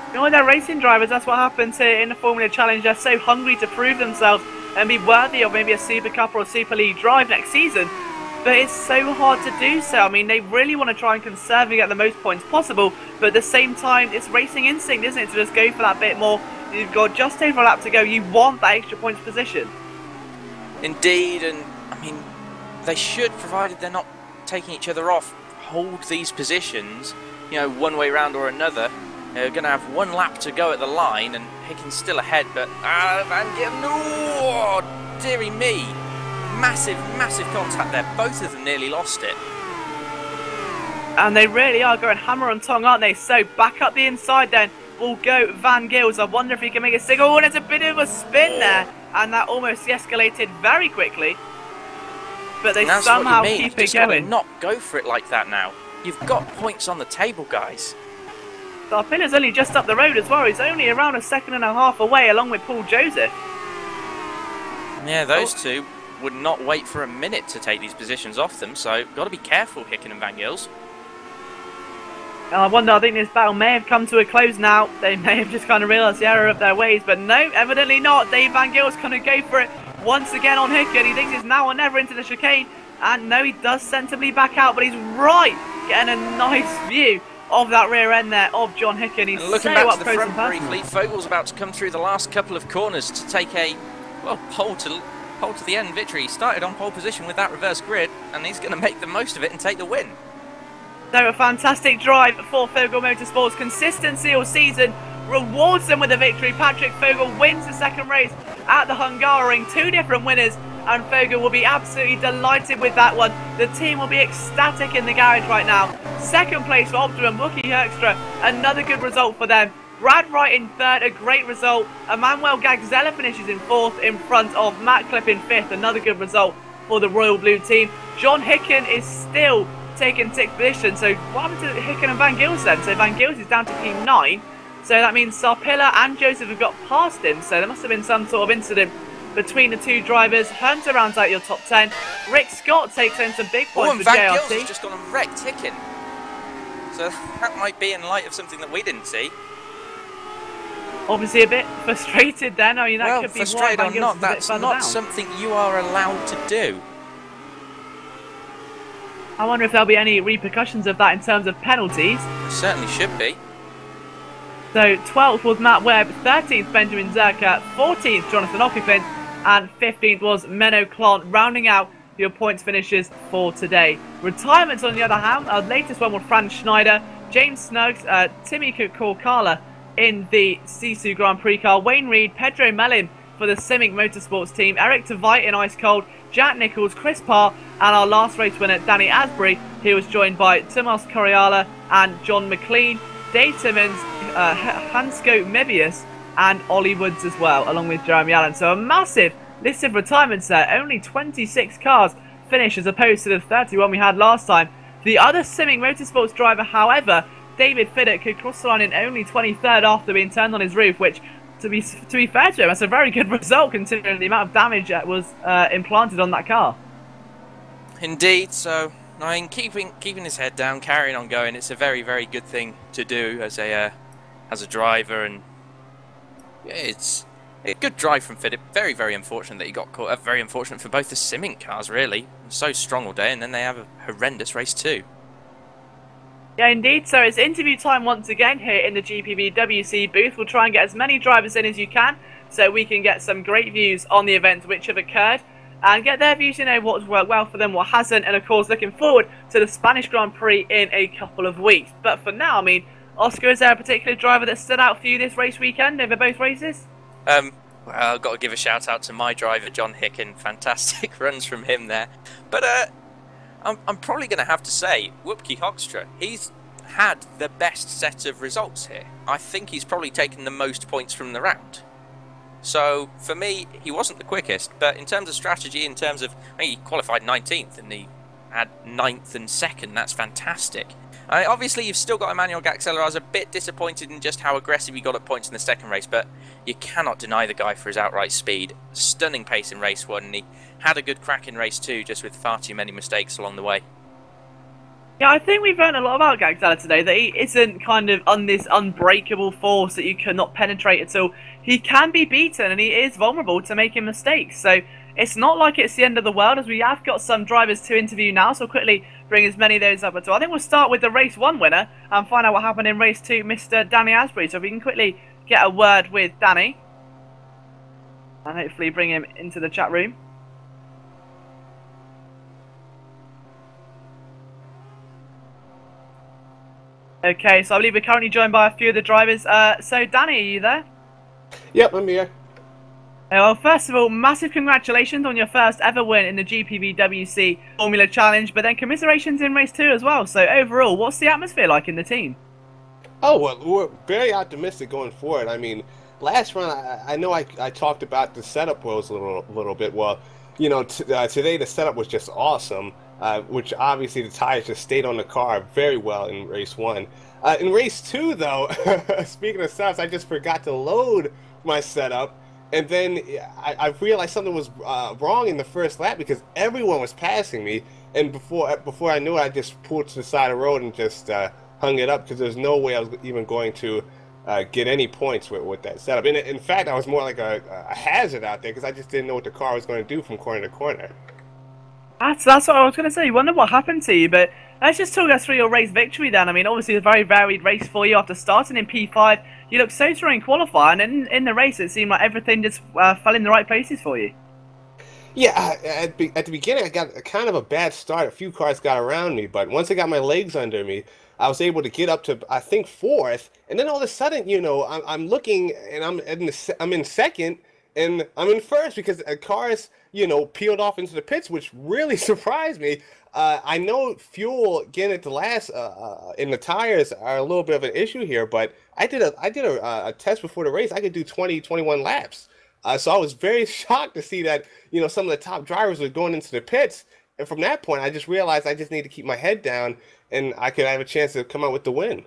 You know, they're racing drivers. That's what happens here in the Formula Challenge. They're so hungry to prove themselves and be worthy of maybe a Super Cup or a Super League drive next season. But it's so hard to do so. I mean, they really want to try and conserve and get the most points possible, but at the same time, it's racing instinct, isn't it, to just go for that bit more. You've got just over a lap to go. You want that extra points position.
Indeed, and I mean, they should, provided they're not taking each other off, hold these positions, you know, one way round or another. They're going to have 1 lap to go at the line, and Hicken's still ahead, but Van Gils, no, dearie me. Massive, massive contact there. Both of them nearly lost it.
And they really are going hammer and tongue, aren't they? So back up the inside then will go Van Gils. I wonder if he can make a signal. Oh, and it's a bit of a spin there. And that almost escalated very quickly. But they somehow keep it going.
Not go for it like that now. You've got points on the table, guys.
Sarpilla's only just up the road as well. He's only around 1.5 seconds away along with Paul Joseph.
Yeah, those two would not wait for a minute to take these positions off them, so got to be careful, Hicken and Van Gils.
I wonder, I think this battle may have come to a close now. They may have just kind of realised the error of their ways, but no, evidently not. Dave Van Gils going to go for it once again on Hicken. He thinks it's now or never into the chicane, and no, he does sensibly back out, but he's right, getting a nice view of that rear end there of John Hicken. He's
looking
so
back
up
to the
close
front
and personal.
briefly, Fogel's about to come through the last couple of corners to take a, well, pole to the end victory. He started on pole position with that reverse grid, and he's going to make the most of it and take the win.
So a fantastic drive for Fogel Motorsports. Consistency all season rewards them with a victory. Patrick Fogel wins the second race at the Hungaroring. 2 different winners, and Fogel will be absolutely delighted with that one. The team will be ecstatic in the garage right now. Second place for Optimum, Wookie Hoekstra. Another good result for them. Brad Wright in 3rd, a great result. Emmanuel Gagzella finishes in 4th in front of Matt Clip in 5th. Another good result for the Royal Blue team. John Hicken is still taking 6th position. So what happened to Hicken and Van Gils then? So Van Gils is down to P9. So that means Sarpilla and Joseph have got past him. So there must have been some sort of incident between the 2 drivers. Hunter rounds out your top 10. Rick Scott takes home some big points for
Van
JRT.
Gils has just gone and wrecked Hicken. So that might be in light of something that we didn't see.
Obviously a bit frustrated then. I mean, that could be why Van Gils is a bit
that's
further
not
down.
something you are allowed to do.
I wonder if there'll be any repercussions of that in terms of penalties.
There certainly should be.
So 12th was Matt Webb, 13th Benjamin Zerka, 14th Jonathan Occupant, and 15th was Menno Clant, rounding out your points finishes for today. Retirements on the other hand, our latest one was Franz Schneider, James Snuggs, Timmy Korkala in the Sisu Grand Prix car, Wayne Reed, Pedro Mellin for the Simic Motorsports team, Eric Tveit in Ice Cold, Jack Nichols, Chris Parr, and our last race winner, Danny Asbury. He was joined by Tomas Coriala and John McLean, Dave Timmons, Hansko Mebius, and Ollie Woods as well, along with Jeremy Allen. So a massive list of retirements there. Only 26 cars finished as opposed to the 31 we had last time. The other Simic Motorsports driver, however, David Fiddick, could cross the line in only 23rd after being turned on his roof, which, to be fair to him, that's a very good result considering the amount of damage that was implanted on that car.
Indeed, so I mean, keeping his head down, carrying on going, it's a very, very good thing to do as a driver, and yeah, it's A good drive from Philip. Very, very unfortunate that he got caught. Very unfortunate for both the simming cars, really. So strong all day, and then they have a horrendous race too.
Yeah, indeed. So it's interview time once again here in the GPVWC booth. We'll try and get as many drivers in as you can, so we can get some great views on the events which have occurred, and get their views, what's worked well for them, what hasn't, and of course looking forward to the Spanish Grand Prix in a couple of weeks. But for now, I mean, Oscar, is there a particular driver that stood out for you this race weekend over both races?
Well, I've got to give a shout out to my driver, John Hicken. Fantastic runs from him there. But I'm probably going to have to say, Wupke Hoekstra, he's had the best set of results here. I think he's probably taken the most points from the round. So, for me, he wasn't the quickest, but in terms of strategy, in terms of, he qualified 19th and he had 9th and 2nd, that's fantastic. Obviously, you've still got Emmanuel Gaxeller. I was a bit disappointed in just how aggressive he got at points in the second race, but you cannot deny the guy for his outright speed. Stunning pace in race 1, and he had a good crack in race 2, just with far too many mistakes along the way.
Yeah, I think we've learned a lot about Gaxeller today, that he isn't kind of on this unbreakable force that you cannot penetrate at all. He can be beaten, and he is vulnerable to making mistakes. So it's not like it's the end of the world, as we have got some drivers to interview now, so quickly bring as many of those up. So I think we'll start with the race 1 winner and find out what happened in race 2, Mr. Danny Asbury. So if we can quickly get a word with Danny, and hopefully bring him into the chat room. Okay, so I believe we're currently joined by a few of the drivers. So Danny, are you there?
Yep, I'm here.
Well, first of all, massive congratulations on your first ever win in the GPVWC Formula Challenge, but then commiserations in race 2 as well. So overall, what's the atmosphere like in the team?
Oh, well, we're very optimistic going forward. I mean, last run, I know I talked about the setup woes a little bit. Well, today the setup was just awesome, which obviously the tires just stayed on the car very well in race 1. In race 2, though, speaking of setups, I just forgot to load my setup. And then I realized something was wrong in the first lap because everyone was passing me. And before I knew it, I just pulled to the side of the road and just hung it up because there's no way I was even going to get any points with that setup. And in fact, I was more like a hazard out there because I just didn't know what the car was going to do from corner to corner.
That's what I was going to say. You wonder what happened to you, but let's just talk us through your race victory then. I mean, obviously a very varied race for you after starting in P5. You looked so strong in qualifying, and in the race it seemed like everything just fell in the right places for you.
Yeah, at the beginning I got kind of a bad start. A few cars got around me, but once I got my legs under me, I was able to get up to, I think, 4th. And then all of a sudden, I'm looking, and I'm in 2nd, and I'm in 1st because cars, peeled off into the pits, which really surprised me. I know fuel getting at the last in the tires are a little bit of an issue here, but I did a test before the race. I could do 21 laps. So I was very shocked to see that some of the top drivers were going into the pits, and from that point I just realized I just need to keep my head down, and I could have a chance to come out with the win.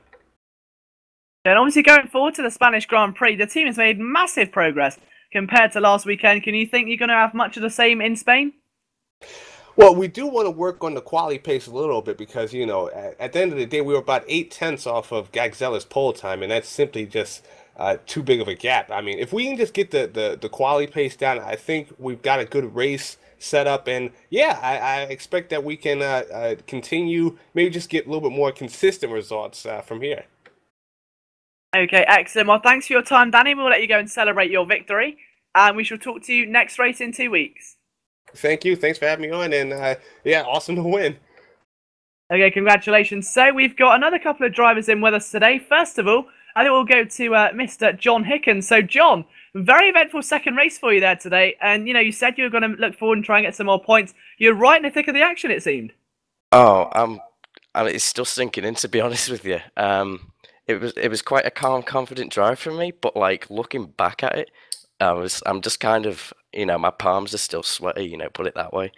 And obviously going forward to the Spanish Grand Prix, the team has made massive progress compared to last weekend. Can you think you're going to have much of the same in Spain?
Well, we do want to work on the quality pace a little bit because, at the end of the day, we were about 8/10 off of Gaxeller's pole time, and that's simply just too big of a gap. I mean, if we can just get the quality pace down, I think we've got a good race set up, and yeah, I expect that we can continue, maybe just get a little bit more consistent results from here.
Okay, excellent. Well, thanks for your time, Danny. We'll let you go and celebrate your victory, and we shall talk to you next race in 2 weeks.
Thank you. Thanks for having me on, and yeah, awesome to win.
Okay, congratulations. So we've got another couple of drivers in with us today. First of all, I think we'll go to Mr. John Hicken. So, John, very eventful second race for you there today, and you said you were going to look forward and try and get some more points. You're right in the thick of the action, it seemed.
Oh, it's still sinking in, to be honest with you. It was quite a calm, confident drive for me, but like looking back at it, I'm just kind of, my palms are still sweaty, put it that way.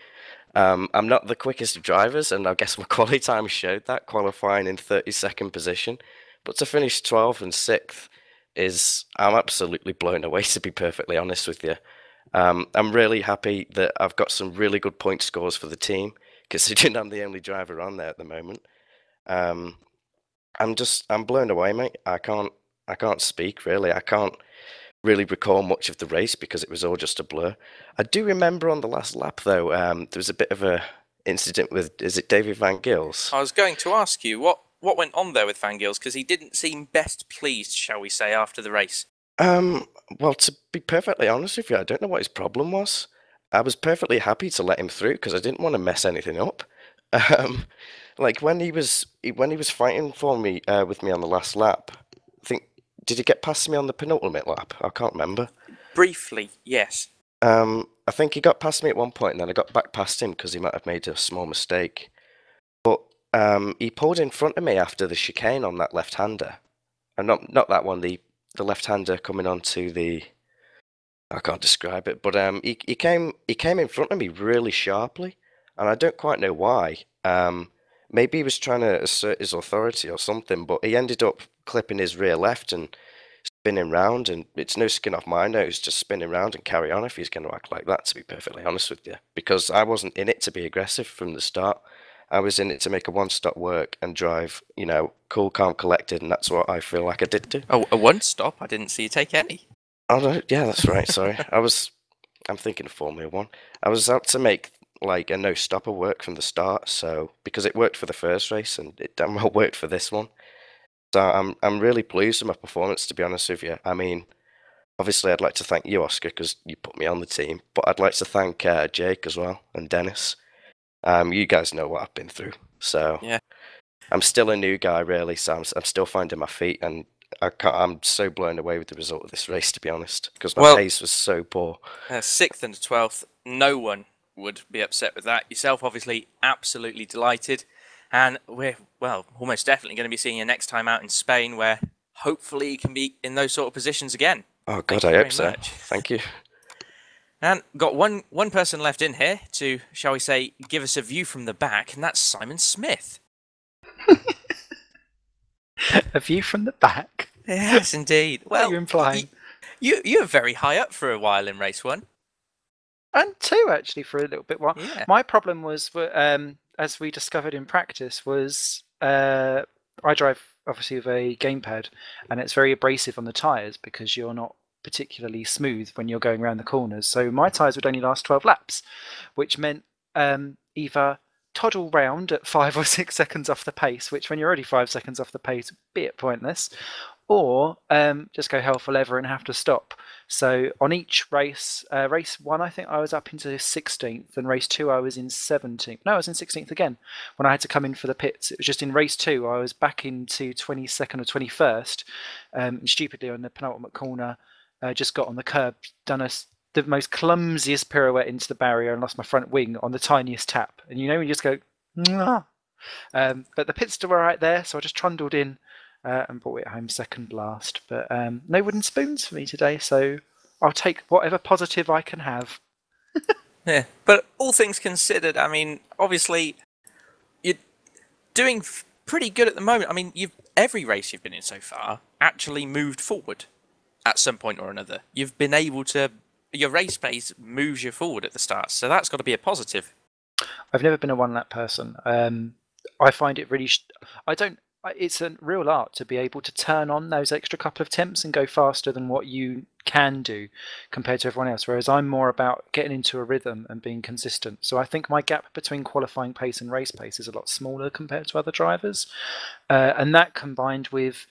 I'm not the quickest of drivers, and I guess my quality time showed that, qualifying in 32nd position. But to finish 12th and 6th I'm absolutely blown away, to be perfectly honest with you. I'm really happy that I've got some really good point scores for the team, considering I'm the only driver on there at the moment. I'm blown away, mate. I can't speak really. I can't really recall much of the race because it was all just a blur. I do remember on the last lap, though, there was a bit of a incident with, is it David Van Gils?
I was going to ask you, what went on there with Van Gils? Because he didn't seem best pleased, shall we say, after the race.
Well, to be perfectly honest with you, I don't know what his problem was. I was perfectly happy to let him through because I didn't want to mess anything up. Like when he was fighting for me with me on the last lap, I think did he get past me on the penultimate lap? I can't remember.
Briefly, yes.
I think he got past me at one point, and then I got back past him because he might have made a small mistake. But he pulled in front of me after the chicane on that left-hander, and not that one, the left-hander coming onto the. I can't describe it, but he came in front of me really sharply, and I don't quite know why. Maybe he was trying to assert his authority or something, but he ended up clipping his rear left and spinning round, and it's no skin off my nose, just spinning round and carry on if he's going to act like that, to be perfectly honest with you. Because I wasn't in it to be aggressive from the start. I was in it to make a one-stop work and drive, cool, calm, collected, and that's what I feel like I did do.
Oh, a one-stop? I didn't see you take any.
Oh, no, yeah, that's right, sorry. I'm thinking of Formula 1. I was out to make like a no-stopper work from the start, so because it worked for the first race and it damn well worked for this one. So I'm really pleased with my performance, to be honest with you. I mean, obviously I'd like to thank you, Oscar, because you put me on the team, but I'd like to thank Jake as well and Dennis. You guys know what I've been through, so
yeah. I'm
still a new guy, really. So I'm still finding my feet, and I'm so blown away with the result of this race, to be honest, because my pace was so poor.
6th and 12th, no one would be upset with that. Yourself, obviously, absolutely delighted. And we're, almost definitely going to be seeing you next time out in Spain, where hopefully you can be in those sort of positions again.
Oh, God, I hope so. Thank you.
And got one person left in here to, shall we say, give us a view from the back, and that's Simon Smith.
A view from the back?
Yes, indeed. Well,
what are you implying?
You were very high up for a while in race 1.
And 2, actually, for a little bit while.
Yeah.
My problem was, as we discovered in practice, was I drive, obviously, with a gamepad, and it's very abrasive on the tyres because you're not particularly smooth when you're going around the corners. So my tyres would only last 12 laps, which meant either toddle round at 5 or 6 seconds off the pace, which when you're already 5 seconds off the pace, be it pointless, or just go hell for leather and have to stop. So on each race, race 1, I think I was up into 16th, and race 2 I was in 17th. No, I was in 16th again when I had to come in for the pits. It was just in race 2 I was back into 22nd or 21st, and stupidly on the penultimate corner, just got on the curb, done the most clumsiest pirouette into the barrier and lost my front wing on the tiniest tap. And when you just go, Mwah! But the pits still were right there, so I just trundled in and brought it home second last. But no wooden spoons for me today, so I'll take whatever positive I can have.
Yeah, but all things considered, I mean, obviously, you're doing pretty good at the moment. I mean, every race you've been in so far actually moved forward at some point or another. You've been able to, your race pace moves you forward at the start, so that's got to be a positive.
I've never been a one-lap person. I find it really, it's a real art to be able to turn on those extra couple of temps and go faster than what you can do compared to everyone else, whereas I'm more about getting into a rhythm and being consistent. So I think my gap between qualifying pace and race pace is a lot smaller compared to other drivers, and that combined with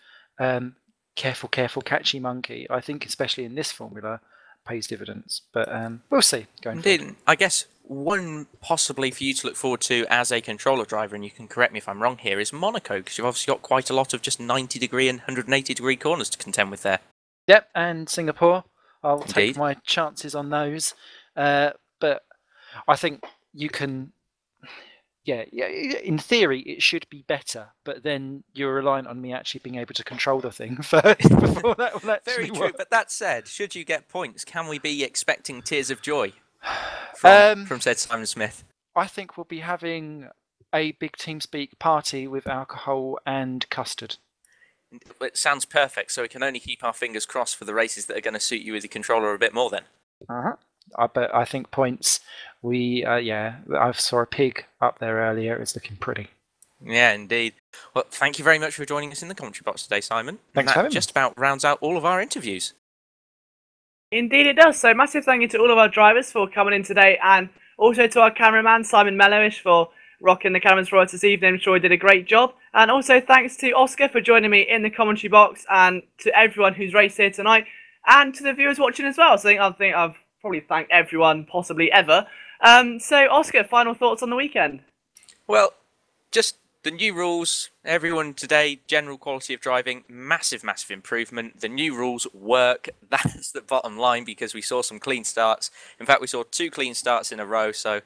careful, catchy monkey, I think especially in this formula, pays dividends. But we'll see going forward.
I guess one possibly for you to look forward to as a controller driver, and you can correct me if I'm wrong here, is Monaco, because you've obviously got quite a lot of just 90-degree and 180-degree corners to contend with there.
Yep, and Singapore. I'll take my chances on those. But I think you can... Yeah, in theory, it should be better, but then you're reliant on me actually being able to control the thing first before that will actually
Very true,
work.
but that said, should you get points, can we be expecting tears of joy from said Simon Smith?
I think we'll be having a big TeamSpeak party with alcohol and custard.
It sounds perfect, so we can only keep our fingers crossed for the races that are going to suit you with the controller a bit more then.
But I think points, I saw a pig up there earlier. It's looking pretty.
Yeah, indeed. Well, thank you very much for joining us in the commentary box today, Simon.
Thanks for having me.
Just about rounds out all of our interviews.
Indeed it does. So massive thank you to all of our drivers for coming in today, and also to our cameraman Simon Mellowish for rocking the cameras for us this evening. I'm sure he did a great job. And also thanks to Oscar for joining me in the commentary box, and to everyone who's raced here tonight, and to the viewers watching as well. So I think I've probably thanked everyone possibly ever. So Oscar, final thoughts on the weekend?
Well, just the new rules, everyone today, general quality of driving, massive improvement. The new rules work. That's the bottom line, because we saw some clean starts. In fact, we saw 2 clean starts in a row, so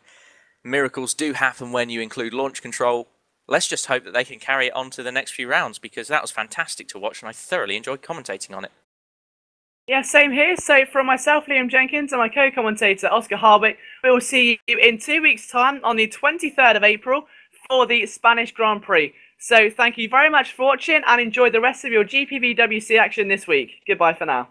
miracles do happen when you include launch control. Let's just hope that they can carry it on to the next few rounds, because that was fantastic to watch and I thoroughly enjoyed commentating on it.
Yeah, same here. So from myself, Liam Jenkins, and my co-commentator, Oscar Hardwick, we will see you in 2 weeks' time on the 23rd of April for the Spanish Grand Prix. So thank you very much for watching, and enjoy the rest of your GPVWC action this week. Goodbye for now.